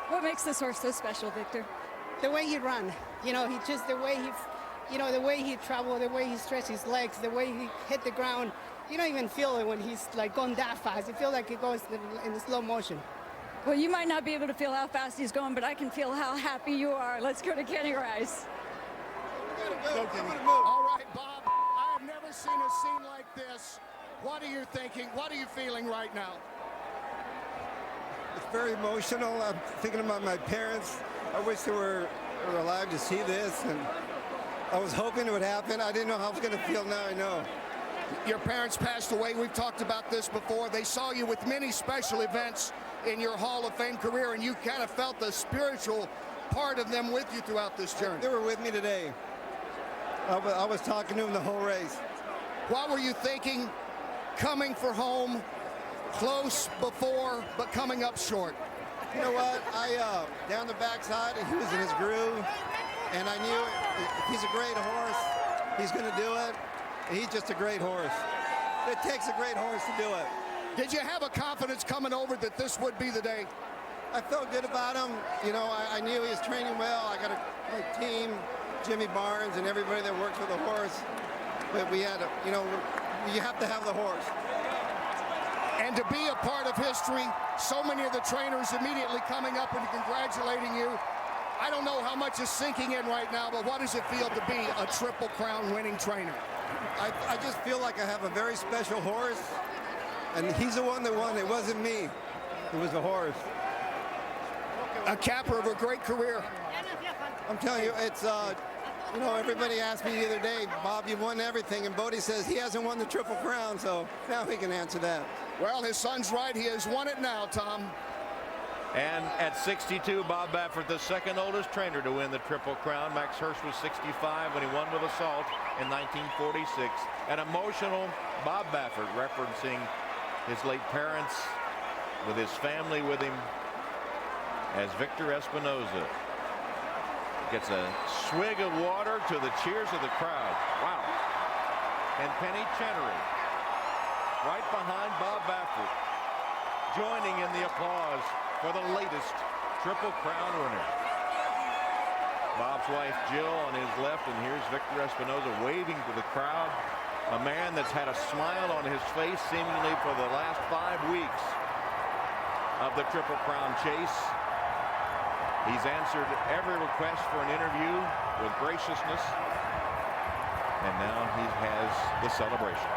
What makes this horse so special, Victor?
The way he run. The way he traveled, the way he stretched his legs, the way he hit the ground. You don't even feel it when he's like going that fast. You feel like it goes in the slow motion.
Well, you might not be able to feel how fast he's going, but I can feel how happy you are. Let's go to Kenny Rice.
All right, Bob. I have never seen a scene like this. What are you thinking? What are you feeling right now?
It's very emotional. I'm thinking about my parents. I wish they were alive to see this, and I was hoping it would happen. I didn't know how I was going to feel. Now I know.
Your parents passed away. We've talked about this before. They saw you with many special events in your Hall of Fame career, and you kind of felt the spiritual part of them with you throughout this journey.
They were with me today. I was talking to them the whole race.
What were you thinking coming for home, close before, but coming up short?
You know what? Down the backside, he was in his groove, and I knew if he's a great horse, he's going to do it. He's just a great horse. It takes a great horse to do it.
Did you have a confidence coming over that this would be the day?
I felt good about him. I knew he was training well. I got a great team, Jimmy Barnes and everybody that works with the horse. But we had, you have to have the horse.
And to be a part of history, so many of the trainers immediately coming up and congratulating you. I don't know how much is sinking in right now, but what does it feel to be a Triple Crown winning trainer?
I just feel like I have a very special horse, and he's the one that won. It wasn't me. It was the horse.
A capper of a great career.
I'm telling you, it's, everybody asked me the other day, Bob, you've won everything, and Bodie says he hasn't won the Triple Crown, so now he can answer that.
Well, his son's right. He has won it now, Tom.
And at 62, Bob Baffert, the second oldest trainer to win the Triple Crown. Max Hurst was 65 when he won with Assault in 1946. An emotional Bob Baffert referencing his late parents with his family with him as Victor Espinoza gets a swig of water to the cheers of the crowd. Wow. And Penny Chenery right behind Bob Baffert, joining in the applause for the latest Triple Crown winner. Bob's wife Jill on his left, and here's Victor Espinoza waving to the crowd. A man that's had a smile on his face seemingly for the last 5 weeks of the Triple Crown chase. He's answered every request for an interview with graciousness. And now he has the celebration.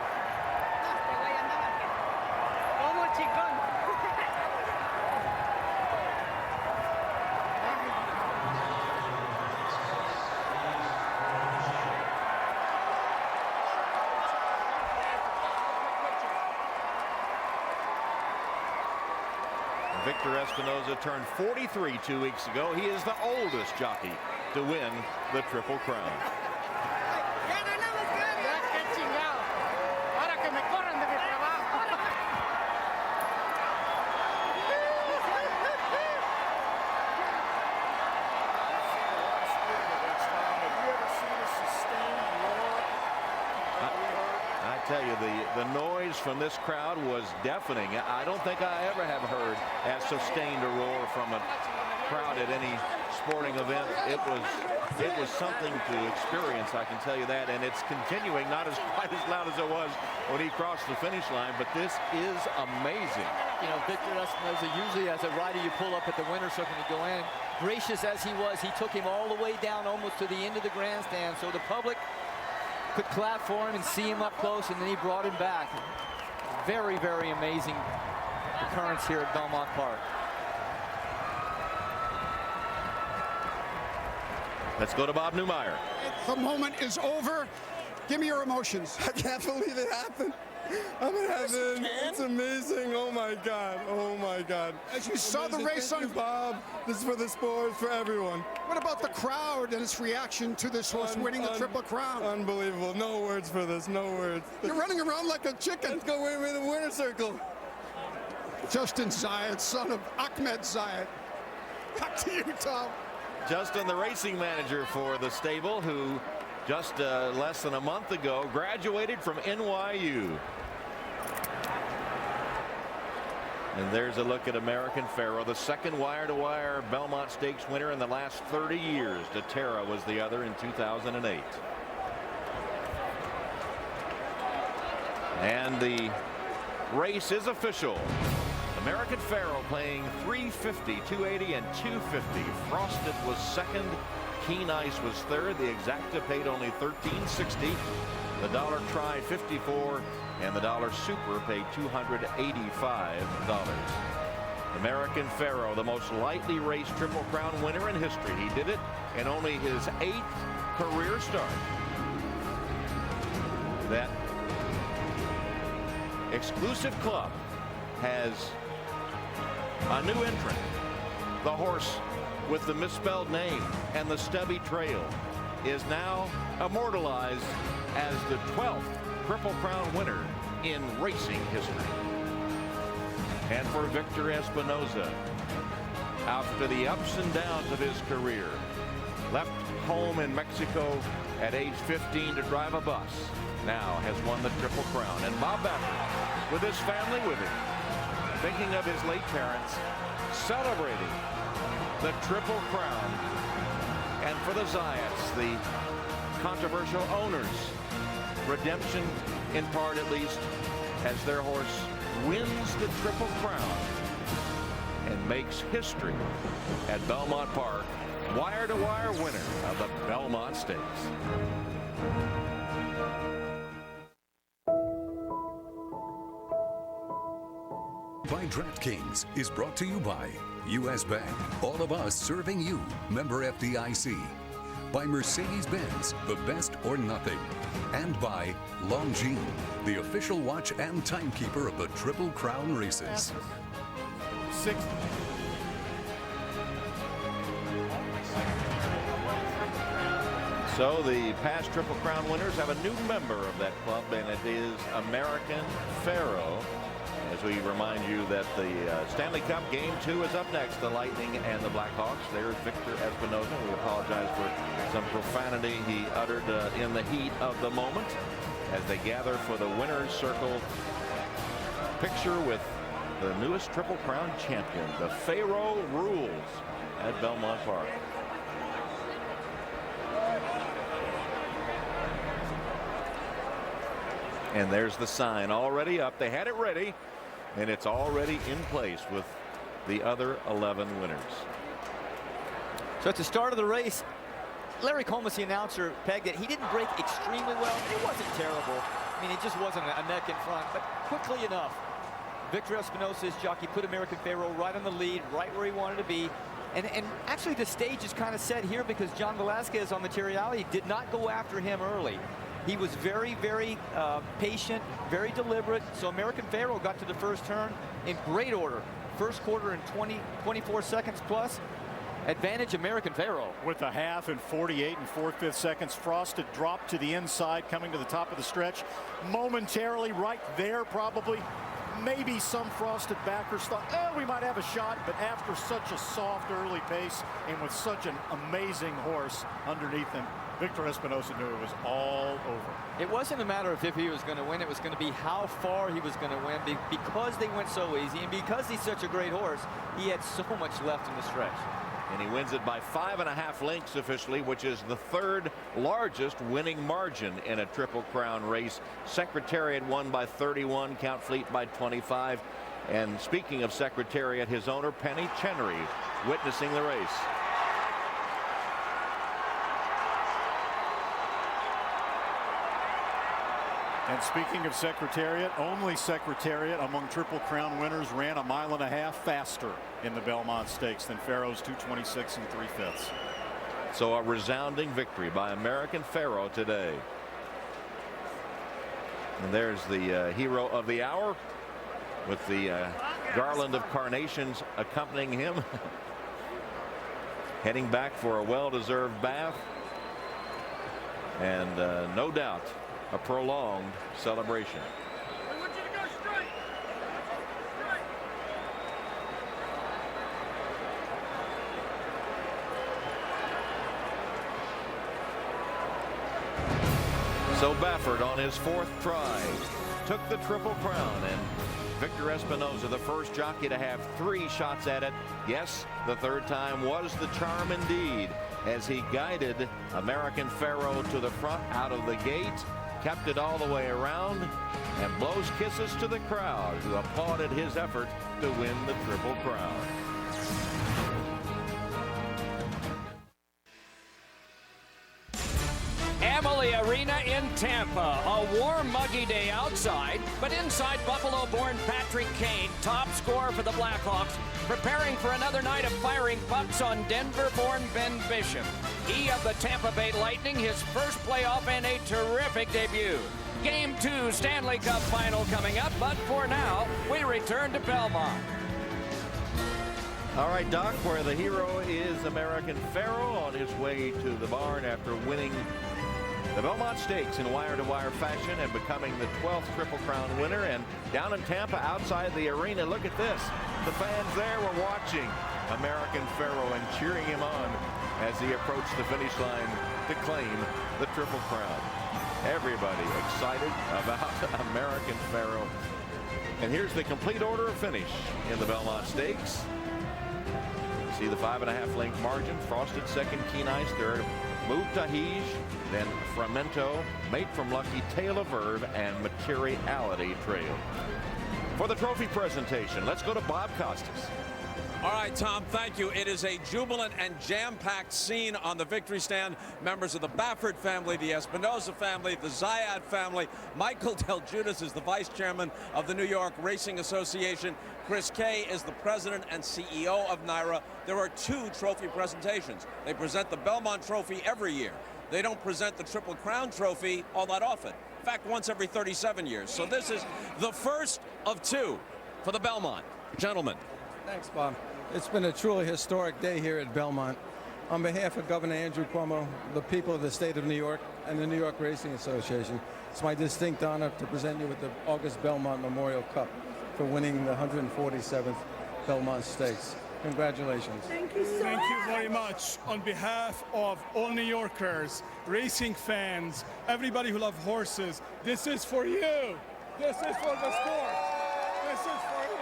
Victor Espinoza turned 43 2 weeks ago. He is the oldest jockey to win the Triple Crown. I tell you, the noise from this crowd was deafening. I don't think I ever have heard as sustained a roar from a crowd at any sporting event. It was something to experience, I can tell you that, and it's continuing, not as quite as loud as it was when he crossed the finish line, but this is amazing.
You know, Victor Espinoza, usually as a rider you pull up at the winner's circle and you go in. Gracious as he was, he took him all the way down almost to the end of the grandstand, so the public could clap for him and see him up close, and then he brought him back. Very, very amazing occurrence here at Belmont Park.
Let's go to Bob Newmeyer.
The moment is over. Give me your emotions.
I can't believe it happened. I'm in heaven. It's amazing. Oh my God. Oh my God.
As you saw the race on
Bob. This is for the sport, for everyone.
What about the crowd and its reaction to this horse winning the Triple Crown?
Unbelievable. No words for this. No words.
You're running around like a chicken.
Let's go win the winner's circle.
Justin Zayat, son of Ahmed Zayat. Back to you, Tom.
Justin, the racing manager for the stable, who just less than a month ago graduated from NYU. And there's a look at American Pharoah, the second wire-to-wire Belmont Stakes winner in the last 30 years. DeTerra was the other in 2008. And the race is official. American Pharoah playing 350, 280, and 250. Frosted was second. Keen Ice was third. The Exacta paid only $13.60. The Dollar Try $54, and the Dollar Super paid $285. American Pharoah, the most lightly raced Triple Crown winner in history. He did it in only his 8th career start. That exclusive club has a new entrant. The horse with the misspelled name and the stubby trail is now immortalized as the 12th Triple Crown winner in racing history. And for Victor Espinoza, after the ups and downs of his career, left home in Mexico at age 15 to drive a bus, now has won the Triple Crown. And Bob Baffert, with his family with him, thinking of his late parents, celebrating the Triple Crown. And for the Zayats, the controversial owners, redemption in part at least, as their horse wins the Triple Crown and makes history at Belmont Park, wire-to-wire winner of the Belmont Stakes.
By DraftKings is brought to you by U.S. Bank, all of us serving you, member FDIC. By Mercedes-Benz, the best or nothing. And by Longines, the official watch and timekeeper of the Triple Crown races.
6. So the past Triple Crown winners have a new member of that club, and it is American Pharoah. As we remind you that the Stanley Cup Game 2 is up next, the Lightning and the Blackhawks. There's Victor Espinoza. We apologize for some profanity he uttered in the heat of the moment as they gather for the winner's circle picture with the newest Triple Crown champion. The Pharoah rules at Belmont Park. And there's the sign already up. They had it ready, and it's already in place with the other 11 winners.
So at the start of the race, Larry Comas, the announcer, pegged it. He didn't break extremely well. It wasn't terrible. I mean, it just wasn't a neck in front, but quickly enough, Victor Espinosa, his jockey, put American Pharoah right on the lead, right where he wanted to be. And actually the stage is kind of set here because John Velasquez on Materiality did not go after him early. He was very, very patient, very deliberate. So American Pharoah got to the first turn in great order. First quarter in 24 seconds plus. Advantage American Pharoah.
With a half in 48 and 4/5 seconds, Frosted dropped to the inside, coming to the top of the stretch. Momentarily right there, probably. Maybe some Frosted backers thought, oh, we might have a shot, but after such a soft early pace and with such an amazing horse underneath him, Victor Espinosa knew it was all over.
It wasn't a matter of if he was going to win, it was going to be how far he was going to win. Because they went so easy and because he's such a great horse, he had so much left in the stretch.
And he wins it by 5.5 lengths officially, which is the third largest winning margin in a Triple Crown race. Secretariat won by 31, Count Fleet by 25. And speaking of Secretariat, his owner, Penny Chenery, witnessing the race.
And speaking of Secretariat, only Secretariat among Triple Crown winners ran a 1.5 miles faster in the Belmont Stakes than Pharoah's 2:26 3/5.
So a resounding victory by American Pharoah today. And there's the hero of the hour with the garland of carnations accompanying him. Heading back for a well-deserved bath. And no doubt a prolonged celebration. So Baffert on his 4th try took the Triple Crown, and Victor Espinosa, the first jockey to have 3 shots at it. Yes, the 3rd time was the charm indeed, as he guided American Pharoah to the front out of the gate, kept it all the way around, and blows kisses to the crowd who applauded his effort to win the Triple Crown.
Amalie Arena in Tampa. A warm, muggy day outside, but inside Buffalo-born Patrick Kane, top scorer for the Blackhawks, preparing for another night of firing pucks on Denver-born Ben Bishop. He of the Tampa Bay Lightning, his first playoff and a terrific debut. Game 2 Stanley Cup final coming up, but for now, we return to Belmont.
All right, Doc, where the hero is American Pharoah on his way to the barn after winning the Belmont Stakes in wire-to-wire fashion and becoming the 12th Triple Crown winner. And down in Tampa, outside the arena, look at this. The fans there were watching American Pharoah and cheering him on as he approached the finish line to claim the Triple Crown. Everybody excited about American Pharoah. And here's the complete order of finish in the Belmont Stakes. See the 5.5 length margin. Frosted second, Keen Ice third, Move Tahij, then Fremento, Mate from Lucky, Tale of Verve, and Materiality trail. For the trophy presentation, let's go to Bob Costas.
All right, Tom, thank you. It is a jubilant and jam-packed scene on the victory stand. Members of the Baffert family, the Espinosa family, the Zayat family. Michael Del Giudice is the vice chairman of the New York Racing Association. Chris Kay is the president and CEO of NYRA. There are 2 trophy presentations. They present the Belmont Trophy every year. They don't present the Triple Crown Trophy all that often. In fact, once every 37 years. So this is the first of 2 for the Belmont. Gentlemen.
Thanks, Bob. It's been a truly historic day here at Belmont. On behalf of Governor Andrew Cuomo, the people of the state of New York, and the New York Racing Association, it's my distinct honor to present you with the August Belmont Memorial Cup for winning the 147th Belmont Stakes. Congratulations.
Thank you so Thank you very much. On behalf of all New Yorkers, racing fans, everybody who loves horses, this is for you. This is for the sport. This is for you.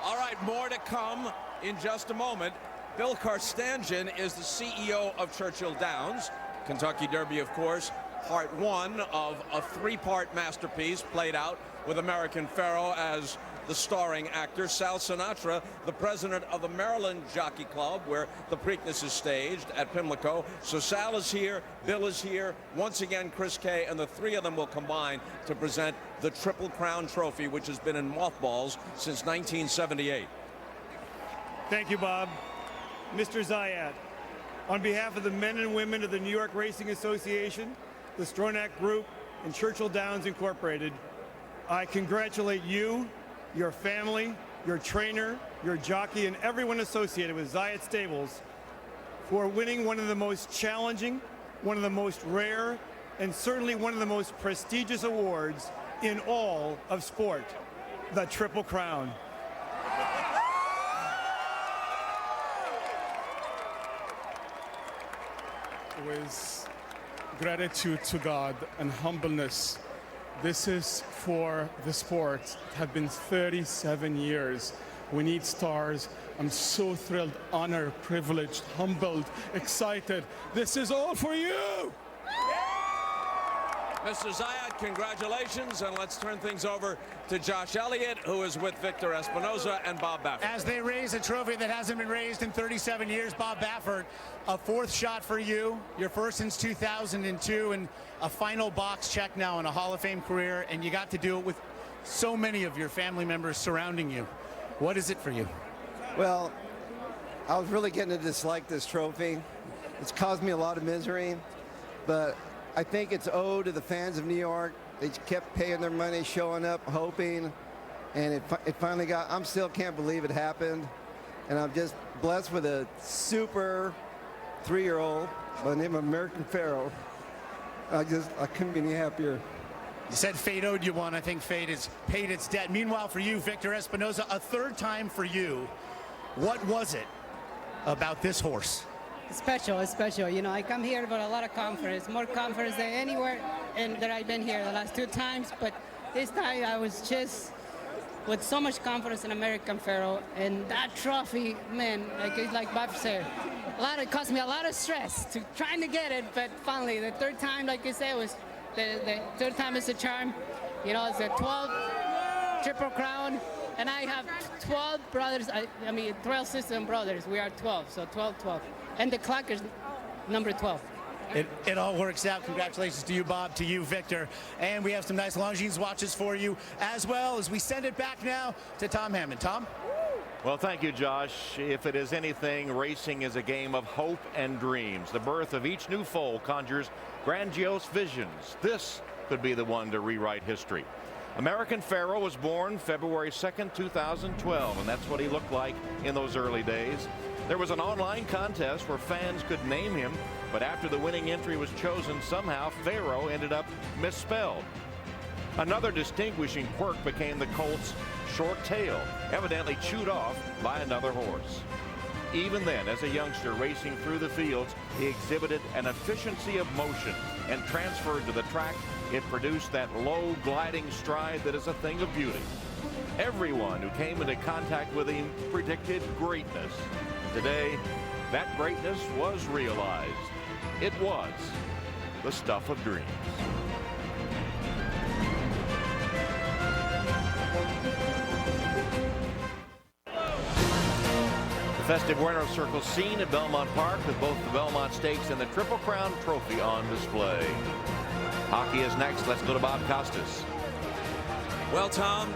All right, more to come in just a moment. Bill Karstanjian is the CEO of Churchill Downs. Kentucky Derby, of course, part 1 of a 3-part masterpiece played out with American Pharoah as the starring actor, Sal Sinatra, the president of the Maryland Jockey Club, where the Preakness is staged at Pimlico. So Sal is here, Bill is here, once again Chris Kay, and the three of them will combine to present the Triple Crown Trophy, which has been in mothballs since 1978.
Thank you, Bob. Mr. Zayat, on behalf of the men and women of the New York Racing Association, the Stronach Group, and Churchill Downs Incorporated, I congratulate you, your family, your trainer, your jockey, and everyone associated with Zayat Stables for winning one of the most challenging, one of the most rare, and certainly one of the most prestigious awards in all of sport, the Triple Crown. With gratitude to God and humbleness, this is for the sport. It has been 37 years. We need stars. I'm so thrilled, honored, privileged, humbled, excited. This is all for you.
Mr. Zayat, congratulations, and let's turn things over to Josh Elliott, who is with Victor Espinoza and Bob Baffert.
As they raise a trophy that hasn't been raised in 37 years, Bob Baffert, a fourth shot for you, your first since 2002, and a final box check now in a Hall of Fame career, and you got to do it with so many of your family members surrounding you. What is it for you?
Well, I was really getting to dislike this trophy. It's caused me a lot of misery, but I think it's owed to the fans of New York. They kept paying their money, showing up, hoping, and it finally got, I still can't believe it happened. And I'm just blessed with a super 3-year-old by the name of American Pharoah. I couldn't be any happier.
You said fate owed you one. I think fate has paid its debt. Meanwhile, for you, Victor Espinoza, a third time for you. What was it about this horse?
Special, it's special. You know, I come here with a lot of confidence, more confidence than anywhere that I've been here the last 2 times. But this time I was just with so much confidence in American Pharoah, and that trophy, man, like Bob said, it cost me a lot of stress to trying to get it. But finally, the third time, like you said, was the third time is a charm. You know, it's a 12 Triple Crown. And I have 12 brothers, I mean 12 sisters and brothers. We are 12, so 12. And the clock is number 12.
It all works out. Congratulations to you, Bob, to you, Victor. And we have some nice Longines watches for you, as well as we send it back now to Tom Hammond. Tom?
Well, thank you, Josh. If it is anything, racing is a game of hope and dreams. The birth of each new foal conjures grandiose visions. This could be the one to rewrite history. American Pharoah was born February 2nd, 2012, and that's what he looked like in those early days. There was an online contest where fans could name him, but after the winning entry was chosen, somehow Pharoah ended up misspelled. Another distinguishing quirk became the colt's short tail, evidently chewed off by another horse. Even then, as a youngster racing through the fields, he exhibited an efficiency of motion, and transferred to the track, it produced that low gliding stride that is a thing of beauty. Everyone who came into contact with him predicted greatness. Today, that greatness was realized. It was the stuff of dreams. The festive winner's circle scene at Belmont Park with both the Belmont Stakes and the Triple Crown Trophy on display. Hockey is next. Let's go to Bob Costas.
Well, Tom,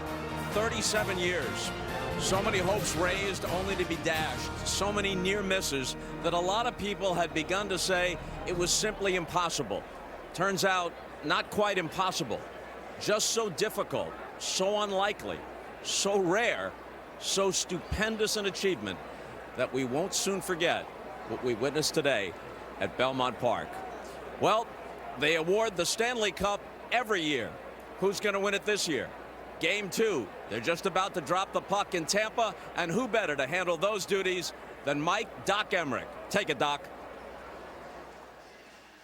37 years. So many hopes raised only to be dashed. So many near misses that a lot of people had begun to say it was simply impossible. Turns out, not quite impossible. Just so difficult, so unlikely, so rare, so stupendous an achievement that we won't soon forget what we witnessed today at Belmont Park. Well, they award the Stanley Cup every year. Who's going to win it this year? Game 2. They're just about to drop the puck in Tampa, and who better to handle those duties than Mike Doc Emmerich? Take it, Doc.